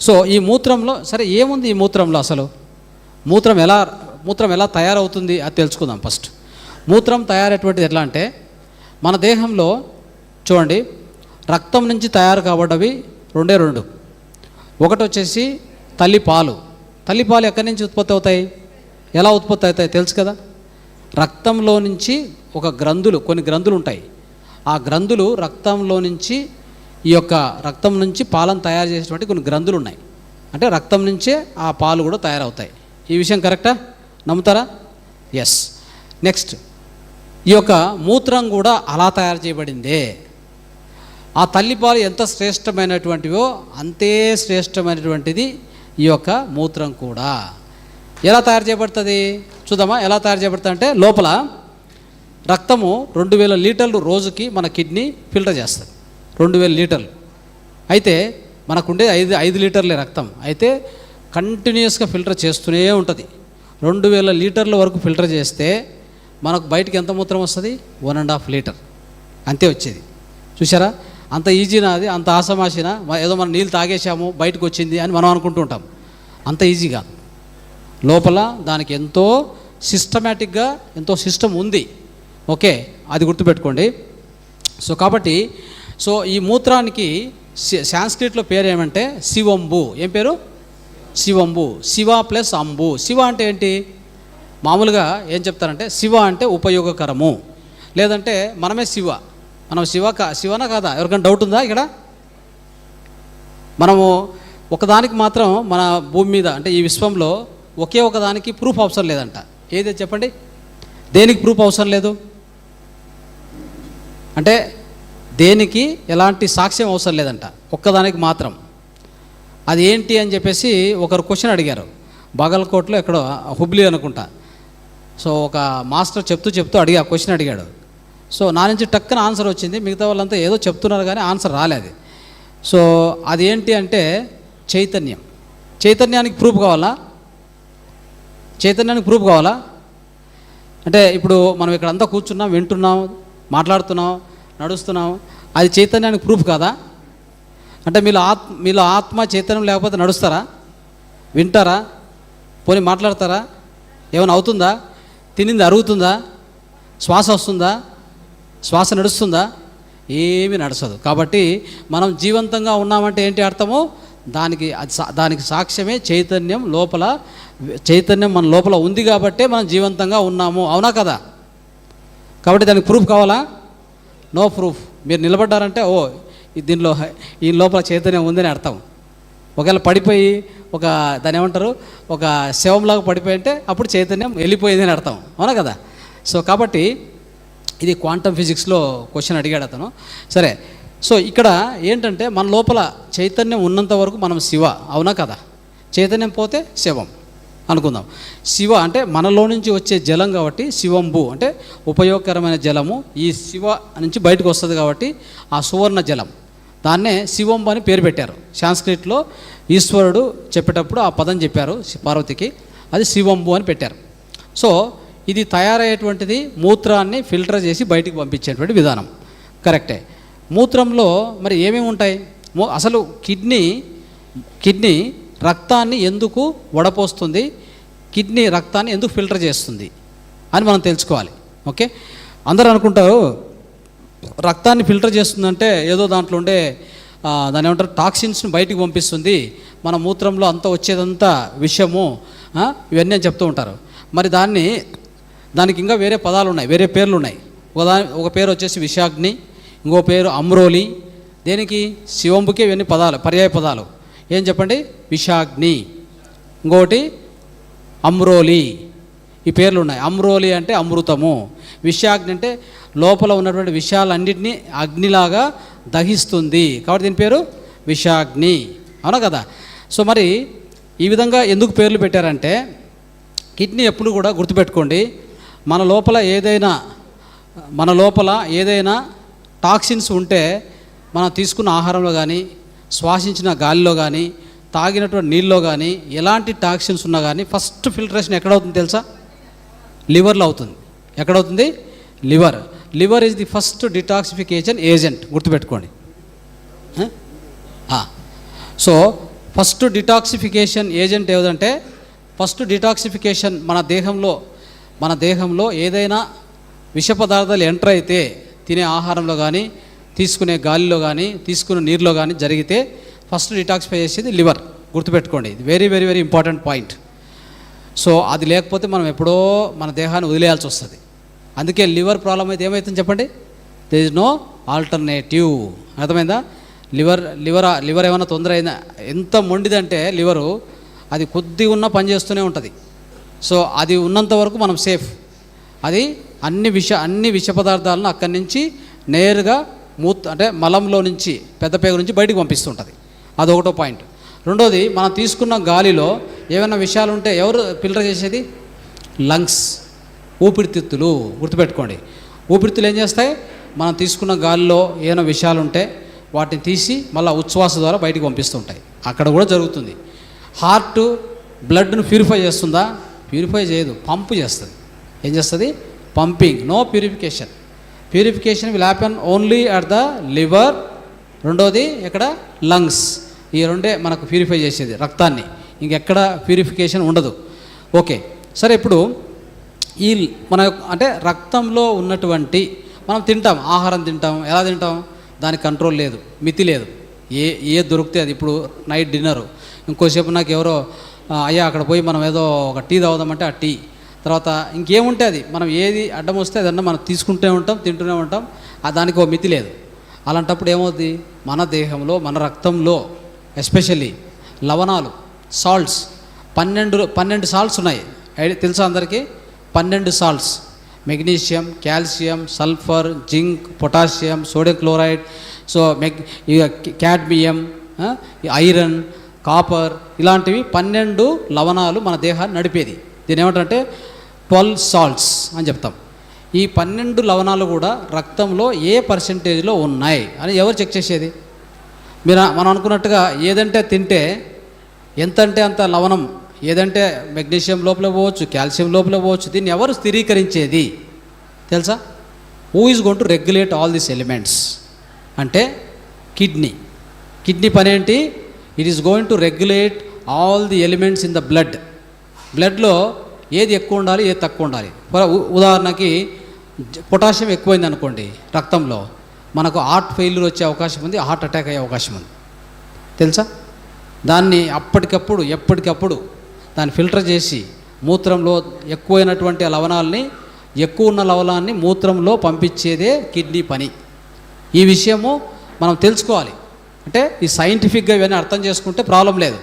సో ఈ మూత్రంలో సరే ఏముంది ఈ మూత్రంలో, అసలు మూత్రం ఎలా తయారవుతుంది అది తెలుసుకుందాం. ఫస్ట్ మూత్రం తయారయ్యేటువంటిది ఎట్లా అంటే మన దేహంలో చూడండి, రక్తం నుంచి తయారు కాబడ్డవి రెండు. ఒకటి వచ్చేసి తల్లిపాలు. తల్లిపాలు ఎక్కడి నుంచి ఉత్పత్తి అవుతాయి, ఎలా ఉత్పత్తి అవుతాయి తెలుసు కదా? రక్తంలో నుంచి కొన్ని గ్రంథులు ఉంటాయి. ఆ గ్రంథులు రక్తంలో నుంచి ఈ యొక్క రక్తం నుంచి పాలను తయారు చేసేటువంటి కొన్ని గ్రంథులు ఉన్నాయి. అంటే రక్తం నుంచే ఆ పాలు కూడా తయారవుతాయి. ఈ విషయం కరెక్టా? నమ్ముతారా? ఎస్. నెక్స్ట్, ఈ యొక్క మూత్రం కూడా అలా తయారు చేయబడిందే. ఆ తల్లిపాలు ఎంత శ్రేష్టమైనటువంటివో అంతే శ్రేష్టమైనటువంటిది ఈ యొక్క మూత్రం కూడా. ఎలా తయారు చేయబడుతుంది చూద్దామా? ఎలా తయారు చేయబడుతుంది అంటే లోపల రక్తము 2000 లీటర్లు రోజుకి మన కిడ్నీ ఫిల్టర్ చేస్తుంది. 2000 లీటర్లు. అయితే మనకుండే 5 లీటర్లే రక్తం, అయితే కంటిన్యూస్గా ఫిల్టర్ చేస్తూనే ఉంటుంది. 2000 లీటర్ల వరకు ఫిల్టర్ చేస్తే మనకు బయటికి ఎంత మూత్రం వస్తుంది? 1.5 లీటర్ అంతే వచ్చేది. చూసారా? అంత ఈజీనా అది? అంత ఆసమాసినా ఏదో మనం నీళ్ళు తాగేసాము బయటకు వచ్చింది అని మనం అనుకుంటూ ఉంటాం. అంత ఈజీ కాదు. లోపల దానికి ఎంతో సిస్టమేటిక్గా ఎంతో సిస్టమ్ ఉంది. ఓకే, అది గుర్తుపెట్టుకోండి. సో కాబట్టి ఈ మూత్రానికి సాంస్క్రిట్లో పేరు ఏమంటే శివంబు. ఏం పేరు? శివంబు. శివ ప్లస్ అంబు. శివ అంటే ఏంటి? మామూలుగా ఏం చెప్తారంటే శివ అంటే ఉపయోగకరము, లేదంటే మనమే శివ. మనం శివనా కాదా? ఎవరికైనా డౌట్ ఉందా ఇక్కడ? మనము ఒకదానికి మాత్రం మన భూమి మీద అంటే ఈ విశ్వంలో ఒకే ఒకదానికి ప్రూఫ్ అవసరం లేదంట. ఏది చెప్పండి? దేనికి ప్రూఫ్ అవసరం లేదు అంటే దేనికి ఎలాంటి సాక్ష్యం అవసరం లేదంట, ఒక్కదానికి మాత్రం. అది ఏంటి అని చెప్పేసి ఒకరు క్వశ్చన్ అడిగారు బాగల్కోట్లో, ఎక్కడో హుబ్లీ అనుకుంటా. సో ఒక మాస్టర్ చెప్తూ ఆ క్వశ్చన్ అడిగాడు. సో నా నుంచి టక్కున ఆన్సర్ వచ్చింది. మిగతా వాళ్ళంతా ఏదో చెప్తున్నారు కానీ ఆన్సర్ రాలేదు. సో అది ఏంటి అంటే చైతన్యం. చైతన్యానికి ప్రూఫ్ కావాలా? అంటే ఇప్పుడు మనం ఇక్కడంతా కూర్చున్నాం, వింటున్నాం, మాట్లాడుతున్నాం, నడుస్తున్నాం, అది చైతన్యానికి ప్రూఫ్ కాదా? అంటే మీలో ఆత్మ చైతన్యం లేకపోతే నడుస్తారా? వింటారా? పోనీ మాట్లాడతారా? ఏమైనా అవుతుందా? తినింది అరుగుతుందా? శ్వాస వస్తుందా? శ్వాస నడుస్తుందా? ఏమీ నడచదు. కాబట్టి మనం జీవంతంగా ఉన్నామంటే ఏంటి అర్థము? దానికి సాక్ష్యమే చైతన్యం లోపల చైతన్యం మన లోపల ఉంది కాబట్టే మనం జీవంతంగా ఉన్నాము, అవునా కదా? కాబట్టి దానికి ప్రూఫ్ కావాలా? No proof. మీరు నిలబడ్డారంటే దీనిలో ఈ లోపల చైతన్యం ఉందని అర్థం. ఒకవేళ పడిపోయి దాన్ని ఏమంటారు, ఒక శవంలాగా పడిపోయి అంటే అప్పుడు చైతన్యం వెళ్ళిపోయింది అని అర్థం, అవునా కదా? సో కాబట్టి ఇది క్వాంటమ్ ఫిజిక్స్లో క్వశ్చన్ అడిగాడు అతను. సరే, సో ఇక్కడ ఏంటంటే మన లోపల చైతన్యం ఉన్నంత వరకు మనం శివ, అవునా కదా? చైతన్యం పోతే శవం అనుకుందాం. శివ అంటే మనలో నుంచి వచ్చే జలం కాబట్టి శివంబు అంటే ఉపయోగకరమైన జలము ఈ శివ నుంచి బయటకు వస్తుంది కాబట్టి ఆ సువర్ణ జలం, దాన్నే శివంబు అని పేరు పెట్టారు. సాంస్క్రిట్లో ఈశ్వరుడు చెప్పేటప్పుడు ఆ పదం చెప్పారు పార్వతికి, అది శివంబు అని పెట్టారు. సో ఇది తయారయ్యేటువంటిది మూత్రాన్ని ఫిల్టర్ చేసి బయటికి పంపించేటువంటి విధానం, కరెక్టే. మూత్రంలో మరి ఏమేమి ఉంటాయి? అసలు కిడ్నీ రక్తాన్ని ఎందుకు వడపోస్తుంది, కిడ్నీ రక్తాన్ని ఎందుకు ఫిల్టర్ చేస్తుంది అని మనం తెలుసుకోవాలి. ఓకే, అందరూ అనుకుంటారు రక్తాన్ని ఫిల్టర్ చేస్తుందంటే ఏదో దాంట్లో ఉండే దాన్ని ఏమంటారు టాక్సిన్స్ని బయటికి పంపిస్తుంది, మన మూత్రంలో అంతా వచ్చేదంతా విషము, ఇవన్నీ అని చెప్తూ ఉంటారు. మరి దానికి ఇంకా వేరే పదాలు ఉన్నాయి, వేరే పేర్లు ఉన్నాయి. ఒక పేరు వచ్చేసి విషాగ్ని, ఇంకో పేరు అమ్రోలి. దేనికి? శివంబుకే ఇవన్నీ పదాలు, పర్యాయ పదాలు. ఏం చెప్పండి? విషాగ్ని, ఇంకోటి అమ్రోలి, ఈ పేర్లు ఉన్నాయి. అమ్రోలి అంటే అమృతము, విషాగ్ని అంటే లోపల ఉన్నటువంటి విషయాలన్నింటినీ అగ్నిలాగా దహిస్తుంది, కాబట్టి దీని పేరు విషాగ్ని, అవునా కదా? సో మరి ఈ విధంగా ఎందుకు పేర్లు పెట్టారంటే, కిడ్నీ ఎప్పుడు కూడా గుర్తుపెట్టుకోండి, మన లోపల ఏదైనా టాక్సిన్స్ ఉంటే మనం తీసుకున్న ఆహారంలో కానీ, శ్వాసించిన గాలిలో కానీ, తాగినటువంటి నీళ్ళలో కానీ ఎలాంటి టాక్సిన్స్ ఉన్నా కానీ ఫస్ట్ ఫిల్టరేషన్ ఎక్కడవుతుంది తెలుసా? లివర్లో అవుతుంది. ఎక్కడవుతుంది? Liver is the first detoxification agent, గుర్తుపెట్టుకోండి. సో ఫస్ట్ డిటాక్సిఫికేషన్ ఏజెంట్ ఏదంటే, ఫస్ట్ డిటాక్సిఫికేషన్ మన దేహంలో ఏదైనా విష పదార్థాలు ఎంటర్ అయితే తినే ఆహారంలో కానీ, తీసుకునే గాలిలో కానీ, తీసుకునే నీరులో కానీ జరిగితే ఫస్ట్ డిటాక్సిఫై చేసేది లివర్, గుర్తుపెట్టుకోండి. ఇది very very very important point. So అది లేకపోతే మనం ఎప్పుడో మన దేహాన్ని వదిలేయాల్సి వస్తుంది. అందుకే లివర్ ప్రాబ్లం అయితే ఏమవుతుంది చెప్పండి? There is no alternative. అర్థమైందా? లివర్ ఏమైనా తొందర అయిందా, ఎంత మొండిదంటే లివరు అది కొద్దిగా ఉన్నా పనిచేస్తూనే ఉంటుంది. సో అది ఉన్నంత వరకు మనం సేఫ్. అది అన్ని విష పదార్థాలను అక్కడి నుంచి నేరుగా అంటే మలంలో నుంచి, పెద్ద పేగు నుంచి బయటికి పంపిస్తుంటుంది. అదొకటో పాయింట్. రెండోది, మనం తీసుకున్న గాలిలో ఏమైనా విషయాలు ఉంటే ఎవరు ఫిల్టర్ చేసేది? లంగ్స్, ఊపిరితిత్తులు, గుర్తుపెట్టుకోండి. ఊపిరితిత్తులు ఏం చేస్తాయి? మనం తీసుకున్న గాలిలో ఏమైనా విషయాలు ఉంటే వాటిని తీసి మళ్ళీ ఉచ్ఛ్వాస ద్వారా బయటికి పంపిస్తుంటాయి. అక్కడ కూడా జరుగుతుంది. హార్ట్ బ్లడ్ను ప్యూరిఫై చేస్తుందా? ప్యూరిఫై చేయదు, పంపు చేస్తుంది. ఏం చేస్తుంది? Pumping. No purification. Purification will happen only at the liver. రెండోది ఎక్కడ? లంగ్స్. ఈ రెండే మనకు ప్యూరిఫై చేసేది రక్తాన్ని, ఇంకెక్కడ ప్యూరిఫికేషన్ ఉండదు. ఓకే, సరే. ఇప్పుడు అంటే రక్తంలో ఉన్నటువంటి మనం తింటాం, ఆహారం తింటాం, ఎలా తింటాం? దానికి కంట్రోల్ లేదు, మితి లేదు. ఏ దొరికితే అది. ఇప్పుడు నైట్ డిన్నరు, ఇంకోసేపు నాకు ఎవరో అయ్యా అక్కడ పోయి మనం ఏదో ఒక టీ తాగుదామంటే ఆ టీ, తర్వాత ఇంకేముంటే అది మనం ఏది అడ్డం వస్తే అదన్నా మనం తీసుకుంటూనే ఉంటాం, తింటూనే ఉంటాం. దానికి ఓ మితి లేదు. అలాంటప్పుడు ఏమవుతుంది? మన దేహంలో, మన రక్తంలో ఎస్పెషల్లీ లవణాలు, సాల్ట్స్ 12 సాల్ట్స్ ఉన్నాయి. తెలుసా అందరికీ? 12 salts: magnesium, calcium, sulphur, zinc, potassium, sodium chloride, so cadmium, iron, copper, ఇలాంటివి 12 లవణాలు మన దేహాన్ని నడిపేది. దీని ఏమంటే 12 సాల్ట్స్ అని చెప్తాం. ఈ 12 లవణాలు కూడా రక్తంలో ఏ పర్సెంటేజ్లో ఉన్నాయి అని ఎవరు చెక్ చేసేది? మనం అనుకున్నట్టుగా ఏదంటే తింటే ఎంత అంటే అంత లవణం, ఏదంటే మెగ్నీషియం లోపల పోవచ్చు, కాల్షియం లోపల పోవచ్చు. దీన్ని ఎవరు స్థిరీకరించేది తెలుసా? Who is going to regulate all these elements అంటే కిడ్నీ పని ఏంటి? It is going to regulate all the elements in the బ్లడ్లో ఏది ఎక్కువ ఉండాలి, ఏది తక్కువ ఉండాలి. ఉదాహరణకి పొటాషియం ఎక్కువైంది అనుకోండి రక్తంలో, మనకు హార్ట్ ఫెయిల్యూర్ వచ్చే అవకాశం ఉంది, హార్ట్ అటాక్ అయ్యే అవకాశం ఉంది. తెలుసా? దాన్ని ఎప్పటికప్పుడు దాన్ని ఫిల్టర్ చేసి మూత్రంలో ఎక్కువైనటువంటి ఆ లవణాలని, ఎక్కువ ఉన్న లవణాన్ని మూత్రంలో పంపించేదే కిడ్నీ పని. ఈ విషయము మనం తెలుసుకోవాలి. అంటే ఈ సైంటిఫిక్గా ఇవన్నీ అర్థం చేసుకుంటే ప్రాబ్లం లేదు.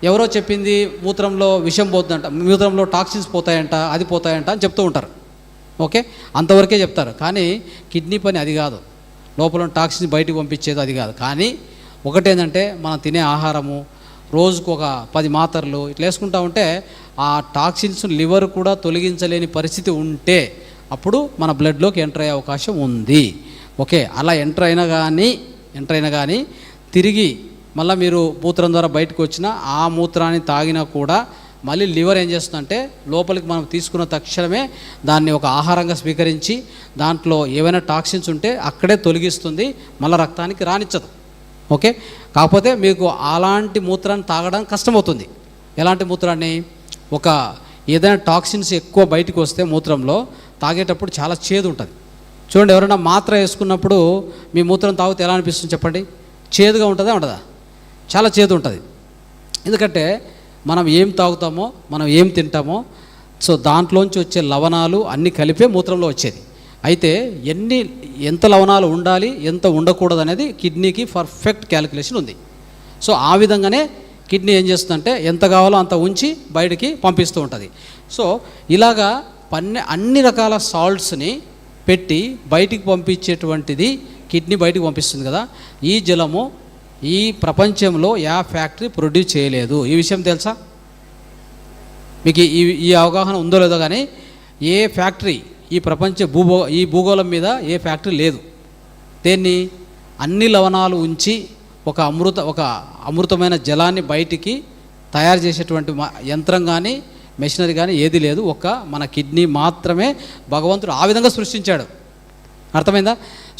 ఎవరో చెప్పింది మూత్రంలో విషం పోతుందంట, మూత్రంలో టాక్సిన్స్ పోతాయంట, అది పోతాయంట అని చెప్తూ ఉంటారు. ఓకే, అంతవరకే చెప్తారు. కానీ కిడ్నీ పని అది కాదు, లోపల టాక్సిన్స్ బయటికి పంపించేది అది కాదు. కానీ ఒకటేంటంటే మనం తినే ఆహారము, రోజుకు ఒక 10 మాత్రలు ఇట్లా వేసుకుంటా ఉంటే ఆ టాక్సిన్స్ లివర్ కూడా తొలగించలేని పరిస్థితి ఉంటే అప్పుడు మన బ్లడ్లోకి ఎంటర్ అయ్యే అవకాశం ఉంది. ఓకే, అలా ఎంటర్ అయినా కానీ తిరిగి మళ్ళీ మీరు మూత్రం ద్వారా బయటకు వచ్చినా ఆ మూత్రాన్ని తాగినా కూడా మళ్ళీ లివర్ ఏం చేస్తుందంటే లోపలికి మనం తీసుకున్న తక్షణమే దాన్ని ఒక ఆహారంగా స్వీకరించి దాంట్లో ఏవైనా టాక్సిన్స్ ఉంటే అక్కడే తొలగిస్తుంది, మళ్ళీ రక్తానికి రానిచ్చదు. ఓకే, కాకపోతే మీకు అలాంటి మూత్రాన్ని తాగడానికి కష్టమవుతుంది. ఎలాంటి మూత్రాన్ని? ఒక ఏదైనా టాక్సిన్స్ ఎక్కువ బయటకు వస్తే మూత్రంలో తాగేటప్పుడు చాలా చేదు ఉంటుంది. చూడండి, ఎవరైనా మాత్ర వేసుకున్నప్పుడు మీ మూత్రం తాగితే ఎలా అనిపిస్తుంది చెప్పండి? చేదుగా ఉంటుందా ఉండదా? చాలా చేదు ఉంటుంది. ఎందుకంటే మనం ఏం తాగుతామో, మనం ఏం తింటామో, సో దాంట్లోంచి వచ్చే లవణాలు అన్నీ కలిపే మూత్రంలో వచ్చేది. అయితే ఎంత లవణాలు ఉండాలి, ఎంత ఉండకూడదు అనేది కిడ్నీకి పర్ఫెక్ట్ క్యాలిక్యులేషన్ ఉంది. సో ఆ విధంగానే కిడ్నీ ఏం చేస్తుందంటే ఎంత కావాలో అంత ఉంచి బయటికి పంపిస్తూ ఉంటుంది. సో ఇలాగా అన్ని రకాల సాల్ట్స్ని పెట్టి బయటికి పంపించేటువంటిది కిడ్నీ బయటికి పంపిస్తుంది కదా. ఈ జలము ఈ ప్రపంచంలో యా ఫ్యాక్టరీ ప్రొడ్యూస్ చేయలేదు. ఈ విషయం తెలుసా మీకు? ఈ అవగాహన ఉందో లేదో కానీ ఏ ఫ్యాక్టరీ ఈ భూగోళం మీద ఏ ఫ్యాక్టరీ లేదు. దేన్ని అన్ని లవణాలు ఉంచి ఒక అమృతమైన జలాన్ని బయటికి తయారు చేసేటువంటి యంత్రం కానీ మెషినరీ కానీ ఏది లేదు. మన కిడ్నీ మాత్రమే భగవంతుడు ఆ విధంగా సృష్టించాడు. అర్థమైందా?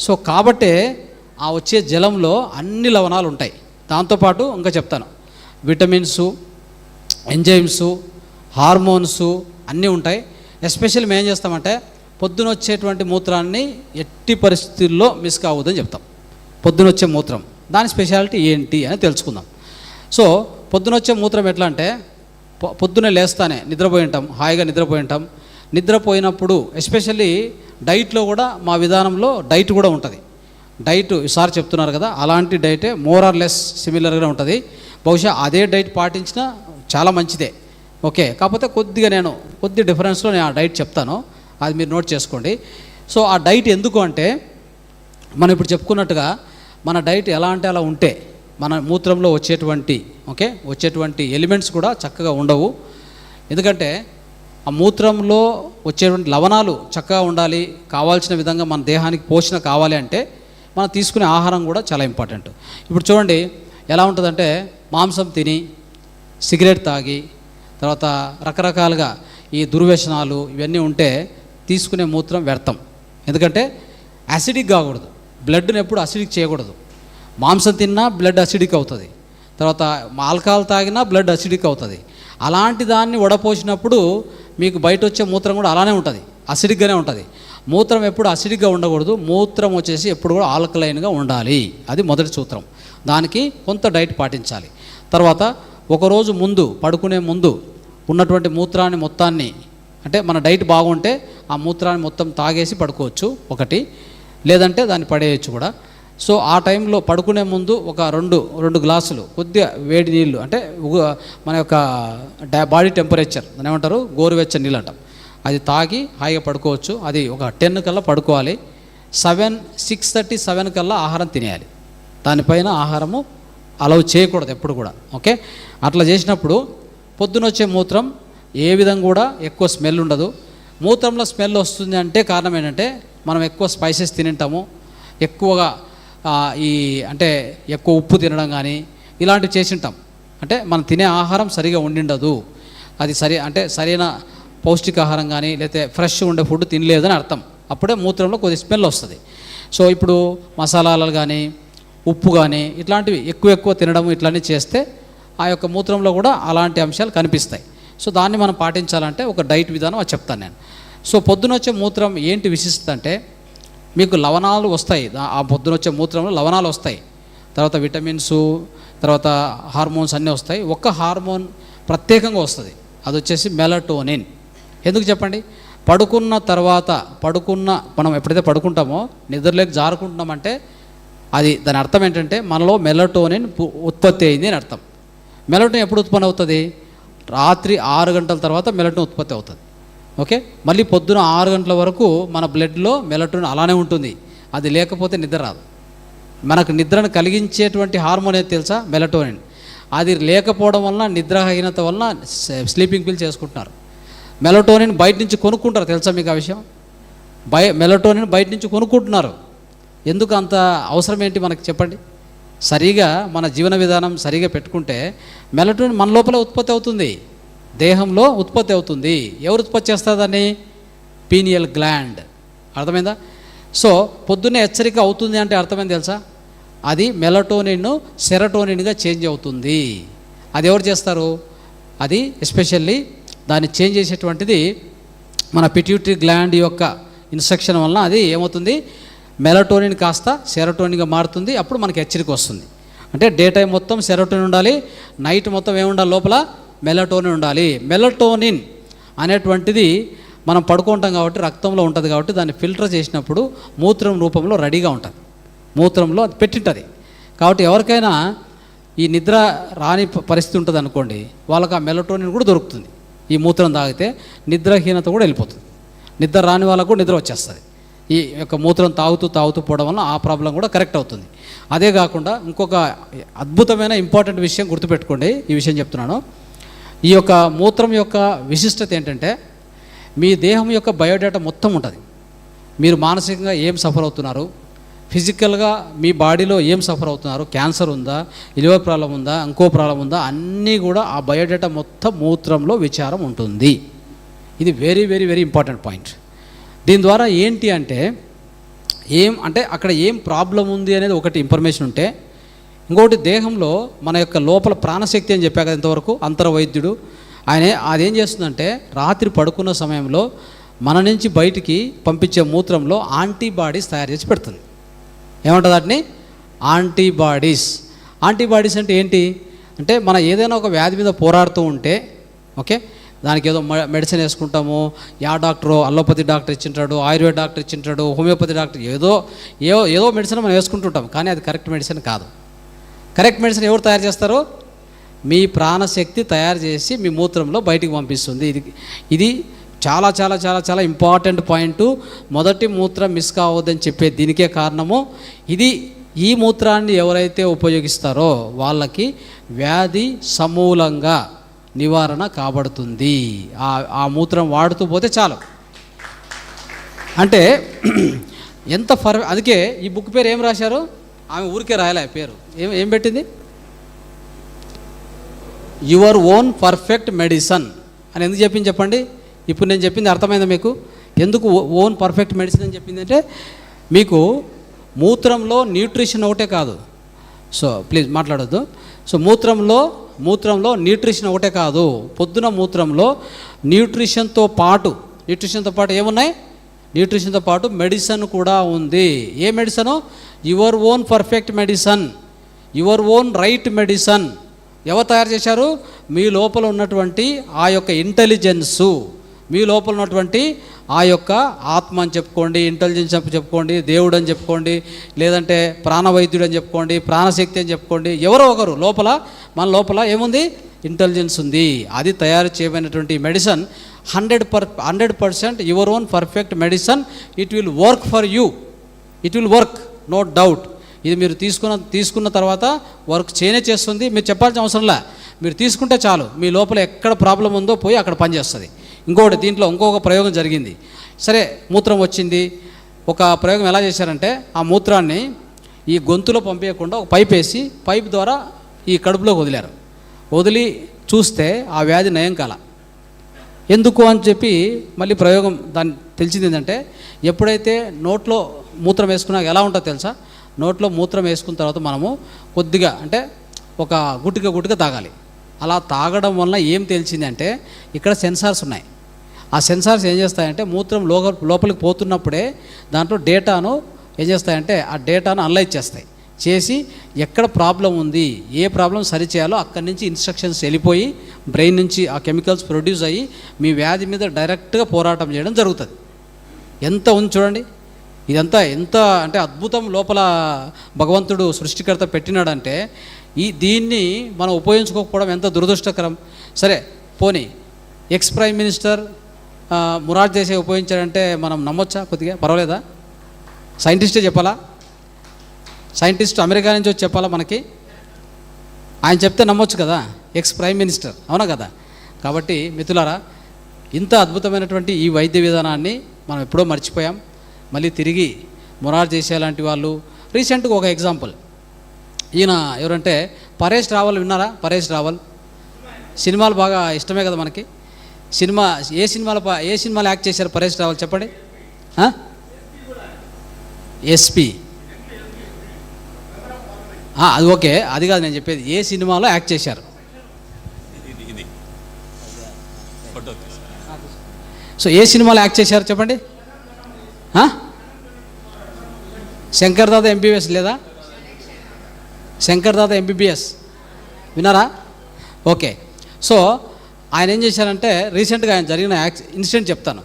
సో కాబట్టే ఆ వచ్చే జలంలో అన్ని లవణాలు ఉంటాయి. దాంతోపాటు ఇంకా చెప్తాను, విటమిన్సు, ఎంజైమ్సు, హార్మోన్సు అన్నీ ఉంటాయి. ఎస్పెషల్లీ మేము ఏం చేస్తామంటే పొద్దున వచ్చేటువంటి మూత్రాన్ని ఎట్టి పరిస్థితుల్లో మిస్ కావద్దని చెప్తాం. పొద్దున వచ్చే మూత్రం దాని స్పెషాలిటీ ఏంటి అని తెలుసుకుందాం. సో పొద్దున వచ్చే మూత్రం ఎట్లా అంటే పొద్దున్నే లేస్తానే హాయిగా నిద్రపోయి ఉంటాం. నిద్రపోయినప్పుడు ఎస్పెషల్లీ డైట్లో కూడా మా విధానంలో డైట్ కూడా ఉంటుంది. డైట్ ఈసారి చెప్తున్నారు కదా, అలాంటి డైటే మోర్ ఆర్ లెస్ సిమిలర్గా ఉంటుంది. బహుశా అదే డైట్ పాటించినా చాలా మంచిదే. ఓకే, కాకపోతే కొద్ది డిఫరెన్స్లో నేను ఆ డైట్ చెప్తాను, అది మీరు నోట్ చేసుకోండి. సో ఆ డైట్ ఎందుకు అంటే మనం ఇప్పుడు చెప్పుకున్నట్టుగా మన డైట్ ఎలా అంటే అలా ఉంటే మన మూత్రంలో వచ్చేటువంటి ఎలిమెంట్స్ కూడా చక్కగా ఉండవు. ఎందుకంటే ఆ మూత్రంలో వచ్చేటువంటి లవణాలు చక్కగా ఉండాలి, కావాల్సిన విధంగా మన దేహానికి పోషణ కావాలి అంటే మనం తీసుకునే ఆహారం కూడా చాలా ఇంపార్టెంట్. ఇప్పుడు చూడండి ఎలా ఉంటుందంటే మాంసం తిని, సిగరెట్ తాగి, తర్వాత రకరకాలుగా ఈ దుర్వ్యసనాలు ఇవన్నీ ఉంటే తీసుకునే మూత్రం వ్యర్థం. ఎందుకంటే యాసిడిక్ కాకూడదు, బ్లడ్ని ఎప్పుడు అసిడిక్ చేయకూడదు. మాంసం తిన్నా బ్లడ్ అసిడిక్ అవుతుంది, తర్వాత ఆల్కహాల్ తాగినా బ్లడ్ అసిడిక్ అవుతుంది. అలాంటి దాన్ని వడపోసినప్పుడు మీకు బయట వచ్చే మూత్రం కూడా అలానే ఉంటుంది, అసిడిక్గానే ఉంటుంది. మూత్రం ఎప్పుడు అసిడిక్గా ఉండకూడదు, మూత్రం వచ్చేసి ఎప్పుడు కూడా ఆల్కలైన్గా ఉండాలి. అది మొదటి సూత్రం. దానికి కొంత డైట్ పాటించాలి. తర్వాత ఒకరోజు పడుకునే ముందు ఉన్నటువంటి మూత్రాన్ని మొత్తాన్ని, అంటే మన డైట్ బాగుంటే ఆ మూత్రాన్ని మొత్తం తాగేసి పడుకోవచ్చు ఒకటి, లేదంటే దాన్ని పడేయచ్చు కూడా. సో ఆ టైంలో పడుకునే ముందు ఒక రెండు గ్లాసులు కొద్దిగా వేడి నీళ్ళు, అంటే మన యొక్క బాడీ టెంపరేచర్ దాని ఏమంటారు, గోరువెచ్చని నీళ్ళు అంటాం, అది తాగి హాయిగా పడుకోవచ్చు. అది ఒక 10 కల్లా పడుకోవాలి. 6:30, 7 కల్లా ఆహారం తినేయాలి. దానిపైన ఆహారము అలౌ చేయకూడదు ఎప్పుడు కూడా. ఓకే, అట్లా చేసినప్పుడు పొద్దునొచ్చే మూత్రం ఏ విధంగా కూడా ఎక్కువ స్మెల్ ఉండదు. మూత్రంలో స్మెల్ వస్తుంది అంటే కారణం ఏంటంటే మనం ఎక్కువ స్పైసెస్ తింటాము, ఎక్కువగా ఎక్కువ ఉప్పు తినడం కానీ ఇలాంటివి చేసింటాం. అంటే మనం తినే ఆహారం సరిగా ఉండిండదు, అది సరైన పౌష్టికాహారం కానీ లేకపోతే ఫ్రెష్ ఉండే ఫుడ్ తినలేదని అర్థం. అప్పుడే మూత్రంలో కొద్ది స్మెల్ వస్తుంది. సో ఇప్పుడు మసాలాలు కానీ ఉప్పు కానీ ఇట్లాంటివి ఎక్కువ తినడం ఇట్లాంటివి చేస్తే ఆ యొక్క మూత్రంలో కూడా అలాంటి అంశాలు కనిపిస్తాయి. సో దాన్ని మనం పాటించాలంటే ఒక డైట్ విధానం అది చెప్తాను నేను. సో పొద్దునొచ్చే మూత్రం ఏంటి విశిష్టత అంటే మీకు లవణాలు వస్తాయి, ఆ పొద్దునొచ్చే మూత్రంలో లవణాలు వస్తాయి, తర్వాత విటమిన్స్, తర్వాత హార్మోన్స్ అన్నీ వస్తాయి. ఒక్క హార్మోన్ ప్రత్యేకంగా వస్తుంది. అది వచ్చేసి మెలటోనిన్. ఎందుకు చెప్పండి? పడుకున్న తర్వాత మనం ఎప్పుడైతే పడుకుంటామో నిద్రలోకి జారుకుంటున్నామంటే అది దాని అర్థం ఏంటంటే మనలో మెలటోనిన్ ఉత్పత్తి అయింది అని అర్థం. మెలటోనిన్ ఎప్పుడు ఉత్పత్తి అవుతుంది? రాత్రి 6 గంటల తర్వాత మెలటోనిన్ ఉత్పత్తి అవుతుంది. ఓకే, మళ్ళీ పొద్దున 6 గంటల వరకు మన బ్లడ్లో మెలటోనిన్ అలానే ఉంటుంది. అది లేకపోతే నిద్ర రాదు. మనకు నిద్రను కలిగించేటువంటి హార్మోన్ ఏది తెలుసా? మెలటోనిన్. అది లేకపోవడం వలన నిద్రహీనత వలన స్లీపింగ్ పిల్ చేసుకుంటున్నారు. మెలటోనిన్ బయట నుంచి కొనుక్కుంటారు, తెలుసా మీకు ఆ విషయం? మెలటోనిన్ బయట నుంచి కొనుక్కుంటున్నారు. ఎందుకు అంత అవసరం ఏంటి మనకి చెప్పండి? సరిగా మన జీవన విధానం సరిగా పెట్టుకుంటే మెలటోనిన్ మన లోపల ఉత్పత్తి అవుతుంది, దేహంలో ఉత్పత్తి అవుతుంది. ఎవరు ఉత్పత్తి చేస్తారు దాన్ని? Pineal gland. అర్థమైందా? సో పొద్దున్నే హెచ్చరిక అవుతుంది అంటే అర్థమైంది తెలుసా? అది మెలటోనిన్ సెరటోనిన్గా చేంజ్ అవుతుంది. అది ఎవరు చేస్తారు? అది ఎస్పెషల్లీ దాన్ని చేంజ్ చేసేటువంటిది మన పిట్యూటరీ గ్లాండ్ యొక్క ఇన్స్ట్రక్షన్ వలన అది ఏమవుతుంది? మెలటోనిన్ కాస్త సెరటోనిన్గా మారుతుంది. అప్పుడు మనకి హెచ్చరిక వస్తుంది. అంటే డే టైం మొత్తం సెరటోనిన్ ఉండాలి, నైట్ మొత్తం ఏముండాలి? లోపల మెలటోనిన్ ఉండాలి. మెలటోనిన్ అనేటువంటిది మనం పడుకుంటాం కాబట్టి రక్తంలో ఉంటుంది కాబట్టి దాన్ని ఫిల్టర్ చేసినప్పుడు మూత్రం రూపంలో రెడీగా ఉంటుంది, మూత్రంలో అది పెట్టింటుంది. కాబట్టి ఎవరికైనా ఈ నిద్ర రాని పరిస్థితి ఉంటుంది అనుకోండి, వాళ్ళకి ఆ మెలటోనిన్ కూడా దొరుకుతుంది. ఈ మూత్రం తాగితే నిద్రహీనత కూడా వెళ్ళిపోతుంది. నిద్ర రాని వాళ్ళకు కూడా నిద్ర వచ్చేస్తుంది. ఈ యొక్క మూత్రం తాగుతూ పోవడం వల్ల ఆ ప్రాబ్లం కూడా కరెక్ట్ అవుతుంది. అదే కాకుండా ఇంకొక అద్భుతమైన ఇంపార్టెంట్ విషయం గుర్తుపెట్టుకోండి. ఈ విషయం చెప్తున్నాను. ఈ యొక్క మూత్రం యొక్క విశిష్టత ఏంటంటే మీ దేహం యొక్క బయోడేటా మొత్తం ఉంటుంది. మీరు మానసికంగా ఏం సఫర్ అవుతున్నారు, ఫిజికల్గా మీ బాడీలో ఏం సఫర్ అవుతున్నారు, క్యాన్సర్ ఉందా, లివర్ ప్రాబ్లం ఉందా, ఇంకో ప్రాబ్లం ఉందా, అన్నీ కూడా ఆ బయోడేటా మొత్తం మూత్రంలో విచారం ఉంటుంది. ఇది very very very important point. దీని ద్వారా ఏంటి అంటే అక్కడ ఏం ప్రాబ్లం ఉంది అనేది ఒకటి ఇన్ఫర్మేషన్ ఉంటే, ఇంకొకటి దేహంలో మన యొక్క లోపల ప్రాణశక్తి అని చెప్పాక ఇంతవరకు అంతర్వైద్యుడు ఆయన అదేం చేస్తుందంటే రాత్రి పడుకున్న సమయంలో మన నుంచి బయటికి పంపించే మూత్రంలో యాంటీబాడీస్ తయారు చేసి పెడుతుంది. ఏమంటుంది వాటిని? యాంటీబాడీస్. యాంటీబాడీస్ అంటే ఏంటి అంటే మన ఏదైనా ఒక వ్యాధి మీద పోరాడుతూ ఉంటే, ఓకే, దానికి ఏదో మెడిసిన్ వేసుకుంటాము. యా డాక్టరు అల్లోపతి డాక్టర్ ఇచ్చింటాడు, ఆయుర్వేద డాక్టర్ ఇచ్చింటాడు, హోమియోపతి డాక్టర్ ఏదో మెడిసిన్ మనం వేసుకుంటుంటాం. కానీ అది కరెక్ట్ మెడిసిన్ కాదు. కరెక్ట్ మెడిసిన్ ఎవరు తయారు చేస్తారో? మీ ప్రాణశక్తి తయారు చేసి మీ మూత్రంలో బయటికి పంపిస్తుంది. ఇది చాలా చాలా చాలా చాలా ఇంపార్టెంట్ పాయింట్. మొదటి మూత్రం మిస్ కావద్దని చెప్పే దీనికే కారణము ఇది. ఈ మూత్రాన్ని ఎవరైతే ఉపయోగిస్తారో వాళ్ళకి వ్యాధి సమూలంగా నివారణ కాబడుతుంది. ఆ మూత్రం వాడుతూ పోతే చాలు. అంటే ఎంత అందుకే ఈ బుక్ పేరు ఏం రాశారు? ఆమె ఊరికే రాయలే పేరు. ఏం పెట్టింది? యువర్ ఓన్ పర్ఫెక్ట్ మెడిసిన్ అని ఎందుకు చెప్పింది చెప్పండి? ఇప్పుడు నేను చెప్పింది అర్థమైందా మీకు? ఎందుకు ఓన్ పర్ఫెక్ట్ మెడిసిన్ అని చెప్పింది అంటే మీకు మూత్రంలో న్యూట్రిషన్ ఒకటే కాదు. సో ప్లీజ్ మాట్లాడొద్దు. సో మూత్రంలో న్యూట్రిషన్ ఒకటే కాదు. పొద్దున మూత్రంలో న్యూట్రిషన్తో పాటు ఏమున్నాయి? న్యూట్రిషన్తో పాటు మెడిసిన్ కూడా ఉంది. ఏ medicine? Your own perfect medicine, your own right medicine. ఎవరు తయారు చేశారు? మీ లోపల ఉన్నటువంటి ఆ యొక్క ఇంటెలిజెన్సు, మీ లోపల ఉన్నటువంటి ఆ యొక్క ఆత్మ అని చెప్పుకోండి, ఇంటెలిజెన్స్ అని చెప్పుకోండి, దేవుడు అని చెప్పుకోండి, లేదంటే ప్రాణవైద్యుడు అని చెప్పుకోండి, ప్రాణశక్తి అని చెప్పుకోండి. ఎవరో ఒకరు మన లోపల ఏముంది? ఇంటెలిజెన్స్ ఉంది. అది తయారు చేయబడినటువంటి medicine 100% your own perfect medicine. It will work for you, it will work, no doubt. ఇది మీరు తీసుకున్న తర్వాత వర్క్ చేస్తుంది. మీరు చెప్పాల్సిన అవసరంలే, మీరు తీసుకుంటే చాలు. మీ లోపల ఎక్కడ ప్రాబ్లం ఉందో పోయి అక్కడ పనిచేస్తుంది. దీంట్లో ఇంకొక ప్రయోగం జరిగింది. సరే, మూత్రం వచ్చింది. ఒక ప్రయోగం ఎలా చేశారంటే ఆ మూత్రాన్ని ఈ గొంతులో పంపించకుండా ఒక పైప్ ద్వారా ఈ కడుపులోకి వదిలి చూస్తే ఆ వ్యాధి నయం కాల. ఎందుకు అని చెప్పి మళ్ళీ ప్రయోగం దాన్ని తెలిసింది ఏంటంటే, ఎప్పుడైతే నోట్లో మూత్రం వేసుకున్నాక ఎలా ఉంటుందో తెలుసా? నోట్లో మూత్రం వేసుకున్న తర్వాత మనము కొద్దిగా అంటే ఒక గుటిక తాగాలి. అలా తాగడం వల్ల ఏం తెలిసిందంటే ఇక్కడ సెన్సార్స్ ఉన్నాయి. ఆ సెన్సార్స్ ఏం చేస్తాయంటే మూత్రం లోపలికి పోతున్నప్పుడే దాంట్లో డేటాను ఏం చేస్తాయంటే ఆ డేటాను అనలైజ్ చేసి ఎక్కడ ప్రాబ్లం ఉంది, ఏ ప్రాబ్లం సరిచేయాలో అక్కడి నుంచి ఇన్స్ట్రక్షన్స్ వెళ్ళిపోయి బ్రెయిన్ నుంచి ఆ కెమికల్స్ ప్రొడ్యూస్ అయ్యి మీ వ్యాధి మీద డైరెక్ట్గా పోరాటం చేయడం జరుగుతుంది. ఎంత ఉంది చూడండి. ఇదంతా ఎంత అంటే అద్భుతం లోపల భగవంతుడు సృష్టికర్త పెట్టినాడంటే దీన్ని మనం ఉపయోగించుకోకపోవడం ఎంత దురదృష్టకరం. సరే పోనీ ex prime minister Morarji Desai ఉపయోగించాడంటే మనం నమ్మొచ్చా? కొద్దిగా పర్వాలేదా? సైంటిస్టే చెప్పాలా? సైంటిస్ట్ అమెరికా నుంచి వచ్చి చెప్పాలా మనకి? ఆయన చెప్తే నమ్మొచ్చు కదా, ఎక్స్ ప్రైమ్ మినిస్టర్, అవునా కదా? కాబట్టి మిత్రులారా, ఇంత అద్భుతమైనటువంటి ఈ వైద్య విధానాన్ని మనం ఎప్పుడో మర్చిపోయాం. మళ్ళీ తిరిగి మొరార్జీ దేశాయ్ లాంటి వాళ్ళు, రీసెంట్గా ఒక ఎగ్జాంపుల్, ఈయన ఎవరంటే పరేష్ రావల్, విన్నారా? పరేష్ రావల్ సినిమాలు బాగా ఇష్టమే కదా మనకి. ఏ సినిమాలో యాక్ట్ చేశారు పరేష్ రావల్ చెప్పండి? ఎస్పీ. అది ఓకే, అది కాదు నేను చెప్పేది. ఏ సినిమాలో యాక్ట్ చేశారు? సో ఏ సినిమాలో యాక్ట్ చేశారు చెప్పండి? శంకర్ దాదా ఎంబీబీఎస్ లేదా? శంకర్ దాదా ఎంబీబీఎస్ విన్నారా? ఓకే. సో ఆయన ఏం చేశారంటే రీసెంట్గా ఆయన జరిగిన ఇన్సిడెంట్ చెప్తాను.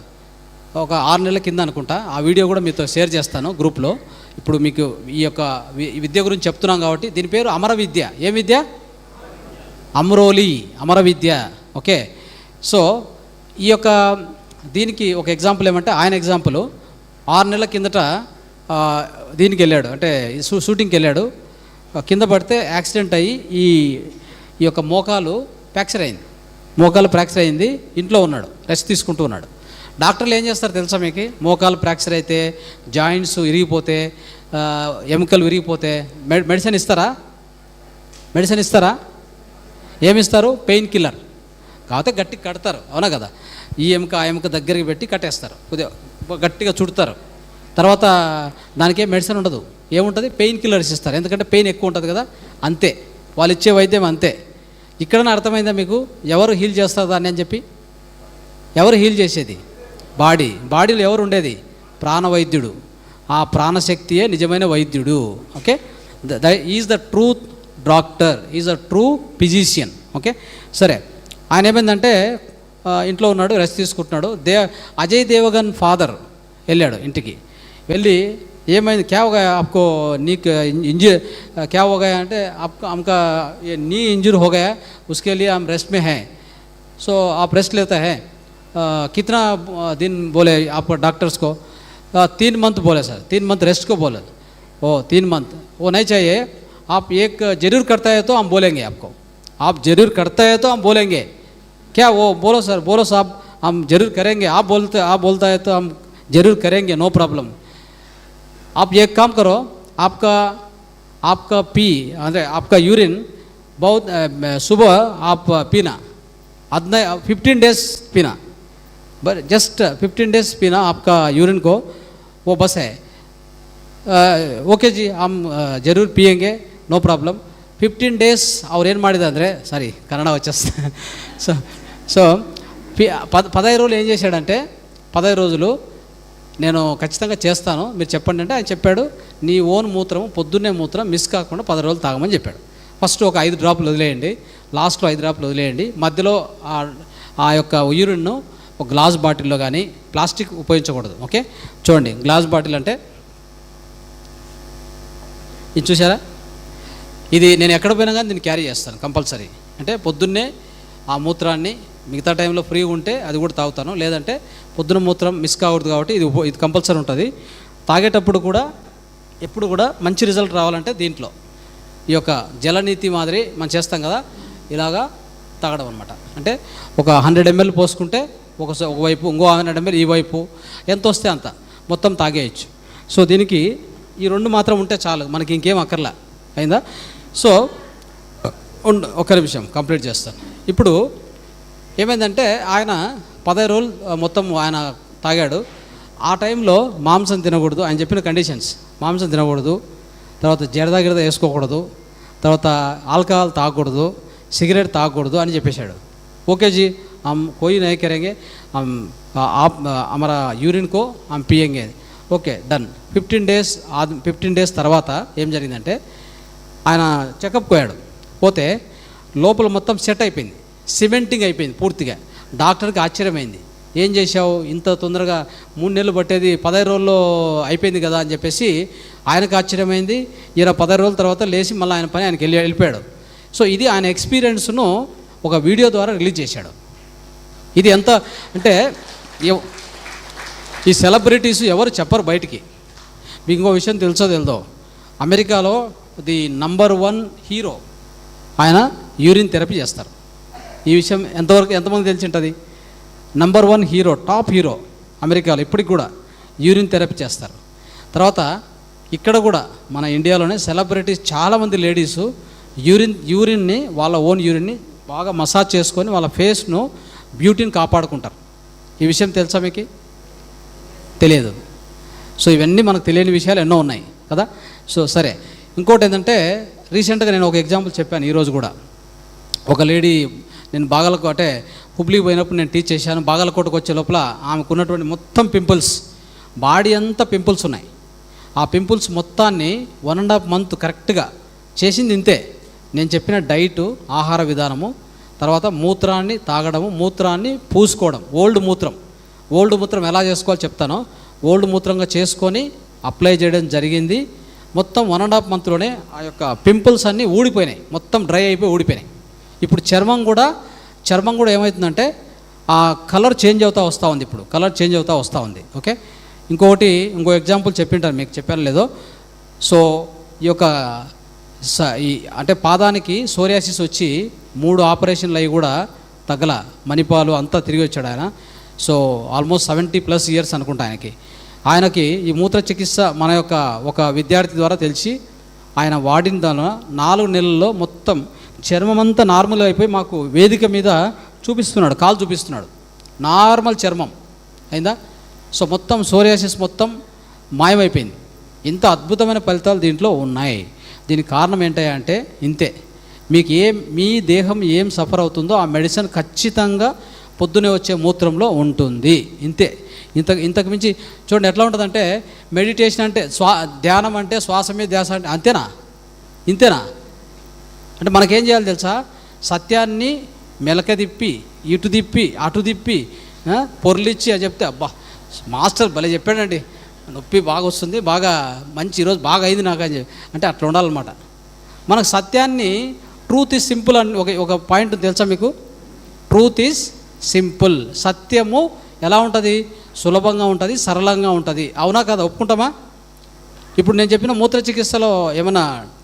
ఒక 6 నెలల కింద అనుకుంటా. ఆ వీడియో కూడా మీతో షేర్ చేస్తాను గ్రూప్లో. ఇప్పుడు మీకు ఈ యొక్క విద్య గురించి చెప్తున్నాం కాబట్టి, దీని పేరు అమర విద్య. ఏం విద్య? అమ్రోలి అమర విద్య. ఓకే. సో ఈ యొక్క దీనికి ఒక ఎగ్జాంపుల్ ఏమంటే, ఆయన ఎగ్జాంపుల్ 6 నెలల కిందట దీనికి వెళ్ళాడు, అంటే షూటింగ్కి వెళ్ళాడు. కింద పడితే యాక్సిడెంట్ అయ్యి ఈ యొక్క మోకాలు ఫ్రాక్చర్ అయింది. మోకాలు ఫ్రాక్చర్ అయింది. ఇంట్లో ఉన్నాడు, రెస్ట్ తీసుకుంటూ ఉన్నాడు. డాక్టర్లు ఏం చేస్తారు తెలుసా మీకు? మోకాలు ఫ్రాక్చర్ అయితే, జాయింట్స్ ఇరిగిపోతే, ఎముకలు విరిగిపోతే మెడిసిన్ ఇస్తారా? మెడిసిన్ ఇస్తారా? ఏమిస్తారు? Pain killer. కాకపోతే గట్టి కడతారు, అవునా కదా? ఈ ఎముక ఆ ఎముక దగ్గరికి పెట్టి కట్టేస్తారు, కొద్దిగా గట్టిగా చుడతారు. తర్వాత దానికేం మెడిసిన్ ఉండదు, ఏముంటుంది? పెయిన్ కిల్లర్స్ ఇస్తారు, ఎందుకంటే పెయిన్ ఎక్కువ ఉంటుంది కదా. అంతే, వాళ్ళు ఇచ్చే వైద్యం అంతే. ఇక్కడనే అర్థమైందా మీకు ఎవరు హీల్ చేస్తారు దాన్ని అని చెప్పి? ఎవరు హీల్ చేసేది? బాడీలో ఎవరు ఉండేది? ప్రాణవైద్యుడు. ఆ ప్రాణశక్తియే నిజమైన వైద్యుడు. Okay, is the truth doctor, is the true physician. Okay, సరే. ఆయన ఏమైందంటే ఇంట్లో ఉన్నాడు, రెస్ట్ తీసుకుంటున్నాడు. అజయ్ దేవగన్ ఫాదర్ వెళ్ళాడు ఇంటికి. వెళ్ళి ఏమైంది? క్యా హోగా ఆప్కో, నీకు ఇంజర్ క్యా హోగా అంటే हमका ये नी इंजर हो गया, उसके लिए हम रेस्ट में हैं, सो आप रेस्ट लेता है. कितना दिन बोले आप डॉक्टर्स को? 3 मंथ बोले सर. 3 मंथ रेस्ट को बोले. ओ 3 मंथ वो नहीं चाहिए, आप एक जरूर करता है तो हम बोलेंगे आपको. आप जरूर करता है तो हम बोलेंगे. क्या वो? बोलो सर, बोलो साहब, हम जरूर करेंगे. आप बोलता है तो हम जरूर करेंगे, नो प्रॉब्लम. आप एक काम करो, आपका पी अरे आपका यूरिन बहुत सुबह आप पीना, 15 डेज पीना, बस जस्ट 15 डेज पीना आपका यूरिन को, वो बस है. ओके जी, हम जरूर पिएंगे, नो प्रॉब्लम. 15 డేస్ ಅವ್ರು ಏನು ಮಾಡಿದ ಅಂದರೆ, సారీ కన్నడ వచ్చేస్తా. సో 15 రోజులు ఏం చేశాడంటే, 15 రోజులు నేను ఖచ్చితంగా చేస్తాను, మీరు చెప్పండి అంటే ఆయన చెప్పాడు, నీ ఓన్ మూత్రం, పొద్దున్నే మూత్రం మిస్ కాకుండా 10 రోజులు తాగమని చెప్పాడు. ఫస్ట్ ఒక 5 డ్రాప్లు వదిలేయండి, లాస్ట్లో 5 డ్రాప్లు వదిలేయండి, మధ్యలో ఆ యొక్క యూరిన్ను ఒక గ్లాస్ బాటిల్లో కానీ, ప్లాస్టిక్ ఉపయోగించకూడదు. ఓకే, చూడండి, గ్లాస్ బాటిల్ అంటే ఇది చూసారా? ఇది నేను ఎక్కడ పోయినా కానీ దీన్ని క్యారీ చేస్తాను కంపల్సరీ. అంటే పొద్దున్నే ఆ మూత్రాన్ని, మిగతా టైంలో ఫ్రీగా ఉంటే అది కూడా తాగుతాను, లేదంటే పొద్దున మూత్రం మిస్ కాకూడదు కాబట్టి ఇది కంపల్సరీ ఉంటుంది. తాగేటప్పుడు కూడా ఎప్పుడు కూడా మంచి రిజల్ట్ రావాలంటే దీంట్లో ఈ యొక్క జలనీతి మాదిరి మనం చేస్తాం కదా, ఇలాగా తాగడం అనమాట. అంటే ఒక 100 ml పోసుకుంటే ఒకవైపు, ఇంకో 100 ml ఈ వైపు, ఎంత వస్తే అంత మొత్తం తాగేయచ్చు. సో దీనికి ఈ 2 మాత్రం ఉంటే చాలు, మనకి ఇంకేం అక్కర్లా. అయిందా? సో ఒక్క నిమిషం కంప్లీట్ చేస్తాను. ఇప్పుడు ఏమైందంటే ఆయన 15 రోజులు మొత్తం ఆయన తాగాడు. ఆ టైంలో మాంసం తినకూడదు, ఆయన చెప్పిన కండిషన్స్: మాంసం తినకూడదు, తర్వాత జరదా వేసుకోకూడదు, తర్వాత ఆల్కహాల్ తాగకూడదు, సిగరెట్ తాగకూడదు అని చెప్పేశాడు. ఓకే జీ, हम कोई नहीं करेंगे, हम आप हमारा यूरिन को हम पिएंगे. Okay, done. 15 డేస్ తర్వాత ఏం జరిగిందంటే, ఆయన చెకప్ పోయాడు. పోతే లోపల మొత్తం సెట్ అయిపోయింది. సిమెంటింగ్ అయిపోయింది పూర్తిగా. డాక్టర్కి ఆశ్చర్యమైంది, ఏం చేశావు ఇంత తొందరగా 3 నెలలు పట్టేది 15 రోజుల్లో అయిపోయింది కదా అని చెప్పేసి ఆయనకు ఆశ్చర్యమైంది. ఈయన 15 రోజుల తర్వాత లేచి మళ్ళీ ఆయన పని ఆయనకి వెళ్ళిపోయాడు. సో ఇది ఆయన ఎక్స్పీరియన్స్ను ఒక వీడియో ద్వారా రిలీజ్ చేశాడు. ఇది ఎంత అంటే ఈ సెలబ్రిటీస్ ఎవరు చెప్పరు బయటికి. మీకు ఇంకో విషయం తెలుసో తెలిదో, అమెరికాలో ది నంబర్ 1 హీరో ఆయన యూరిన్ థెరపీ చేస్తారు. ఈ విషయం ఎంతమంది తెలిసి ఉంటుంది? నంబర్ 1 హీరో, టాప్ హీరో అమెరికాలో ఇప్పటికి కూడా యూరిన్ థెరపీ చేస్తారు. తర్వాత ఇక్కడ కూడా మన ఇండియాలోనే సెలబ్రిటీస్ చాలామంది లేడీసు యూరిన్ని వాళ్ళ ఓన్ యూరిన్ని బాగా మసాజ్ చేసుకొని వాళ్ళ ఫేస్ను బ్యూటీని కాపాడుకుంటారు. ఈ విషయం తెలుసా మీకు? తెలియదు. సో ఇవన్నీ మనకు తెలియని విషయాలు ఎన్నో ఉన్నాయి కదా. సో సరే, ఇంకోటి ఏంటంటే రీసెంట్గా నేను ఒక ఎగ్జాంపుల్ చెప్పాను ఈరోజు కూడా. ఒక లేడీ, నేను అంటే హుబ్లీకి పోయినప్పుడు నేను టీచ్ చేశాను. బాగలకోటకు వచ్చే లోపల ఆమెకు ఉన్నటువంటి మొత్తం పింపుల్స్, బాడీ అంతా పింపుల్స్ ఉన్నాయి. ఆ పింపుల్స్ మొత్తాన్ని 1.5 మంత్ కరెక్ట్గా చేసింది ఇంతే. నేను చెప్పిన డైటు, ఆహార విధానము, తర్వాత మూత్రాన్ని తాగడము, మూత్రాన్ని పూసుకోవడం. ఓల్డ్ మూత్రం ఎలా చేసుకోవాలో చెప్తానో ఓల్డ్ మూత్రంగా చేసుకొని అప్లై చేయడం జరిగింది. మొత్తం 1.5 మంత్లోనే ఆ యొక్క పింపుల్స్ అన్నీ ఊడిపోయినాయి, మొత్తం డ్రై అయిపోయి ఊడిపోయినాయి. ఇప్పుడు చర్మం కూడా ఏమవుతుందంటే ఆ కలర్ చేంజ్ అవుతూ వస్తూ ఉంది. ఇప్పుడు కలర్ చేంజ్ అవుతూ వస్తూ ఉంది. ఓకే, ఇంకో ఎగ్జాంపుల్ చెప్పింటాను, మీకు చెప్పాను లేదో. సో ఈ యొక్క అంటే పాదానికి సోరియాసిస్ వచ్చి 3 ఆపరేషన్లు అవి కూడా తగ్గల, మణిపాలు అంతా తిరిగి వచ్చాడు ఆయన. సో ఆల్మోస్ట్ 70+ ఇయర్స్ అనుకుంటా ఆయనకి ఈ మూత్ర చికిత్స మన యొక్క ఒక విద్యార్థి ద్వారా తెలిసి ఆయన వాడిన దాని 4 నెలల్లో మొత్తం చర్మం అంతా నార్మల్ అయిపోయి మాకు వేదిక మీద చూపిస్తున్నాడు, కాలు చూపిస్తున్నాడు, నార్మల్ చర్మం అయిందా. సో మొత్తం సోరియాసిస్ మొత్తం మాయమైపోయింది. ఇంత అద్భుతమైన ఫలితాలు దీంట్లో ఉన్నాయి. దీనికి కారణం ఏంటంటే ఇంతే, మీకు మీ దేహం ఏం సఫర్ అవుతుందో ఆ మెడిసిన్ ఖచ్చితంగా పొద్దునే వచ్చే మూత్రంలో ఉంటుంది. ఇంతే. ఇంతకు మించి చూడండి ఎట్లా ఉంటుందంటే, మెడిటేషన్ అంటే ధ్యానం అంటే శ్వాస మీద ధ్యాస అంటే ఇంతేనా అంటే మనకేం చేయాలి తెలుసా? సత్యాన్ని మెలక తిప్పి, ఇటు తిప్పి అటు తిప్పి పొర్లిచ్చి అని చెప్తే, అబ్బా మాస్టర్ భలే చెప్పాడండి, నొప్పి బాగా వస్తుంది, బాగా మంచి ఈరోజు బాగా అయింది నాకు అని అంటే అట్లా ఉండాలన్నమాట. మనకు సత్యాన్ని, ట్రూత్ ఈజ్ సింపుల్ అని ఒక పాయింట్ తెలుసా మీకు? Truth is simple. సత్యము ఎలా ఉంటుంది? సులభంగా ఉంటుంది, సరళంగా ఉంటుంది. అవునా కదా? ఒప్పుకుంటామా? ఇప్పుడు నేను చెప్పిన మూత్ర చికిత్సలో ఏమైనా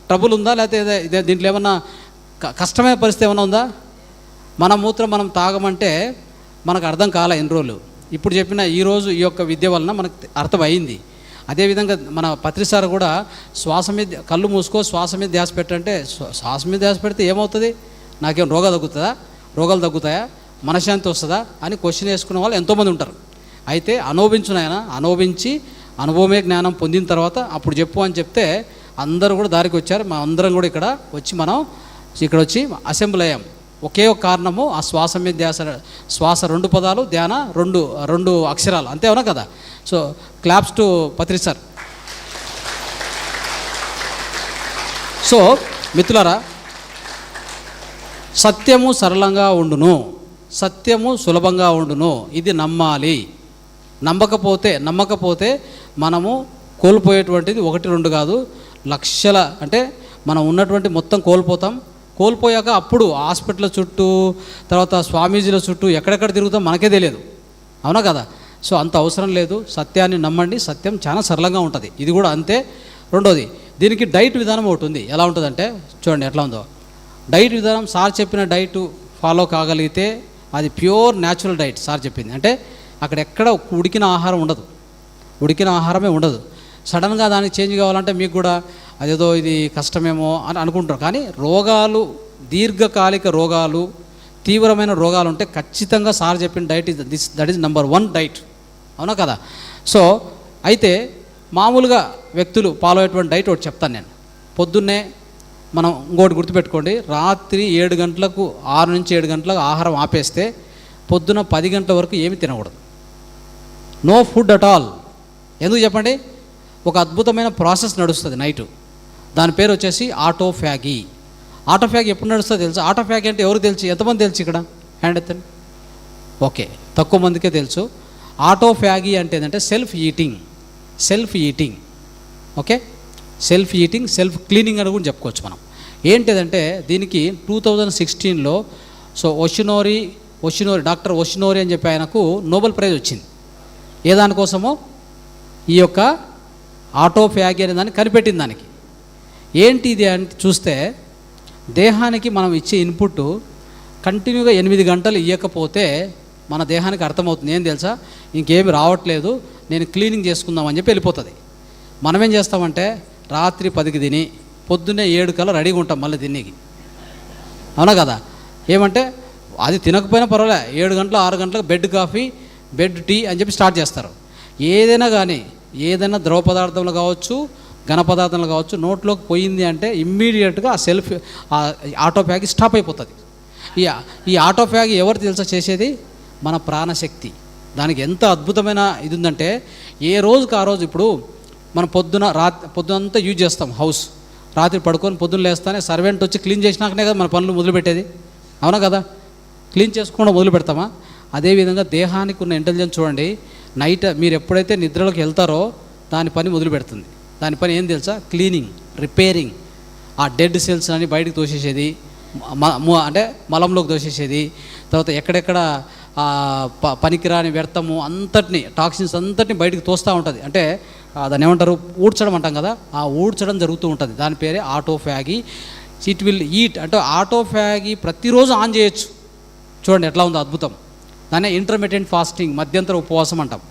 ట్రబుల్ ఉందా? లేకపోతే దీంట్లో ఏమన్నా కష్టమైన పరిస్థితి ఏమైనా ఉందా? మన మూత్రం మనం తాగమంటే మనకు అర్థం కాలే ఎన్ని రోజులు. ఇప్పుడు చెప్పిన ఈరోజు ఈ యొక్క విద్య వలన మనకు అర్థమైంది. అదేవిధంగా మన పత్రిసార్ కూడా శ్వాస మీద కళ్ళు మూసుకో, శ్వాస మీద ధ్యాస పెట్టంటే, శ్వాస మీద ధ్యాస పెడితే ఏమవుతుంది? నాకేం రోగాలు తగ్గుతాయా, మనశ్శాంతి వస్తుందా అని క్వశ్చన్ వేసుకునే వాళ్ళు ఎంతోమంది ఉంటారు. అయితే అనుభవించి అనుభవమే జ్ఞానం పొందిన తర్వాత అప్పుడు చెప్పు అని చెప్తే అందరూ కూడా దారికి వచ్చారు. మా అందరం కూడా మనం ఇక్కడ వచ్చి అసెంబ్లీ అయ్యాం. ఒకే ఒక కారణము, ఆ శ్వాస మీద ధ్యాస. శ్వాస 2 పదాలు, ధ్యాన 2 అక్షరాలు, అంతే అవునా కదా? So claps to Patri sir. So మిత్రులారా, సత్యము సరళంగా ఉండును, సత్యము సులభంగా ఉండును. ఇది నమ్మాలి. నమ్మకపోతే మనము కోల్పోయేటువంటిది 1-2 కాదు, లక్షల, అంటే మనం ఉన్నటువంటి మొత్తం కోల్పోయాక అప్పుడు హాస్పిటల్ చుట్టూ, తర్వాత స్వామీజీల చుట్టూ ఎక్కడెక్కడ తిరుగుతాం మనకే తెలియదు. అవునా కదా? సో అంత అవసరం లేదు. సత్యాన్ని నమ్మండి, సత్యం చాలా సరళంగా ఉంటుంది. ఇది కూడా అంతే. రెండోది, దీనికి డైట్ విధానం ఒకటి ఉంది. ఎలా ఉంటుందంటే చూడండి ఎట్లా ఉందో. డైట్ విధానం సార్ చెప్పిన డైట్ ఫాలో కాగలిగితే అది ప్యూర్ న్యాచురల్ డైట్ సార్ చెప్పింది. అంటే అక్కడ ఎక్కడ ఉడికిన ఆహారమే ఉండదు. సడన్గా దానికి చేంజ్ కావాలంటే మీకు కూడా అదేదో ఇది కష్టమేమో అని అనుకుంటారు. కానీ రోగాలు, దీర్ఘకాలిక రోగాలు, తీవ్రమైన రోగాలు ఉంటే ఖచ్చితంగా సార్ చెప్పిన diet that is number 1 diet. అవునా కదా? సో అయితే మామూలుగా వ్యక్తులు ఫాలో అయ్యేటువంటి డైట్ ఒకటి చెప్తాను నేను. పొద్దున్నే మనం ఇంకోటి గుర్తుపెట్టుకోండి, రాత్రి 7 గంటలకు 6 నుంచి 7 గంటలకు ఆహారం ఆపేస్తే పొద్దున 10 గంటల వరకు ఏమి తినకూడదు. No food at all. ఎందుకు చెప్పండి? ఒక అద్భుతమైన ప్రాసెస్ నడుస్తుంది నైటు. దాని పేరు వచ్చేసి ఆటోఫాగీ ఎప్పుడు నడుస్తుందో తెలుసా? ఆటోఫాగీ అంటే ఎవరు తెలుసు? ఎంతమంది తెలుసు ఇక్కడ? హ్యాండ్ ఎత్తండి. ఓకే, తక్కువ మందికే తెలుసు. ఆటోఫ్యాగీ అంటే ఏంటంటే self eating. Okay, self eating, self cleaning అని కూడా చెప్పుకోవచ్చు మనం. ఏంటిదంటే దీనికి 2016లో సో ఒషినోరి డాక్టర్ ఒషినోరి అని చెప్పి ఆయనకు నోబెల్ ప్రైజ్ వచ్చింది. ఏ దానికోసమో, ఈ యొక్క ఆటోఫ్యాగీ అనే దాన్ని కనిపెట్టిన దానికి. ఏంటి ఇది అంటే చూస్తే, దేహానికి మనం ఇచ్చే ఇన్పుట్ కంటిన్యూగా 8 గంటలు ఇవ్వకపోతే మన దేహానికి అర్థమవుతుంది, ఏం తెలుసా, ఇంకేమి రావట్లేదు, నేను క్లీనింగ్ చేసుకుందామని చెప్పి వెళ్ళిపోతుంది. మనం ఏం చేస్తామంటే రాత్రి 10కి తిని పొద్దున్నే 7 కల్లా రెడీగా ఉంటాం మళ్ళీ తినేకి. అవునా కదా? ఏమంటే అది తినకపోయినా పర్వాలే, 7 గంటలు 6 గంటలకు బెడ్ కాఫీ, బెడ్ టీ అని చెప్పి స్టార్ట్ చేస్తారు. ఏదైనా కానీ, ఏదైనా ద్రవ పదార్థంలో కావచ్చు, ఘన పదార్థంలో కావచ్చు, నోట్లోకి పోయింది అంటే ఇమ్మీడియట్గా ఆ ఆటోఫ్యాగీ స్టాప్ అయిపోతుంది. ఈ ఆటోఫ్యాగీ ఎవరు తెలుసా చేసేది? మన ప్రాణశక్తి. దానికి ఎంత అద్భుతమైన ఇది ఉందంటే, ఏ రోజుకి ఆ రోజు, ఇప్పుడు మనం పొద్దునంతా యూజ్ చేస్తాం హౌస్, రాత్రి పడుకొని పొద్దున్న లేస్తానే సర్వెంట్ వచ్చి క్లీన్ చేసినాకనే కదా మన పనులు మొదలుపెట్టేది. అవునా కదా? క్లీన్ చేసుకోవడం మొదలు పెడతామా? అదేవిధంగా దేహానికి ఉన్న ఇంటెలిజెన్స్ చూడండి. నైట్ మీరు ఎప్పుడైతే నిద్రలోకి వెళ్తారో దాని పని మొదలు పెడుతుంది. దాని పని ఏం తెలుసా? Cleaning, repairing. ఆ డెడ్ సెల్స్ అని బయటకు తోసేసేది, అంటే మలంలోకి తోసేసేది. తర్వాత ఎక్కడెక్కడ పనికిరాని వ్యర్థము అంతటిని, టాక్సిన్స్ అంతటిని బయటకు తోస్తూ ఉంటుంది. అంటే దాన్ని ఏమంటారు, ఊడ్చడం అంటాం కదా, ఆ ఊడ్చడం జరుగుతూ ఉంటుంది. దాని పేరే ఆటోఫ్యాగీ. ఇట్ విల్ ఈట్ అంటే ఆటోఫ్యాగీ ప్రతిరోజు ఆన్ చేయొచ్చు. చూడండి ఎట్లా ఉందో అద్భుతం. దాన్ని ఇంటర్మిటెంట్ ఫాస్టింగ్, మధ్యంతర ఉపవాసం అంటాం.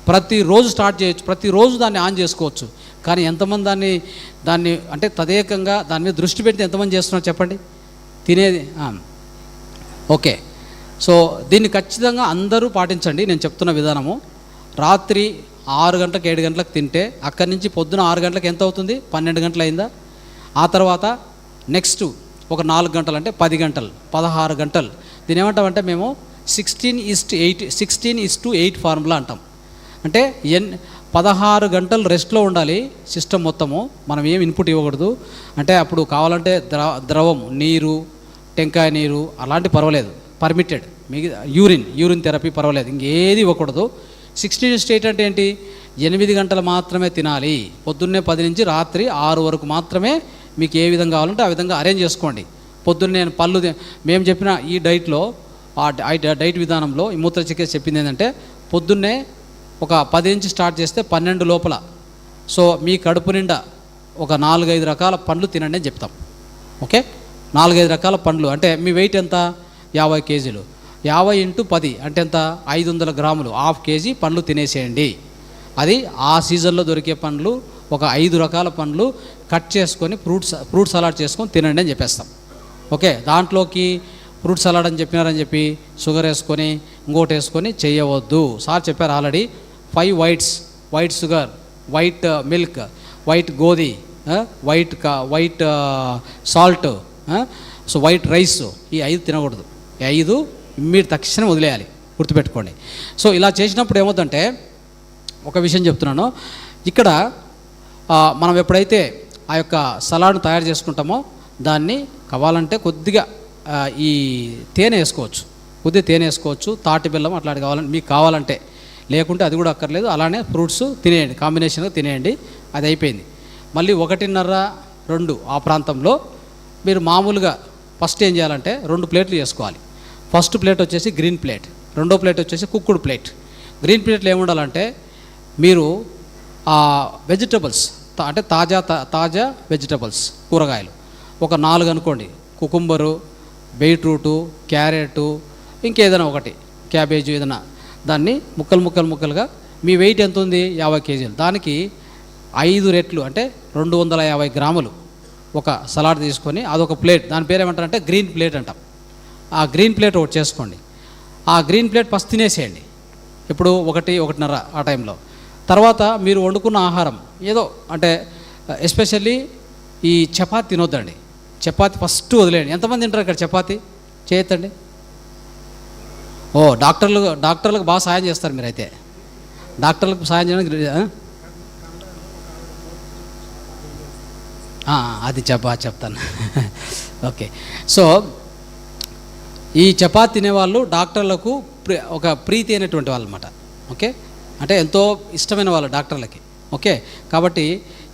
ప్రతిరోజు స్టార్ట్ చేయొచ్చు, ప్రతిరోజు దాన్ని ఆన్ చేసుకోవచ్చు. కానీ ఎంతమంది దాన్ని అంటే తదేకంగా దాని మీద దృష్టి పెట్టి ఎంతమంది చేస్తున్నారు చెప్పండి? తినేది. ఓకే, సో దీన్ని ఖచ్చితంగా అందరూ పాటించండి. నేను చెప్తున్న విధానము, రాత్రి 6 గంటలకు 7 గంటలకు తింటే అక్కడి నుంచి పొద్దున 6 గంటలకు ఎంత అవుతుంది? 12 గంటలు అయిందా? ఆ తర్వాత నెక్స్ట్ ఒక 4 గంటలు అంటే 10 గంటలు, 16 గంటలు. దీని ఏమంటామంటే మేము 16:8 ఫార్ములా అంటాం. అంటే 16 గంటలు రెస్ట్లో ఉండాలి సిస్టమ్ మొత్తము. మనం ఏం ఇన్పుట్ ఇవ్వకూడదు. అంటే అప్పుడు కావాలంటే ద్రవం, నీరు, టెంకాయ నీరు అలాంటి పర్వాలేదు, పర్మిటెడ్. మిగతా యూరిన్ థెరపీ పర్వాలేదు, ఇంకేది ఇవ్వకూడదు. 16:8 అంటే ఏంటి? 8 గంటలు మాత్రమే తినాలి. పొద్దున్నే 10 నుంచి రాత్రి 6 వరకు మాత్రమే మీకు ఏ విధంగా కావాలంటే ఆ విధంగా అరేంజ్ చేసుకోండి. పొద్దున్నే మేము చెప్పిన ఈ డైట్లో, ఆ డైట్ విధానంలో ఈ మూత్ర చికిత్స చెప్పింది ఏంటంటే, పొద్దున్నే ఒక 10 నుంచి స్టార్ట్ చేస్తే 12 లోపల సో మీ కడుపు నిండా ఒక 4-5 రకాల పండ్లు తినండి అని చెప్తాం. ఓకే, 4-5 రకాల పండ్లు. అంటే మీ వెయిట్ ఎంత? 50 కేజీలు. 50 × 10 అంటే ఎంత? 500 గ్రాములు, ½ కేజీ పండ్లు తినేసేయండి. అది ఆ సీజన్లో దొరికే పండ్లు, ఒక 5 రకాల పండ్లు కట్ చేసుకొని ఫ్రూట్ సలాడ్ చేసుకొని తినండి అని చెప్పేస్తాం. ఓకే, దాంట్లోకి ఫ్రూట్ సలాడ్ అని చెప్పినారని చెప్పి షుగర్ వేసుకొని ఇంకోటి వేసుకొని చేయవద్దు. సార్ చెప్పారు already. 5 white sugar, white milk, white గోధి, white salt, so white rice, ఈ 5 తినకూడదు. ఈ 5 మీరు తక్షణం వదిలేయాలి, గుర్తుపెట్టుకోండి. సో ఇలా చేసినప్పుడు ఏమవుతుందంటే, ఒక విషయం చెప్తున్నాను ఇక్కడ, మనం ఎప్పుడైతే ఆ యొక్క సలాడ్ను తయారు చేసుకుంటామో దాన్ని కావాలంటే కొద్దిగా ఈ తేనె వేసుకోవచ్చు, కొద్దిగా తేనె వేసుకోవచ్చు, తాటి బెల్లం అట్లాంటి కావాలంటే మీకు కావాలంటే, లేకుంటే అది కూడా అక్కర్లేదు. అలానే ఫ్రూట్స్ తినేయండి, కాంబినేషన్గా తినేయండి. అది అయిపోయింది. మళ్ళీ 1:30-2 ఆ ప్రాంతంలో మీరు మామూలుగా ఫస్ట్ ఏం చేయాలంటే 2 ప్లేట్లు చేసుకోవాలి. ఫస్ట్ ప్లేట్ వచ్చేసి గ్రీన్ ప్లేట్, రెండో ప్లేట్ వచ్చేసి కుక్కుడు ప్లేట్. గ్రీన్ ప్లేట్లో ఏముండాలంటే మీరు వెజిటబుల్స్ అంటే తాజా వెజిటబుల్స్, కూరగాయలు ఒక 4 అనుకోండి. కుకుంబరు, బీట్రూటు, క్యారెటు, ఇంకేదైనా ఒకటి, క్యాబేజీ ఏదైనా, దాన్ని ముక్కలుగా. మీ వెయిట్ ఎంత ఉంది? 50 కేజీలు. దానికి 5 రెట్లు అంటే 250 గ్రాములు ఒక సలాడ్ తీసుకొని అదొక ప్లేట్. దాని పేరు ఏమంటారంటే గ్రీన్ ప్లేట్ అంటాం. ఆ గ్రీన్ ప్లేట్ ఒకటి చేసుకోండి. ఆ గ్రీన్ ప్లేట్ ఫస్ట్ తినేసేయండి. ఇప్పుడు 1-1:30 ఆ టైంలో. తర్వాత మీరు వండుకున్న ఆహారం ఏదో అంటే ఎస్పెషల్లీ ఈ చపాతి తినొద్దండి. చపాతి ఫస్ట్ వదిలేయండి. ఎంతమంది తింటారు ఇక్కడ చపాతి? చేయొద్దండి. ఓ డాక్టర్లకు బాగా సాయం చేస్తారు మీరైతే. డాక్టర్లకు సాయం చేయడానికి అది చెప్తాను. ఓకే, సో ఈ చపాతి తినేవాళ్ళు డాక్టర్లకు ఒక ప్రీతి అయినటువంటి వాళ్ళు అనమాట. ఓకే, అంటే ఎంతో ఇష్టమైన వాళ్ళు డాక్టర్లకి. ఓకే, కాబట్టి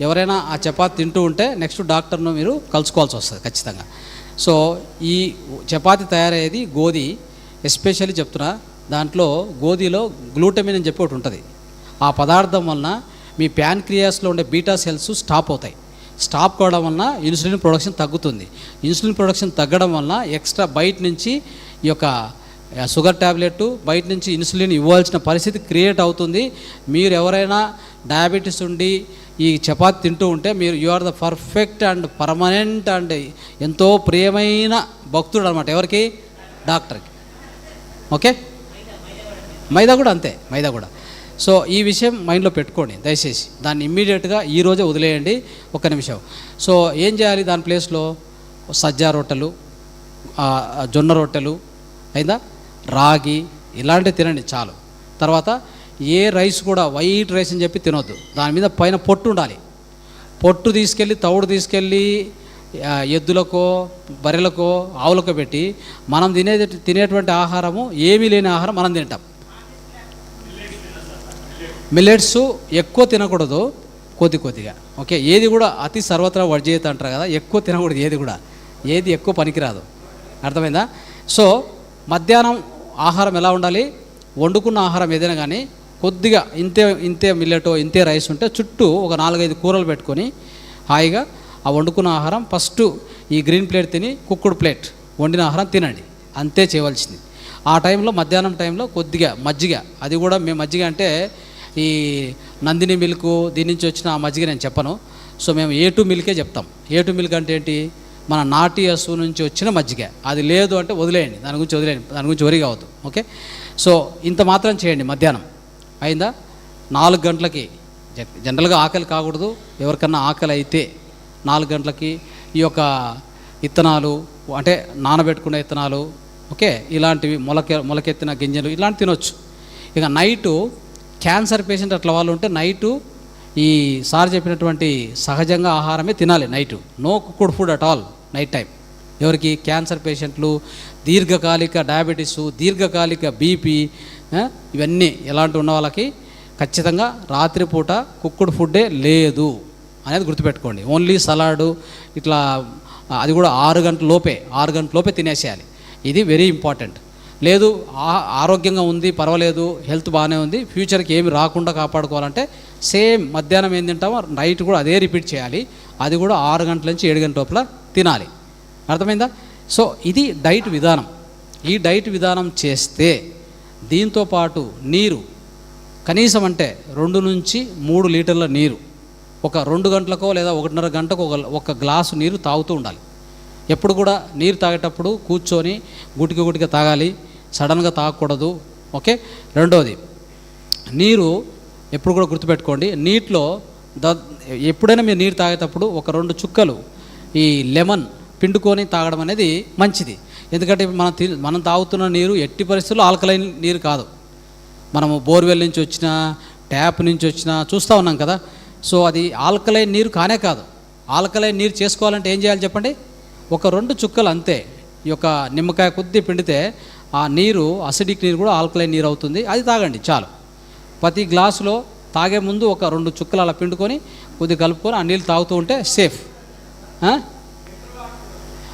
ఎవరైనా ఆ చపాతి తింటూ ఉంటే నెక్స్ట్ డాక్టర్ను మీరు కలుసుకోవాల్సి వస్తుంది ఖచ్చితంగా. సో ఈ చపాతి తయారయ్యేది గోధి, ఎస్పెషల్లీ చెప్తున్నా, దాంట్లో గోధిలో గ్లూటమిన్ అని చెప్పి ఒకటి ఉంటుంది. ఆ పదార్థం వలన మీ ప్యాన్క్రియాస్లో ఉండే బీటా సెల్స్ స్టాప్ అవుతాయి. స్టాప్ కావడం వలన ఇన్సులిన్ ప్రొడక్షన్ తగ్గుతుంది. ఇన్సులిన్ ప్రొడక్షన్ తగ్గడం వలన ఎక్స్ట్రా బయట నుంచి ఈ యొక్క షుగర్ ట్యాబ్లెట్, బయట నుంచి ఇన్సులిన్ ఇవ్వాల్సిన పరిస్థితి క్రియేట్ అవుతుంది. మీరు ఎవరైనా డయాబెటీస్ ఉండి ఈ చపాతి తింటూ ఉంటే మీరు you are the perfect and permanent and ఎంతో ప్రియమైన భక్తుడు అనమాట. ఎవరికి? డాక్టర్కి. ఓకే, మైదా కూడా అంతే, మైదా కూడా. సో ఈ విషయం మైండ్లో పెట్టుకోండి దయచేసి. దాన్ని ఇమ్మీడియట్గా ఈరోజే వదిలేయండి. ఒక్క నిమిషం. సో ఏం చేయాలి? దాని ప్లేస్లో సజ్జా రొట్టెలు, జొన్న రొట్టెలు, అయిందా, రాగి ఇలాంటివి తినండి చాలు. తర్వాత ఏ రైస్ కూడా వైట్ రైస్ అని చెప్పి తినొద్దు. దాని మీద పైన పొట్టు ఉండాలి. పొట్టు తీసుకెళ్ళి, తవుడు తీసుకెళ్ళి ఎద్దులకో, బర్రెలకో, ఆవులకో పెట్టి మనం తినేటువంటి ఆహారము ఏమీ లేని ఆహారం మనం తింటాం. మిల్లెట్స్ ఎక్కువ తినకూడదు, కొద్దిగా. ఓకే, ఏది కూడా అతి సర్వత్రా వర్జేత అంటారు కదా, ఎక్కువ తినకూడదు. ఏది ఎక్కువ పనికిరాదు. అర్థమైందా? సో మధ్యాహ్నం ఆహారం ఎలా ఉండాలి? వండుకున్న ఆహారం ఏదైనా కానీ కొద్దిగా ఇంతే మిల్లెటో, ఇంతే రైస్ ఉంటే చుట్టూ ఒక 4-5 కూరలు పెట్టుకొని హాయిగా ఆ వండుకున్న ఆహారం ఫస్ట్ ఈ గ్రీన్ ప్లేట్ తిని కుక్కుడు ప్లేట్ వండిన ఆహారం తినండి. అంతే చేయవలసింది. ఆ టైంలో మధ్యాహ్నం టైంలో కొద్దిగా మజ్జిగ, అది కూడా మేము మజ్జిగ అంటే ఈ నందిని మిల్క్ దీని నుంచి వచ్చిన ఆ మజ్జిగ నేను చెప్పను. సో మేము A2 మిల్కే చెప్తాం. A2 మిల్క్ అంటే ఏంటి? మన నాటి హసువు నుంచి వచ్చిన మజ్జిగ. అది లేదు అంటే వదిలేయండి, దాని గురించి వరి కావద్దు. ఓకే, సో ఇంత మాత్రం చేయండి. మధ్యాహ్నం అయిందా? 4 గంటలకి జనరల్గా ఆకలి కాకూడదు. ఎవరికన్నా ఆకలి అయితే 4 గంటలకి ఈ యొక్క ఇత్తనాలు, అంటే నానబెట్టుకునే ఇత్తనాలు, ఓకే, ఇలాంటివి మొలకెత్తిన గింజలు ఇలాంటివి తినొచ్చు. ఇక నైటు క్యాన్సర్ పేషెంట్ అట్లా వాళ్ళు ఉంటే నైటు ఈ సార్ చెప్పినటువంటి సహజంగా ఆహారమే తినాలి night. No cooked food at all night time. ఎవరికి? క్యాన్సర్ పేషెంట్లు, దీర్ఘకాలిక డయాబెటీసు, దీర్ఘకాలిక బీపీ, ఇవన్నీ ఎలాంటి ఉన్న వాళ్ళకి ఖచ్చితంగా రాత్రిపూట కుక్డ్ ఫుడ్డే లేదు అనేది గుర్తుపెట్టుకోండి. ఓన్లీ సలాడు ఇట్లా, అది కూడా 6 గంటల లోపే తినేసేయాలి. ఇది వెరీ ఇంపార్టెంట్. లేదు ఆరోగ్యంగా ఉంది, పర్వాలేదు, హెల్త్ బాగానే ఉంది, ఫ్యూచర్కి ఏమి రాకుండా కాపాడుకోవాలంటే సేమ్ మధ్యాహ్నం ఏం తింటామో నైట్ కూడా అదే రిపీట్ చేయాలి. అది కూడా 6 గంటల నుంచి 7 గంటల లోపల తినాలి. అర్థమైందా? సో ఇది డైట్ విధానం. ఈ డైట్ విధానం చేస్తే దీంతోపాటు నీరు కనీసం అంటే 2 నుంచి 3 లీటర్ల నీరు ఒక 2 గంటలకో లేదా 1.5 గంటకు ఒక గ్లాసు నీరు తాగుతూ ఉండాలి. ఎప్పుడు కూడా నీరు తాగేటప్పుడు కూర్చొని గుటిగా తాగాలి, సడన్గా తాగకూడదు. ఓకే, రెండోది నీరు ఎప్పుడు కూడా గుర్తుపెట్టుకోండి, నీటిలో ఎప్పుడైనా మీరు నీరు తాగేటప్పుడు ఒక 2 చుక్కలు ఈ లెమన్ పిండుకొని తాగడం అనేది మంచిది. ఎందుకంటే మనం తాగుతున్న నీరు ఎట్టి పరిస్థితుల్లో ఆల్కలైన్ నీరు కాదు. మనము బోర్వెల్ నుంచి వచ్చిన, ట్యాప్ నుంచి వచ్చిన చూస్తూ ఉన్నాం కదా. సో అది ఆల్కలైన్ నీరు కానే కాదు. ఆల్కలైన్ నీరు చేసుకోవాలంటే ఏం చేయాలి చెప్పండి? ఒక 2 చుక్కలు అంతే, ఈ యొక్క నిమ్మకాయ కొద్ది పిండితే ఆ నీరు అసిడిక్ నీరు కూడా ఆల్కలైన్ నీరు అవుతుంది. అది తాగండి చాలు. ప్రతి గ్లాసులో తాగే ముందు ఒక 2 చుక్కలు అలా పిండుకొని కొద్దిగా కలుపుకొని ఆ నీళ్ళు తాగుతూ ఉంటే సేఫ్.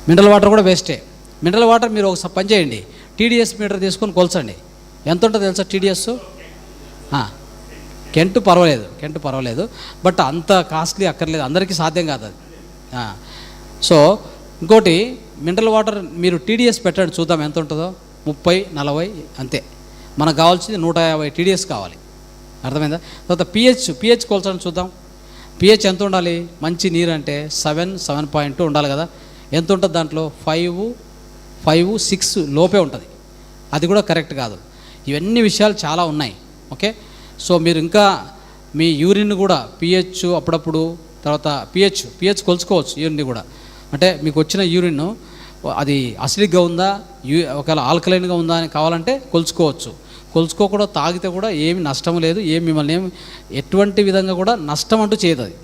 మినరల్ వాటర్ కూడా వేస్టే. మినరల్ వాటర్ మీరు ఒక పని చేయండి, TDS మీటర్ తీసుకొని కొలచండి. ఎంత ఉంటుందో తెలుసా TDS? కెంటు పర్వాలేదు, బట్ అంత కాస్ట్లీ అక్కర్లేదు, అందరికీ సాధ్యం కాదు అది. సో ఇంకోటి మినరల్ వాటర్ మీరు TDS పెట్టండి, చూద్దాం ఎంత ఉంటుందో. 30-40 అంతే. మనకు కావాల్సింది 150 TDS కావాలి. అర్థమైందా? తర్వాత pH కొలచండి చూద్దాం. pH ఎంత ఉండాలి? మంచి నీరు అంటే 7.2 ఉండాలి కదా. ఎంత ఉంటుంది దాంట్లో? 5-6 లోపే ఉంటుంది. అది కూడా కరెక్ట్ కాదు. ఇవన్నీ విషయాలు చాలా ఉన్నాయి. ఓకే, సో మీరు ఇంకా మీ యూరిన్ కూడా pH అప్పుడప్పుడు, తర్వాత pH కొలుచుకోవచ్చు. యూరిన్ కూడా అంటే మీకు వచ్చిన యూరిన్ అది అసిడిక్గా ఉందా, ఒకవేళ ఆల్కలైన్గా ఉందా అని కావాలంటే కొలుచుకోవచ్చు. కొలుచుకోకుండా తాగితే కూడా ఏమి నష్టం లేదు. మిమ్మల్ని ఎటువంటి విధంగా కూడా నష్టం అంటూ చేయదు. అది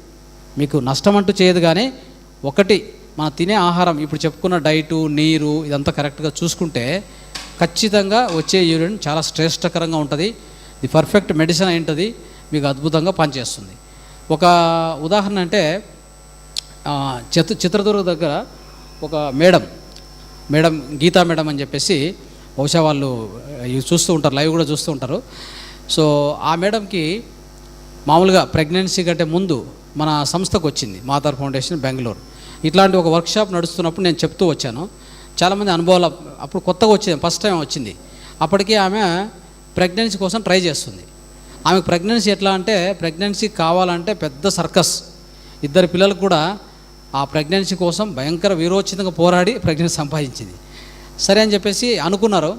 మీకు నష్టం అంటూ చేయదు. కానీ ఒకటి మనం తినే ఆహారం ఇప్పుడు చెప్పుకున్న డైటు, నీరు ఇదంతా కరెక్ట్గా చూసుకుంటే ఖచ్చితంగా వచ్చే యూరిన్ చాలా శ్రేష్టకరంగా ఉంటుంది. ఇది పర్ఫెక్ట్ మెడిసిన్ అయి ఉంటుంది, మీకు అద్భుతంగా పనిచేస్తుంది. ఒక ఉదాహరణ అంటే చిత్రదుర్గ దగ్గర ఒక మేడం గీతా మేడం అని చెప్పేసి, బహుశా వాళ్ళు ఇవి చూస్తూ ఉంటారు, లైవ్ కూడా చూస్తూ ఉంటారు. సో ఆ మేడంకి మామూలుగా ప్రెగ్నెన్సీ కంటే ముందు మన సంస్థకు వచ్చింది, మాతార్ ఫౌండేషన్ బెంగళూరు. ఇట్లాంటి ఒక వర్క్షాప్ నడుస్తున్నప్పుడు నేను చెప్తూ వచ్చాను. చాలామంది అనుభవాలు, అప్పుడు కొత్తగా వచ్చింది, ఫస్ట్ టైం వచ్చింది. అప్పటికి ఆమె ప్రెగ్నెన్సీ కోసం ట్రై చేస్తుంది. ఆమెకు ప్రెగ్నెన్సీ ఎట్లా అంటే, ప్రెగ్నెన్సీ కావాలంటే పెద్ద సర్కస్. 2 పిల్లలకు కూడా ఆ ప్రెగ్నెన్సీ కోసం భయంకర వీరోచితంగా పోరాడి ప్రెగ్నెన్సీ సంపాదించింది. సరే అని చెప్పేసి అనుకున్నారు,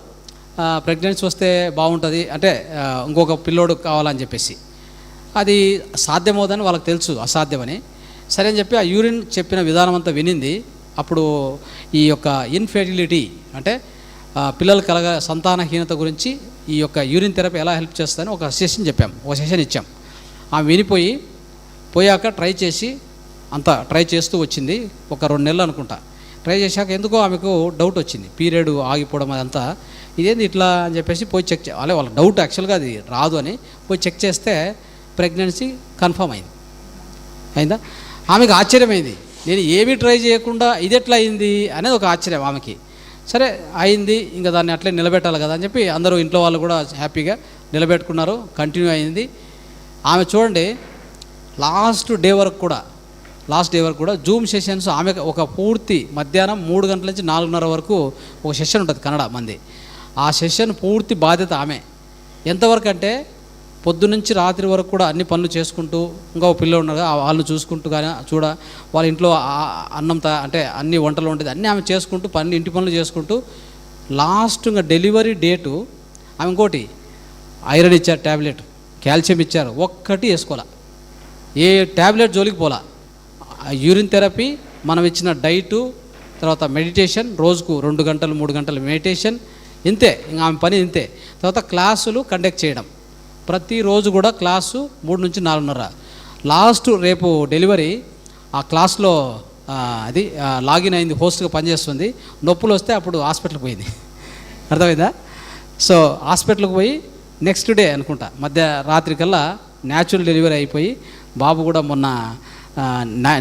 ప్రెగ్నెన్సీ వస్తే బాగుంటుంది అంటే ఇంకొక పిల్లోడు కావాలని చెప్పేసి. అది సాధ్యమవుదని వాళ్ళకి తెలుసు, అసాధ్యమని. సరే అని చెప్పి ఆ యూరిన్ చెప్పిన విధానం అంతా వినింది. అప్పుడు ఈ యొక్క ఇన్ఫెర్టిలిటీ అంటే పిల్లలు సంతానహీనత గురించి ఈ యొక్క యూరిన్ థెరపీ ఎలా హెల్ప్ చేస్తుందని ఒక సెషన్ ఇచ్చాం. ఆమె పోయాక ట్రై చేస్తూ వచ్చింది. ఒక 2 నెలలు అనుకుంటా ట్రై చేశాక ఎందుకో ఆమెకు డౌట్ వచ్చింది, పీరియడ్ ఆగిపోవడం అదంతా. ఇదేంది ఇట్లా అని చెప్పేసి పోయి చెక్ వాళ్ళ డౌట్ యాక్చువల్గా అది రాదు అని పోయి చెక్ చేస్తే ప్రెగ్నెన్సీ కన్ఫర్మ్ అయిందా. ఆమెకు ఆశ్చర్యమైంది, నేను ఏమీ ట్రై చేయకుండా ఇది ఎట్లా అయింది అనేది ఒక ఆశ్చర్యం ఆమెకి. సరే అయింది, ఇంకా దాన్ని అట్లే నిలబెట్టాలి కదా అని చెప్పి అందరూ ఇంట్లో వాళ్ళు కూడా హ్యాపీగా నిలబెట్టుకున్నారు. కంటిన్యూ అయింది. ఆమె చూడండి లాస్ట్ డే వరకు కూడా జూమ్ సెషన్స్ ఆమె ఒక పూర్తి మధ్యాహ్నం 3 గంటల నుంచి 4:30 వరకు ఒక సెషన్ ఉంటుంది కన్నడ మంది. ఆ సెషన్ పూర్తి బాధ్యత ఆమె. ఎంతవరకు అంటే పొద్దునుంచి రాత్రి వరకు కూడా అన్ని పనులు చేసుకుంటూ, ఇంకా పిల్లలు ఉన్నారు వాళ్ళని చూసుకుంటూ, కానీ వాళ్ళ ఇంట్లో అంటే అన్ని వంటలు ఉండేది అన్నీ ఆమె చేసుకుంటూ ఇంటి పనులు చేసుకుంటూ లాస్ట్ ఇంకా డెలివరీ డేటు ఆమె ఇంకోటి ఐరన్ ఇచ్చారు, ట్యాబ్లెట్ కాల్షియం ఇచ్చారు, ఒక్కటి వేసుకోవాలా, ఏ ట్యాబ్లెట్ జోలికి పోలా. యూరిన్ థెరపీ, మనం ఇచ్చిన డైటు, తర్వాత మెడిటేషన్, రోజుకు 2 గంటలు 3 గంటలు మెడిటేషన్, ఇంతే ఇంకా ఆమె పని ఇంతే. తర్వాత క్లాసులు కండక్ట్ చేయడం, ప్రతిరోజు కూడా క్లాసు 3 నుంచి 4:30. లాస్ట్ రేపు డెలివరీ ఆ క్లాస్లో అది లాగిన్ అయింది, హోస్ట్గా పనిచేస్తుంది. నొప్పులు వస్తే అప్పుడు హాస్పిటల్కి పోయింది, అర్థమైందా. సో హాస్పిటల్కి పోయి నెక్స్ట్ డే అనుకుంటా రాత్రికల్లా న్యాచురల్ డెలివరీ అయిపోయి, బాబు కూడా మొన్న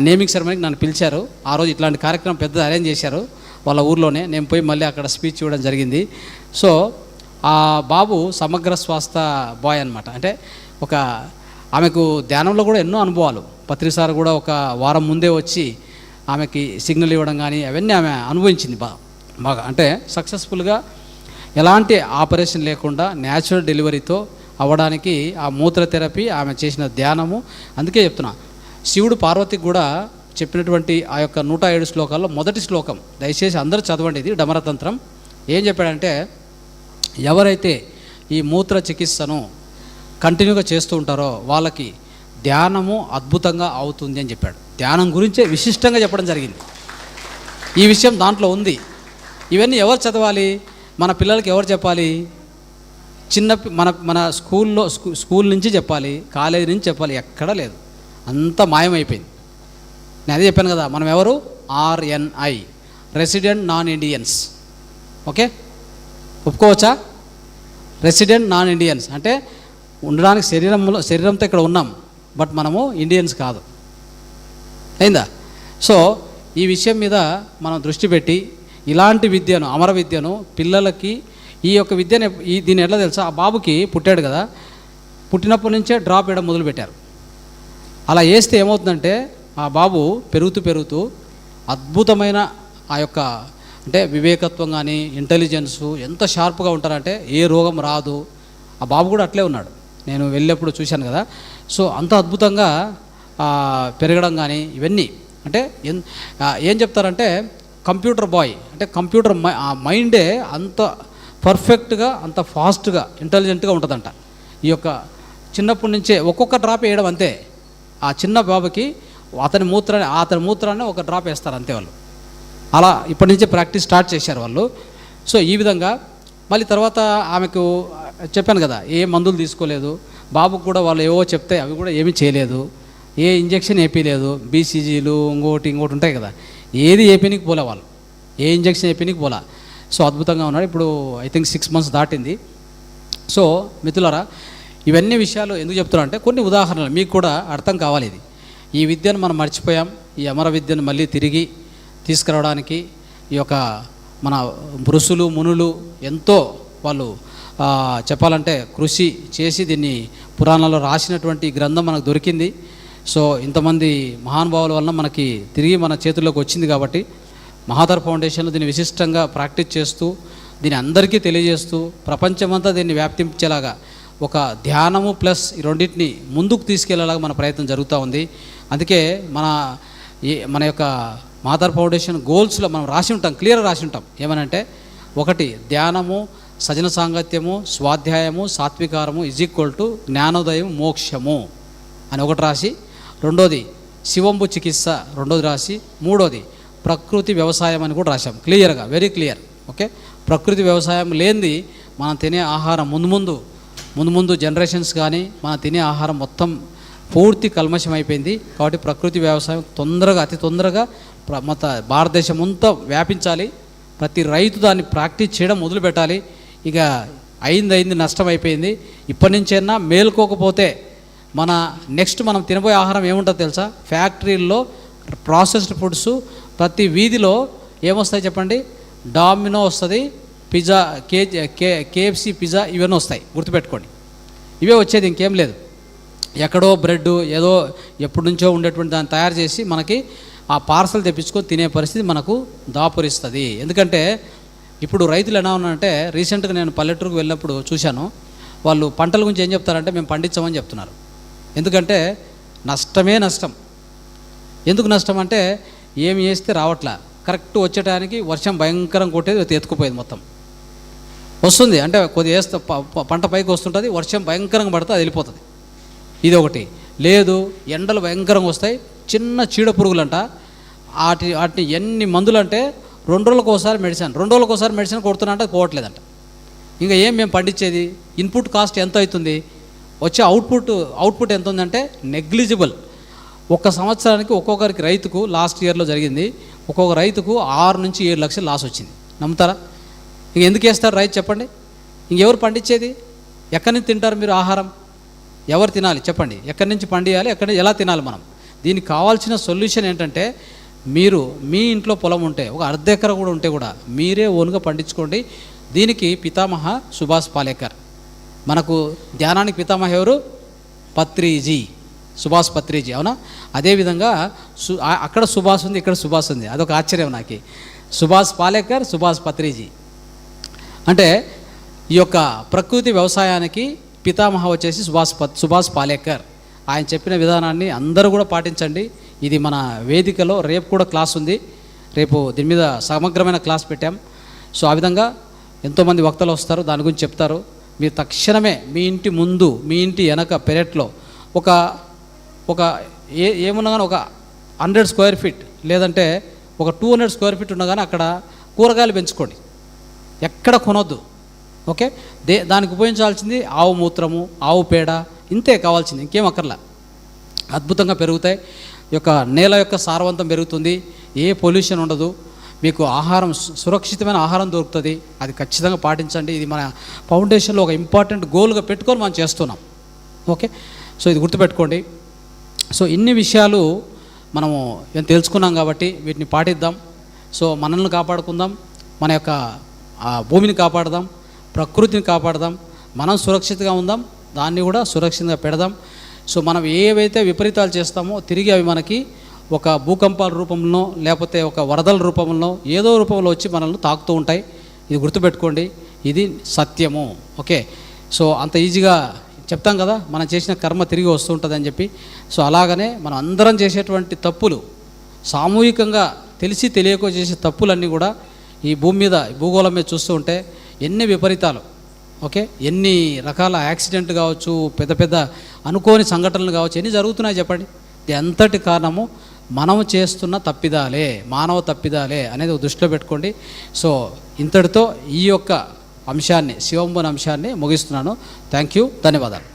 నేమింగ్ సెరమనీకి నన్ను పిలిచారు. ఆ రోజు ఇట్లాంటి కార్యక్రమం పెద్దది అరేంజ్ చేశారు వాళ్ళ ఊర్లోనే. నేను పోయి మళ్ళీ అక్కడ స్పీచ్ ఇవ్వడం జరిగింది. సో ఆ బాబు సమగ్ర స్వాస్థ్య బాయ్ అనమాట. అంటే ఆమెకు ధ్యానంలో కూడా ఎన్నో అనుభవాలు. పత్రిసారి కూడా ఒక వారం ముందే వచ్చి ఆమెకి సిగ్నల్ ఇవ్వడం కానీ అవన్నీ ఆమె అనుభవించింది బాగా. అంటే సక్సెస్ఫుల్గా ఎలాంటి ఆపరేషన్ లేకుండా న్యాచురల్ డెలివరీతో అవ్వడానికి ఆ మూత్ర థెరపీ, ఆమె చేసిన ధ్యానము. అందుకే చెప్తున్నా, శివుడు పార్వతికి కూడా చెప్పినటువంటి ఆ యొక్క 107 శ్లోకాల్లో మొదటి శ్లోకం దయచేసి అందరూ చదవండి. ఇది డమరతంత్రం. ఏం చెప్పాడంటే, ఎవరైతే ఈ మూత్ర చికిత్సను కంటిన్యూగా చేస్తూ ఉంటారో వాళ్ళకి ధ్యానము అద్భుతంగా అవుతుంది అని చెప్పాడు. ధ్యానం గురించే విశిష్టంగా చెప్పడం జరిగింది. ఈ విషయం దాంట్లో ఉంది. ఇవన్నీ ఎవరు చదవాలి? మన పిల్లలకి ఎవరు చెప్పాలి? మన స్కూల్ నుంచి చెప్పాలి, కాలేజీ నుంచి చెప్పాలి, ఎక్కడా లేదు, అంతా మాయమైపోయింది. నేను అదే చెప్పాను కదా, మనం ఎవరు? RNI, resident non Indians. Okay, ఒప్పుకోవచ్చా? రెసిడెంట్ నాన్ ఇండియన్స్ అంటే ఉండడానికి శరీరంతో ఇక్కడ ఉన్నాం, బట్ మనము ఇండియన్స్ కాదు. అయిందా? సో ఈ విషయం మీద మనం దృష్టి పెట్టి ఇలాంటి విద్యను, అమర విద్యను పిల్లలకి, ఈ యొక్క విద్యను దీన్ని ఎట్లా తెలుసా, ఆ బాబుకి పుట్టాడు కదా, పుట్టినప్పటి నుంచే డ్రాప్ వేయడం మొదలుపెట్టారు. అలా వేస్తే ఏమవుతుందంటే ఆ బాబు పెరుగుతూ అద్భుతమైన ఆ యొక్క అంటే వివేకత్వం కానీ ఇంటెలిజెన్సు ఎంత షార్ప్గా ఉంటారంటే ఏ రోగం రాదు. ఆ బాబు కూడా అట్లే ఉన్నాడు, నేను వెళ్ళేప్పుడు చూశాను కదా. సో అంత అద్భుతంగా పెరగడం కానీ ఇవన్నీ అంటే ఏం చెప్తారంటే కంప్యూటర్ బాయ్ అంటే కంప్యూటర్ మైండే అంత పర్ఫెక్ట్గా, అంత ఫాస్ట్గా, ఇంటెలిజెంట్గా ఉంటుందంట. ఈ యొక్క చిన్నప్పటి నుంచే ఒక్కొక్క డ్రాప్ వేయడం అంతే. ఆ చిన్న బాబుకి అతని మూత్రాన్ని ఒక డ్రాప్ వేస్తారు అంతే వాళ్ళు. అలా ఇప్పటి నుంచే ప్రాక్టీస్ స్టార్ట్ చేశారు వాళ్ళు. సో ఈ విధంగా మళ్ళీ తర్వాత ఆమెకు చెప్పాను కదా, ఏ మందులు తీసుకోలేదు. బాబుకు కూడా వాళ్ళు ఏవో చెప్తే అవి కూడా ఏమీ చేయలేదు, ఏ ఇంజెక్షన్ వేయలేదు, BCGలు ఇంకోటి ఉంటాయి కదా, ఏది ఏపీనికి పోలే వాళ్ళు, ఏ ఇంజక్షన్ ఏపీనికి పోలే. సో అద్భుతంగా ఉన్నాడు. ఇప్పుడు ఐ థింక్ 6 months దాటింది. సో మిత్రులారా, ఇవన్నీ విషయాలు ఎందుకు చెప్తున్నా అంటే కొన్ని ఉదాహరణలు మీకు కూడా అర్థం కావాలి. ఈ విద్యను మనం మర్చిపోయాం. ఈ అమర విద్యను మళ్ళీ తిరిగి తీసుకురావడానికి ఈ యొక్క మన ఋషులు మునులు ఎంతో వాళ్ళు చెప్పాలంటే కృషి చేసి దీన్ని పురాణాల్లో రాసినటువంటి గ్రంథం మనకు దొరికింది. సో ఇంతమంది మహానుభావుల వలన మనకి తిరిగి మన చేతుల్లోకి వచ్చింది. కాబట్టి మహాధర్ ఫౌండేషన్లో దీన్ని విశిష్టంగా ప్రాక్టీస్ చేస్తూ దీన్ని అందరికీ తెలియజేస్తూ ప్రపంచమంతా దీన్ని వ్యాప్తించేలాగా ఒక ధ్యానము ప్లస్ ఈ రెండింటిని ముందుకు తీసుకెళ్లేలాగా మన ప్రయత్నం జరుగుతూ ఉంది. అందుకే మన యొక్క మహాధర్ ఫౌండేషన్ గోల్స్లో మనం రాసి ఉంటాం, క్లియర్గా రాసి ఉంటాం. ఏమనంటే 1 ధ్యానము, సజన సాంగత్యము, స్వాధ్యాయము, సాత్వికారము = జ్ఞానోదయం మోక్షము అని ఒకటి రాసి, 2ది శివంబు చికిత్స 2ది రాసి, 3ది ప్రకృతి వ్యవసాయం అని కూడా రాశాం క్లియర్గా, వెరీ క్లియర్. ఓకే, ప్రకృతి వ్యవసాయం లేనిది మనం తినే ఆహారం ముందు ముందు జనరేషన్స్ కానీ మనం తినే ఆహారం మొత్తం పూర్తి కల్మషం అయిపోయింది. కాబట్టి ప్రకృతి వ్యవసాయం అతి తొందరగా మొత్తం భారతదేశం అంతా వ్యాపించాలి. ప్రతి రైతు దాన్ని ప్రాక్టీస్ చేయడం మొదలు పెట్టాలి. ఇక అయింది నష్టం అయిపోయింది. ఇప్పటి నుంచైనా మేల్కోకపోతే మన నెక్స్ట్ మనం తినబోయే ఆహారం ఏముంటుందో తెలుసా? ఫ్యాక్టరీల్లో ప్రాసెస్డ్ ఫుడ్స్ ప్రతి వీధిలో ఏమొస్తాయి చెప్పండి? డామినో వస్తుంది, పిజ్జా, కేఎఫ్సి పిజ్జా ఇవన్నీ వస్తాయి. గుర్తుపెట్టుకోండి, ఇవే వచ్చేది, ఇంకేం లేదు. ఎక్కడో బ్రెడ్ ఏదో ఎప్పటి నుంచో ఉండేటువంటి దాన్ని తయారు చేసి మనకి ఆ పార్సల్ తెప్పించుకొని తినే పరిస్థితి మనకు దాపురిస్తుంది. ఎందుకంటే ఇప్పుడు రైతులు ఎలా ఉన్నారంటే, రీసెంట్గా నేను పల్లెటూరుకు వెళ్ళినప్పుడు చూశాను. వాళ్ళు పంటల గురించి ఏం చెప్తారంటే మేము పండించామని చెప్తున్నారు. ఎందుకంటే నష్టమే నష్టం. ఎందుకు నష్టం అంటే ఏమి వేస్తే రావట్లా, కరెక్ట్ వచ్చేటానికి వర్షం భయంకరం కొట్టేది ఎత్తుకుపోయేది, మొత్తం వస్తుంది. అంటే కొద్దిగా వేస్తే పంట పైకి వస్తుంటుంది, వర్షం భయంకరంగా పడితే అది వెళ్ళిపోతుంది. ఇది ఒకటి. లేదు, ఎండలు భయంకరంగా వస్తాయి, చిన్న చీడ పురుగులంట, వాటిని ఎన్ని మందులు అంటే 2 రోజులకు ఒకసారి మెడిసిన్ కొడుతున్నా అంటే పోవట్లేదంట. ఇంకా ఏం మేము పండించేది? ఇన్పుట్ కాస్ట్ ఎంత అవుతుంది, వచ్చే అవుట్పుట్ ఎంత ఉందంటే నెగ్లిజిబుల్. 1 సంవత్సరానికి ఒక్కొక్కరికి రైతుకు లాస్ట్ ఇయర్లో జరిగింది, ఒక్కొక్క రైతుకు 6 నుంచి 7 లక్షలు లాస్ వచ్చింది. నమ్ముతారా? ఇంక ఎందుకు వేస్తారు రైతు చెప్పండి? ఇంకెవరు పండించేది? ఎక్కడి నుంచి తింటారు మీరు ఆహారం? ఎవరు తినాలి చెప్పండి? ఎక్కడి నుంచి పండియాలి, ఎలా తినాలి మనం? దీనికి కావాల్సిన సొల్యూషన్ ఏంటంటే, మీరు మీ ఇంట్లో పొలం ఉంటే, ఒక అర్ధ ఎకరా కూడా ఉంటే కూడా మీరే ఓన్గా పండించుకోండి. దీనికి పితామహ సుభాష్ పాలేకర్. మనకు ధ్యానానికి పితామహ ఎవరు? పత్రిజీ, సుభాష్ పత్రిజీ, అవునా? అదేవిధంగా అక్కడ సుభాష్ ఉంది, ఇక్కడ సుభాష్ ఉంది, అదొక ఆశ్చర్యం నాకు. సుభాష్ పాలేకర్, సుభాష్ పత్రిజీ. అంటే ఈ యొక్క ప్రకృతి వ్యవసాయానికి పితామహ వచ్చేసి సుభాష్ పాలేకర్. ఆయన చెప్పిన విధానాన్ని అందరూ కూడా పాటించండి. ఇది మన వేదికలో రేపు కూడా క్లాస్ ఉంది, రేపు దీని మీద సమగ్రమైన క్లాస్ పెట్టాం. సో ఆ విధంగా ఎంతోమంది వక్తలు వస్తారు, దాని గురించి చెప్తారు. మీరు తక్షణమే మీ ఇంటి ముందు, మీ ఇంటి వెనక పెరట్లో ఒక ఏమున్నా కానీ ఒక 100 square feet లేదంటే ఒక 200 square feet ఉన్నా కానీ అక్కడ కూరగాయలు పెంచుకోండి, ఎక్కడ కొనొద్దు. ఓకే, దానికి ఉపయోగించాల్సింది ఆవు మూత్రము, ఆవు పేడ, ఇంతే కావాల్సింది, ఇంకేం అక్కర్లా. అద్భుతంగా పెరుగుతాయి. ఈ యొక్క నేల యొక్క సారవంతం పెరుగుతుంది, ఏ పొల్యూషన్ ఉండదు, మీకు ఆహారం సురక్షితమైన ఆహారం దొరుకుతుంది. అది ఖచ్చితంగా పాటించండి. ఇది మన ఫౌండేషన్లో ఒక ఇంపార్టెంట్ గోల్గా పెట్టుకొని మనం చేస్తున్నాం. ఓకే, సో ఇది గుర్తుపెట్టుకోండి. సో ఇన్ని విషయాలు మనము తెలుసుకున్నాం కాబట్టి వీటిని పాటిద్దాం. సో మనల్ని కాపాడుకుందాం, మన యొక్క భూమిని కాపాడదాం, ప్రకృతిని కాపాడదాం, మనం సురక్షితంగా ఉందాం, దాన్ని కూడా సురక్షితంగా పెడదాం. సో మనం ఏవైతే విపరీతాలు చేస్తామో తిరిగి అవి మనకి ఒక భూకంపాల రూపంలో లేకపోతే ఒక వరదల రూపంలో ఏదో రూపంలో వచ్చి మనల్ని తాకుతూ ఉంటాయి. ఇది గుర్తుపెట్టుకోండి, ఇది సత్యము. ఓకే, సో అంత ఈజీగా చెప్తాం కదా, మనం చేసిన కర్మ తిరిగి వస్తూ ఉంటుంది అని చెప్పి. సో అలాగనే మనం అందరం చేసేటువంటి తప్పులు, సామూహికంగా తెలిసి తెలియక చేసే తప్పులన్నీ కూడా ఈ భూమి మీద, భూగోళం మీద చూస్తూ ఉంటే ఎన్ని విపరీతాలు, ఓకే, ఎన్ని రకాల యాక్సిడెంట్ కావచ్చు, పెద్ద పెద్ద అనుకోని సంఘటనలు కావచ్చు, ఎన్ని జరుగుతున్నాయి చెప్పండి. ఎంతటి కారణము మనము చేస్తున్న తప్పిదాలే, మానవ తప్పిదాలే అనేది దృష్టిలో పెట్టుకోండి. సో ఇంతటితో ఈ యొక్క అంశాన్ని, శివంబుని అంశాన్ని ముగిస్తున్నాను. థ్యాంక్ యూ, ధన్యవాదాలు.